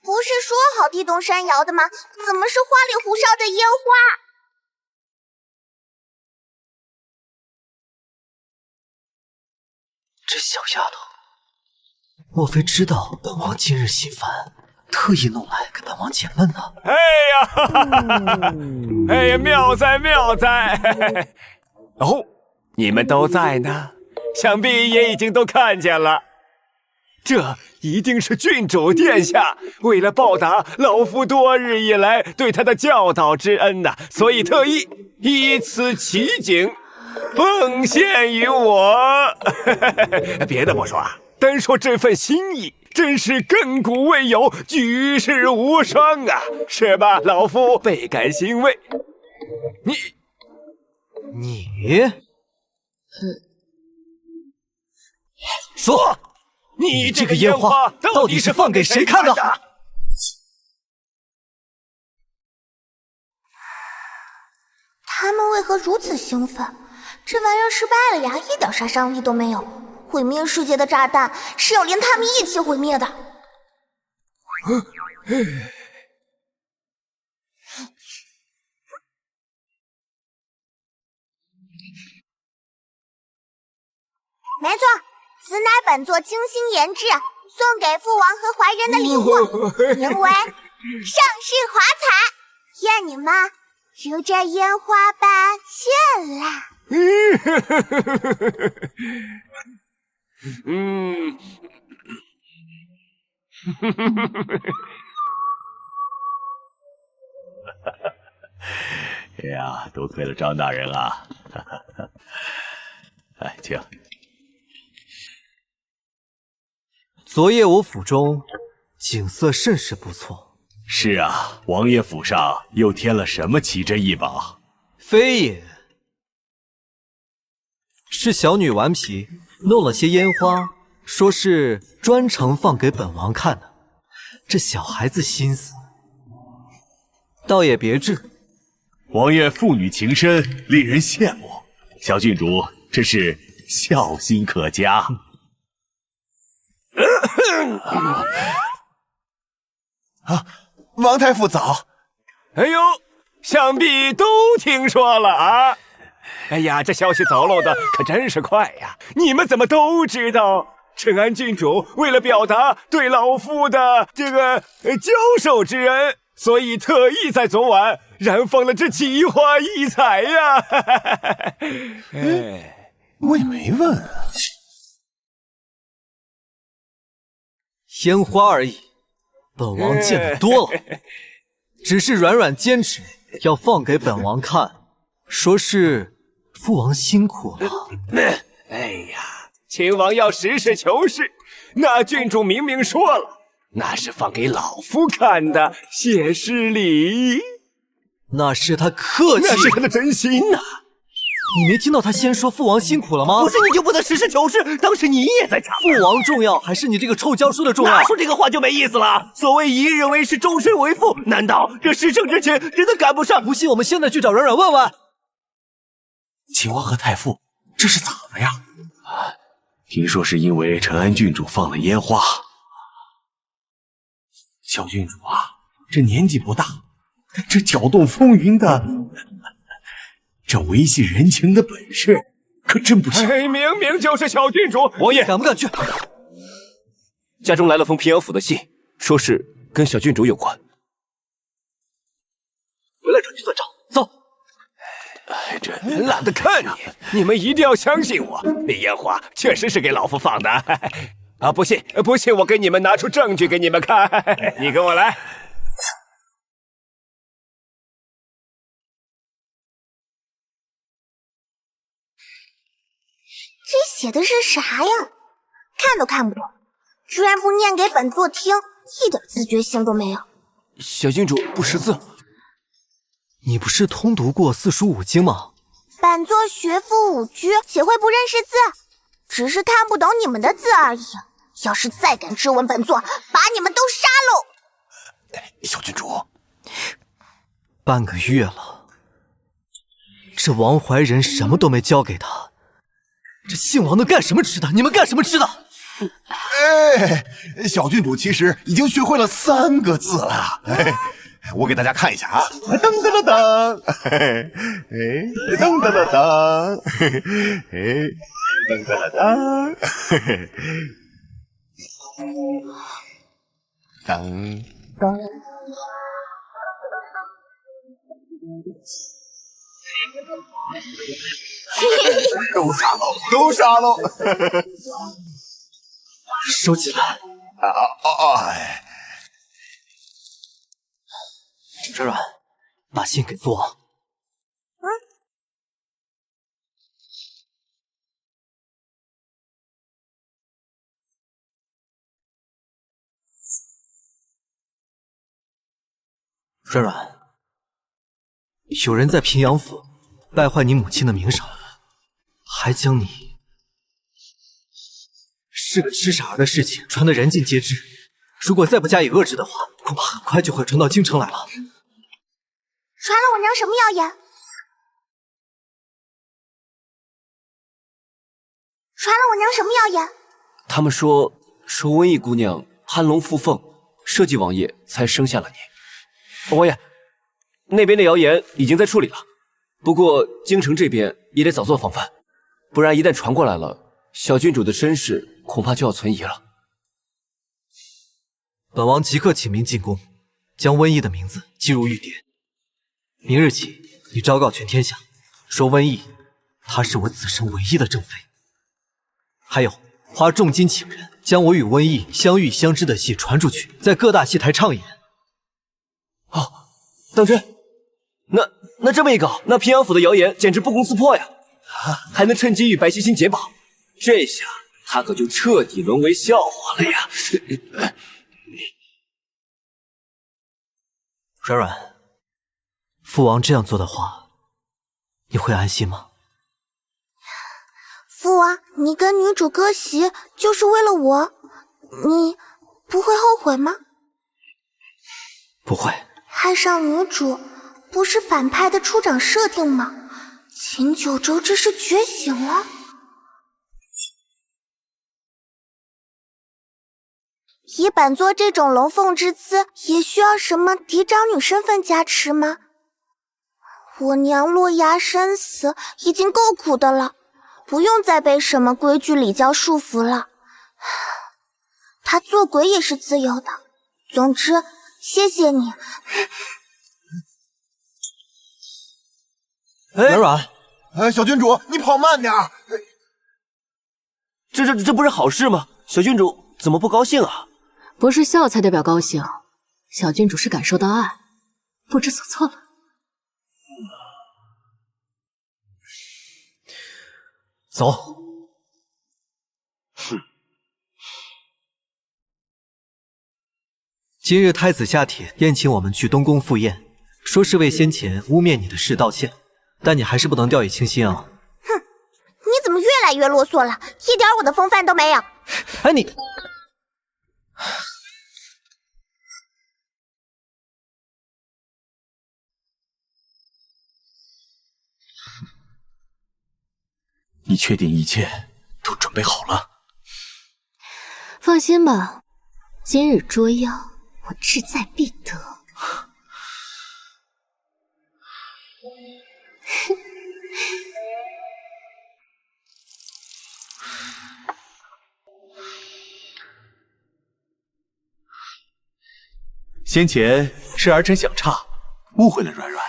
Speaker 2: 不是说好地动山摇的吗？怎么是花里胡哨的烟花？
Speaker 3: 这小丫头，莫非知道本王今日心烦，特意弄来给本王解闷呢？
Speaker 13: 哎呀，哎呀，妙哉妙哉！哦，你们都在呢，想必也已经都看见了。这一定是郡主殿下为了报答老夫多日以来对他的教导之恩呐，所以特意以此奇景奉献于我。别的不说，单说这份心意，真是亘古未有，举世无双啊！是吧，老夫倍感欣慰。
Speaker 3: 你，说，你这个烟花到底是放给谁看的？
Speaker 2: 他们为何如此兴奋？这玩意儿失败了呀，一点杀伤力都没有。毁灭世界的炸弹是要连他们一起毁灭的。没错，此乃本作精心研制，送给父王和怀人的礼物，名为盛世华彩，愿你们如这烟花般绚烂。
Speaker 6: 呀，多亏了张大人啊！哎，请。
Speaker 3: 昨夜我府中景色甚是不错。
Speaker 6: 是啊，王爷府上又添了什么奇珍异宝？
Speaker 3: 非也，是小女顽皮弄了些烟花，说是专程放给本王看的。这小孩子心思，倒也别致。
Speaker 6: 王爷父女情深，令人羡慕。小郡主真是孝心可嘉。啊，王太傅早！
Speaker 13: 哎呦，想必都听说了啊！哎呀，这消息走漏的可真是快呀！你们怎么都知道？陈安郡主为了表达对老夫的这个教授之恩，所以特意在昨晚燃放了这奇花异彩呀！
Speaker 6: 哎，我也没问啊。
Speaker 3: 烟花而已，本王见得多了。只是软软坚持要放给本王看，说是父王辛苦了。
Speaker 13: 哎呀，秦王要实事求是，那郡主明明说了，那是放给老夫看的，谢师礼。
Speaker 3: 那是他客气，
Speaker 13: 那是他的真心呐。
Speaker 3: 你没听到他先说父王辛苦了吗？
Speaker 5: 不是你就不能实事求是？当时你也在场。
Speaker 3: 父王重要还是你这个臭教书的重要？
Speaker 5: 那说这个话就没意思了。所谓一日为师，终身为父，难道这时胜之前真的赶不上？
Speaker 3: 不信我们现在去找软软问问。
Speaker 6: 秦王和太傅这是咋了呀？听说是因为陈安郡主放了烟花。小郡主啊，这年纪不大，但这搅动风云的。这维系人情的本事可真不小。
Speaker 13: 哎，明明就是小郡主。
Speaker 5: 王爷
Speaker 3: 敢不敢去？
Speaker 5: 家中来了封平阳府的信，说是跟小郡主有关。
Speaker 3: 回来找你算账，走。
Speaker 13: 哎，这懒得看你，你们一定要相信我，那烟花确实是给老夫放的。啊，不信，我给你们拿出证据给你们看。你跟我来。
Speaker 2: 这写的是啥呀？看都看不懂，居然不念给本座听，一点自觉性都没有。
Speaker 5: 小郡主不识字，
Speaker 3: 你不是通读过四书五经吗？
Speaker 2: 本座学富五车，岂会不认识字？只是看不懂你们的字而已。要是再敢质问本座，把你们都杀喽！
Speaker 6: 小郡主，
Speaker 3: 半个月了，这王怀仁什么都没教给他。这姓王的干什么吃的？你们干什么吃的？
Speaker 6: 哎，小郡主其实已经学会了3个字了。哎，我给大家看一下啊，噔噔噔噔，哎，噔噔噔噔，哎，噔噔噔噔，噔噔。都杀喽！都杀喽！
Speaker 3: 收起来！
Speaker 6: 哎！
Speaker 3: 软软，把信给父王。软软，有人在平阳府败坏你母亲的名声，还将你是个痴傻儿的事情传得人尽皆知。如果再不加以遏制的话，恐怕很快就会传到京城来了。
Speaker 2: 传了我娘什么谣言？传了我娘什么谣言？
Speaker 5: 他们说瘟疫姑娘攀龙附凤，设计王爷才生下了你。王爷，那边的谣言已经在处理了，不过京城这边也得早做防范，不然一旦传过来了，小郡主的身世恐怕就要存疑了。
Speaker 3: 本王即刻请命进宫，将瘟疫的名字记入玉牒。明日起，你昭告全天下，说瘟疫，她是我此生唯一的正妃。还有，花重金请人，将我与瘟疫相遇相知的戏传出去，在各大戏台上演。
Speaker 5: 哦，当真？那这么一搞，那平阳府的谣言简直不攻自破呀！还能趁机与白希欣解绑，这下他可就彻底沦为笑话了呀！
Speaker 3: 软软，父王这样做的话，你会安心吗？
Speaker 2: 父王，你跟女主割席就是为了我，你不会后悔吗？
Speaker 3: 不会。
Speaker 2: 爱上女主不是反派的出场设定吗？秦九州这是觉醒了。以本座这种龙凤之姿，也需要什么嫡长女身份加持吗？我娘落崖身死已经够苦的了，不用再被什么规矩礼教束缚了。她做鬼也是自由的。总之，谢谢你。
Speaker 3: 软软，
Speaker 6: 哎，小郡主，你跑慢点。
Speaker 5: 这不是好事吗？小郡主怎么不高兴啊？
Speaker 4: 不是笑才代表高兴，小郡主是感受到爱，不知所措了。
Speaker 3: 走。
Speaker 5: 哼。
Speaker 3: 今日太子下帖宴请我们去东宫赴宴，说是为先前污蔑你的事道歉，但你还是不能掉以轻心啊。
Speaker 2: 哼，你怎么越来越啰嗦了？一点我的风范都没有。
Speaker 3: 哎，你。
Speaker 7: 你确定一切都准备好了？
Speaker 4: 放心吧，今日捉妖，我志在必得。
Speaker 7: 先前是儿臣想差，误会了软软，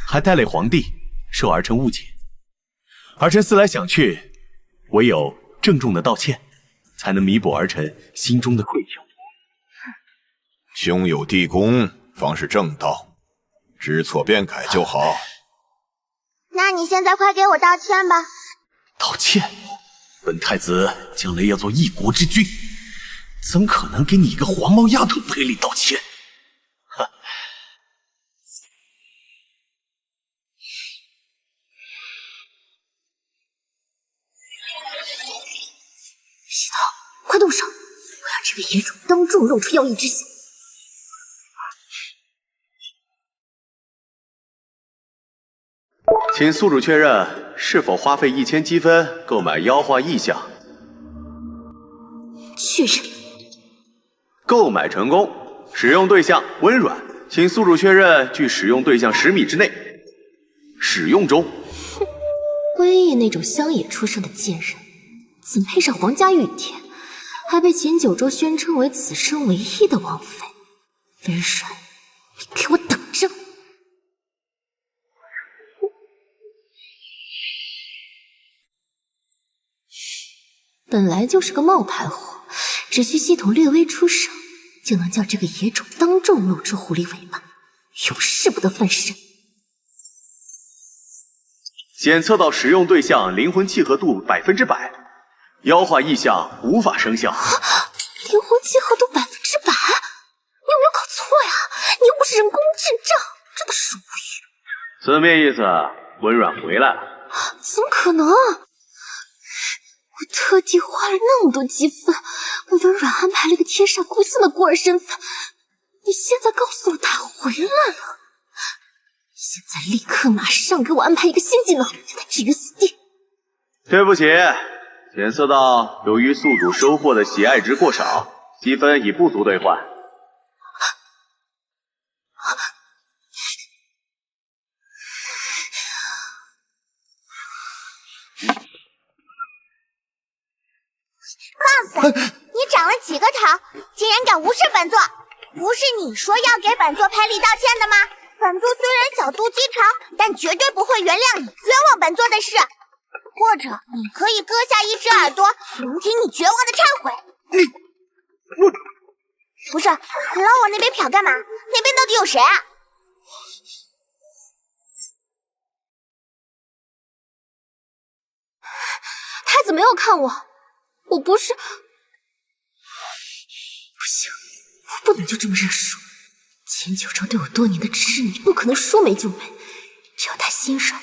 Speaker 7: 还带累皇帝，受儿臣误解。儿臣思来想去，唯有郑重的道歉，才能弥补儿臣心中的愧疚。
Speaker 6: 兄有弟恭，方是正道，知错便改就好。
Speaker 2: 那你现在快给我道歉吧。
Speaker 7: 道歉？本太子将来要做一国之君，怎可能给你一个黄毛丫头赔礼道歉？哼！
Speaker 4: 石头，快动手！我要这位野种当众露出妖异之心。
Speaker 7: 请宿主确认是否花费1000积分购买妖化异象。
Speaker 4: 确认。
Speaker 14: 购买成功，使用对象温软，请宿主确认距使用对象10米之内。使用中。
Speaker 4: 威爷那种乡野出身的贱人，怎配上皇家御殿？还被秦九州宣称为此生唯一的王妃。温软，你给我等着！本来就是个冒牌货，只需系统略微出手，就能叫这个野种当众露出狐狸尾巴，永世不得翻身。
Speaker 14: 检测到使用对象灵魂契合度100%，妖化异象无法生效。
Speaker 4: 灵魂契合度100%？你有没有搞错呀？你又不是人工智障，真的是无语。
Speaker 14: 字面意思，温软回来了。
Speaker 4: 怎么可能？我特地花了那么多积分，为温软安排了个天煞孤星的孤儿身份。你现在告诉我他回来了？现在立刻马上给我安排一个新技能，让他置于死地。
Speaker 14: 对不起，检测到由于宿主收获的喜爱值过少，积分已不足兑换。
Speaker 2: 放肆！你长了几个头，竟然敢无视本座？不是你说要给本座赔礼道歉的吗？本座虽然小肚鸡肠，但绝对不会原谅你冤枉本座的事。或者你可以割下一只耳朵，聆听你绝望的忏悔。不是，你老往那边瞟干嘛？那边到底有谁啊？
Speaker 4: 太子没有看我，我不是……不行，我不能就这么认输。秦九州对我多年的痴迷，不可能说没就没。只要他心软，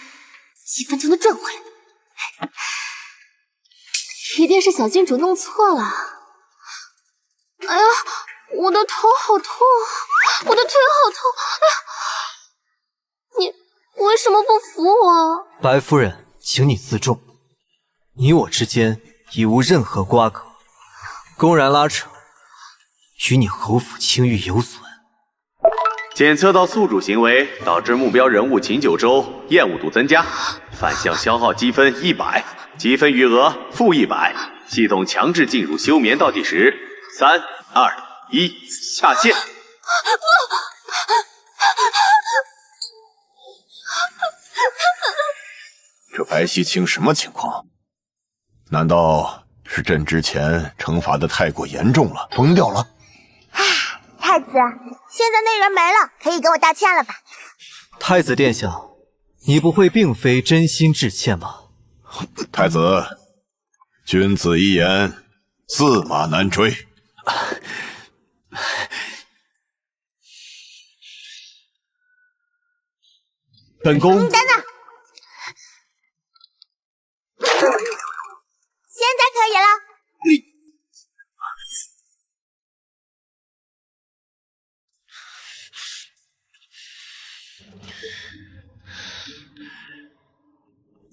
Speaker 4: 积分就能赚回来。一定是小郡主弄错了。哎呀，我的头好痛啊，我的腿好痛！哎呀，你为什么不扶我？
Speaker 3: 白夫人，请你自重，你我之间已无任何瓜葛，公然拉扯，与你侯府清誉有损。
Speaker 14: 检测到宿主行为导致目标人物秦九州厌恶度增加，反向消耗积分100，积分余额-100，系统强制进入休眠倒计时，3、2、1，下线。
Speaker 6: 这白希清什么情况？难道是朕之前惩罚的太过严重了，疯掉了？
Speaker 2: 太子，现在那人没了，可以给我道歉了吧？
Speaker 3: 太子殿下，你不会并非真心致歉吧？
Speaker 6: 太子，君子一言，驷马难追。
Speaker 3: 本宫……
Speaker 2: 等等，现在可以了。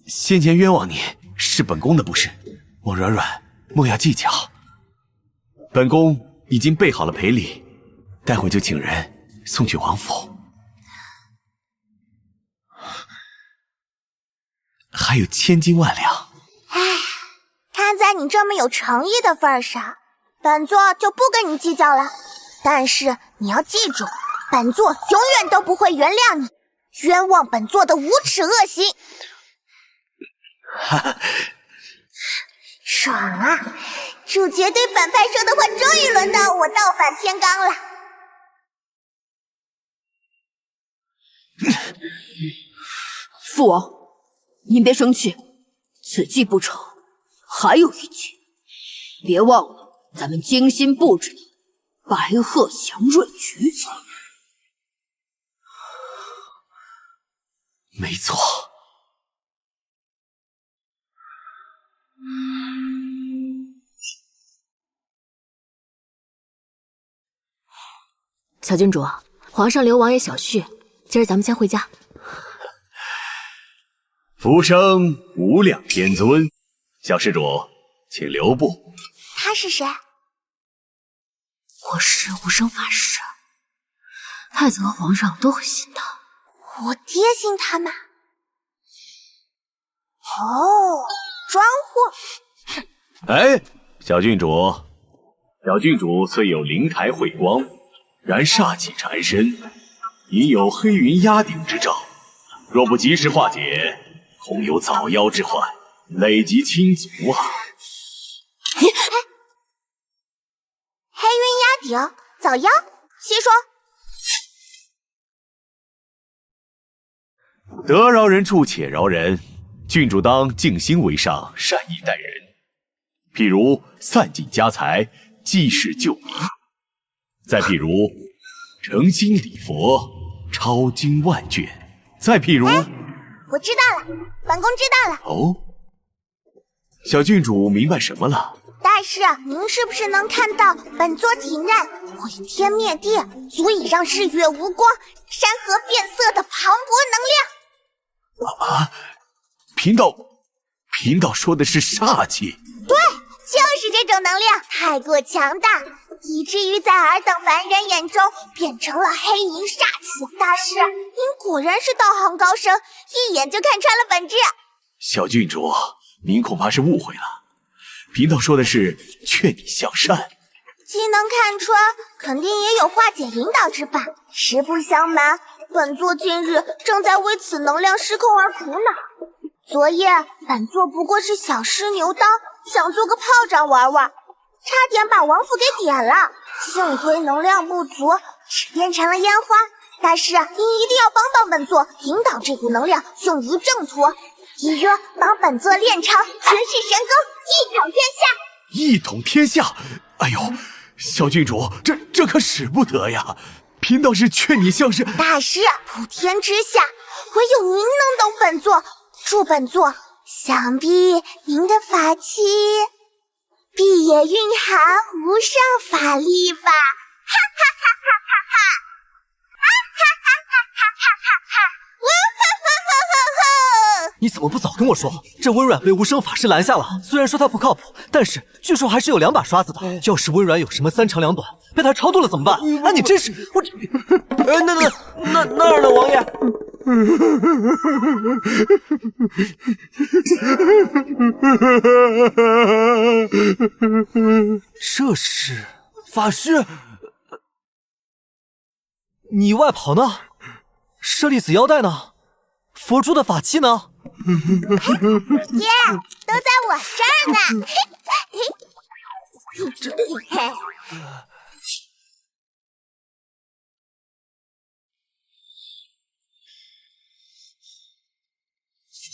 Speaker 7: 先前冤枉你是本宫的不是，莫软软，莫要计较。本宫已经备好了赔礼，待会就请人送去王府。还有千金万两。
Speaker 2: 唉，看在你这么有诚意的份上，本座就不跟你计较了。但是你要记住，本座永远都不会原谅你冤枉本座的无耻恶行。爽啊！主角对反派说的话终于轮到我倒反天罡了。
Speaker 9: 父王，您别生气，此计不成，还有一计。别忘了咱们精心布置的白鹤祥瑞局。
Speaker 7: 没错。
Speaker 4: 小郡主，皇上留王爷小婿，今儿咱们先回家。
Speaker 15: 浮生无量天尊，小施主，请留步。
Speaker 2: 他是谁？
Speaker 4: 我是无声法师，太子和皇上都会信的。
Speaker 2: 我爹信他吗？哦，装货。
Speaker 15: 哎，小郡主，小郡主虽有灵台慧光，然煞气缠身，隐有黑云压顶之兆。若不及时化解，恐有早夭之患，累及亲族啊！
Speaker 2: 黑云压顶，早夭？细说。
Speaker 15: 得饶人处且饶人，郡主当静心为上，善意待人。譬如散尽家财，济世救民；再譬如诚心礼佛，抄经万卷；再譬如，
Speaker 2: 我知道了，本宫知道了。
Speaker 15: 哦，小郡主明白什么了？
Speaker 2: 大师，您是不是能看到本座体内毁天灭地，足以让日月无光、山河变色的磅礴能量？
Speaker 15: 啊！贫道说的是煞气。
Speaker 2: 对，就是这种能量太过强大，以至于在尔等凡人眼中变成了黑银煞气。大师，您果然是道行高深，一眼就看穿了本质。
Speaker 15: 小郡主，您恐怕是误会了。贫道说的是劝你向善。
Speaker 2: 既能看穿，肯定也有化解引导之法。实不相瞒，本座近日正在为此能量失控而苦恼。昨夜本座不过是小试牛刀，想做个炮仗玩玩，差点把王府给点了，幸亏能量不足，只变成了烟花。大师，您一定要帮帮本座，引导这股能量用于正途，以若帮本座练成绝世神功，一统天下。
Speaker 15: 一统天下！哎呦，小郡主，这可使不得呀！贫道是劝你向善。
Speaker 2: 大师，普天之下，唯有您能懂本座。助本座，想必您的法器必也蕴含无上法力吧？哈哈哈哈哈哈！哈哈哈哈哈哈！哈哈哈哈哈！
Speaker 3: 你怎么不早跟我说？这温软被无声法师拦下了，虽然说他不靠谱，但是据说还是有2把刷子的。要是温软有什么3长2短，被他超度了怎么办？啊，你真是我这……那儿呢，王爷？这是法师，你外袍呢？舍利子腰带呢？佛珠的法器呢？
Speaker 2: 爹，都在我这儿呢。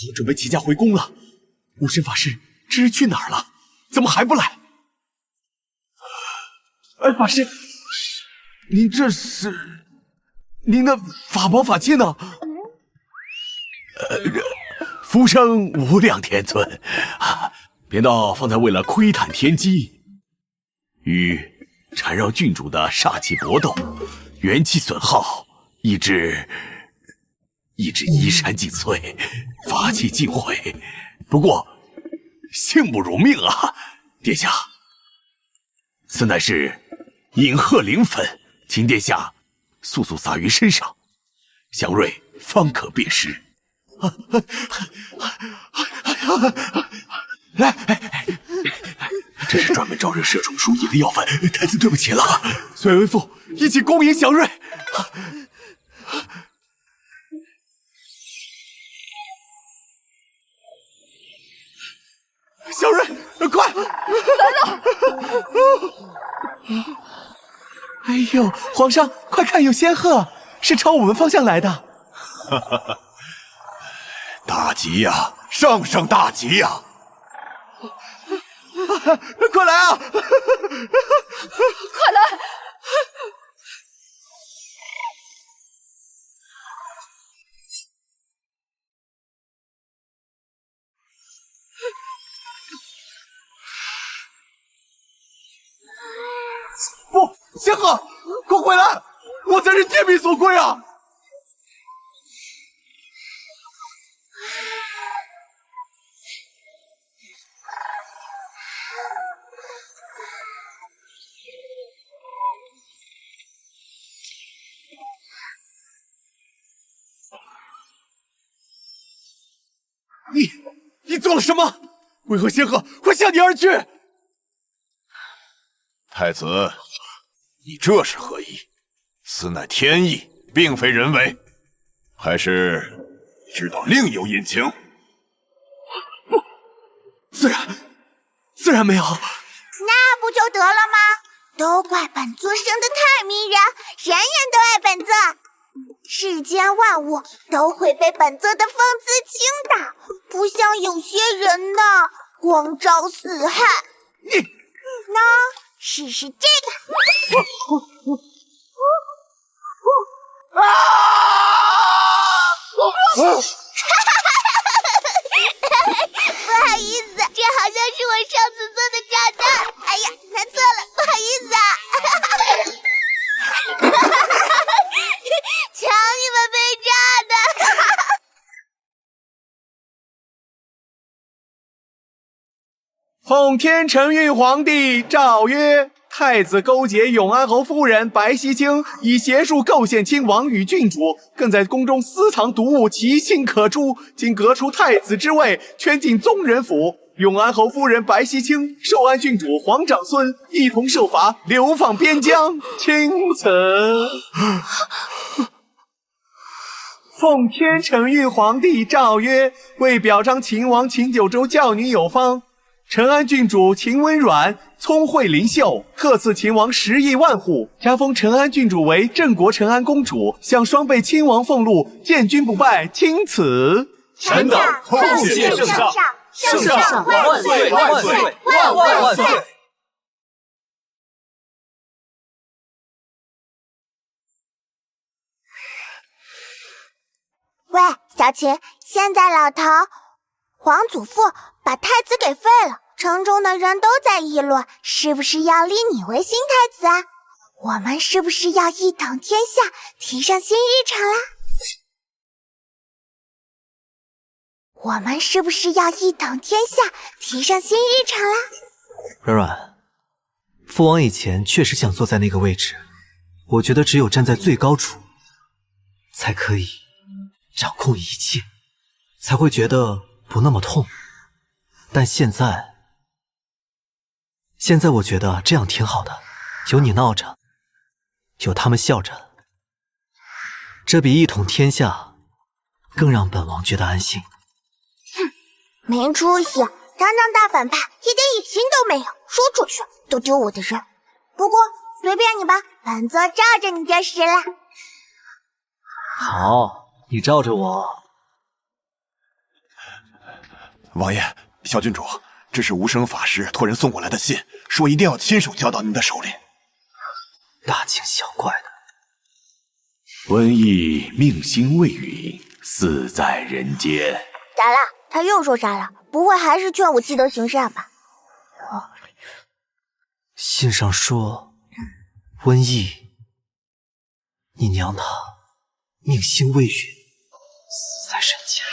Speaker 15: 我准备起驾回宫了，无声法师这是去哪儿了？怎么还不来？哎，法师，您这是您的法宝法器呢？福生无量天尊，贫道方才为了窥探天机，与缠绕郡主的煞气搏斗，元气损耗，以致衣衫尽碎，法器尽毁。不过幸不辱命啊，殿下，此乃是隐鹤灵粉，请殿下速速撒于身上，祥瑞方可辨识。这是专门招惹蛇虫鼠蚁的药粉，太子对不起了，随为父一起恭迎祥瑞。小瑞，快
Speaker 12: 来了！
Speaker 7: 哎呦，皇上，快看，有仙鹤，是朝我们方向来的。
Speaker 6: 大吉呀，上上大吉呀！
Speaker 7: 快来啊！
Speaker 12: 快来！
Speaker 7: 不，仙鹤，快回来！我才是天命所归啊！
Speaker 15: 你做了什么？为何仙鹤会向你而去？
Speaker 6: 太子，你这是何意？此乃天意，并非人为，还是你知道另有隐情？
Speaker 7: 自然没有。
Speaker 2: 那不就得了吗？都怪本座生得太迷人，人人都爱本座，世间万物都会被本座的风姿倾倒，不像有些人呢，光招四害。那试试这个。不好意思，这好像是我上次做的炸弹。哎呀，拿错了，不好意思啊！瞧你们被炸的！
Speaker 7: 奉天承运皇帝诏曰：太子勾结永安侯夫人白溪清，以邪术构陷亲王与郡主，更在宫中私藏毒物，其心可诛。今革除太子之位，圈进宗人府。永安侯夫人白溪清、寿安郡主皇长孙一同受罚，流放边疆。钦此。奉天承运皇帝诏曰：为表彰秦王秦九州教女有方，陈安郡主秦温软聪慧灵秀，特赐秦王10亿万户，加封陈安郡主为镇国陈安公主，向双倍亲王俸禄，见君不拜。钦此。
Speaker 5: 臣等叩谢圣上，圣上万岁万岁万万万岁！
Speaker 2: 喂，小琴，现在老头皇祖父把太子给废了，城中的人都在议论，是不是要立你为新太子啊？我们是不是要一统天下，提上新日程啦？我们是不是要一统天下，提上新日程啦？
Speaker 3: 软软，父王以前确实想坐在那个位置，我觉得只有站在最高处，才可以掌控一切，才会觉得不那么痛。但现在我觉得这样挺好的，有你闹着，有他们笑着，这比一统天下更让本王觉得安心。
Speaker 2: 没出息，堂堂大反派，一点野心都没有，说出去都丢我的人。不过随便你吧，本座罩着你就是了。
Speaker 3: 好，你罩着我。
Speaker 6: 王爷，小郡主，这是无声法师托人送过来的信，说一定要亲手交到您的手里。
Speaker 3: 大惊小怪的。
Speaker 15: 瘟疫命兴未陨，死在人间。
Speaker 2: 咋了？他又说啥了？不会还是劝我积德行善吧？
Speaker 3: 信上说，瘟疫，你娘她命兴未陨，死在人间。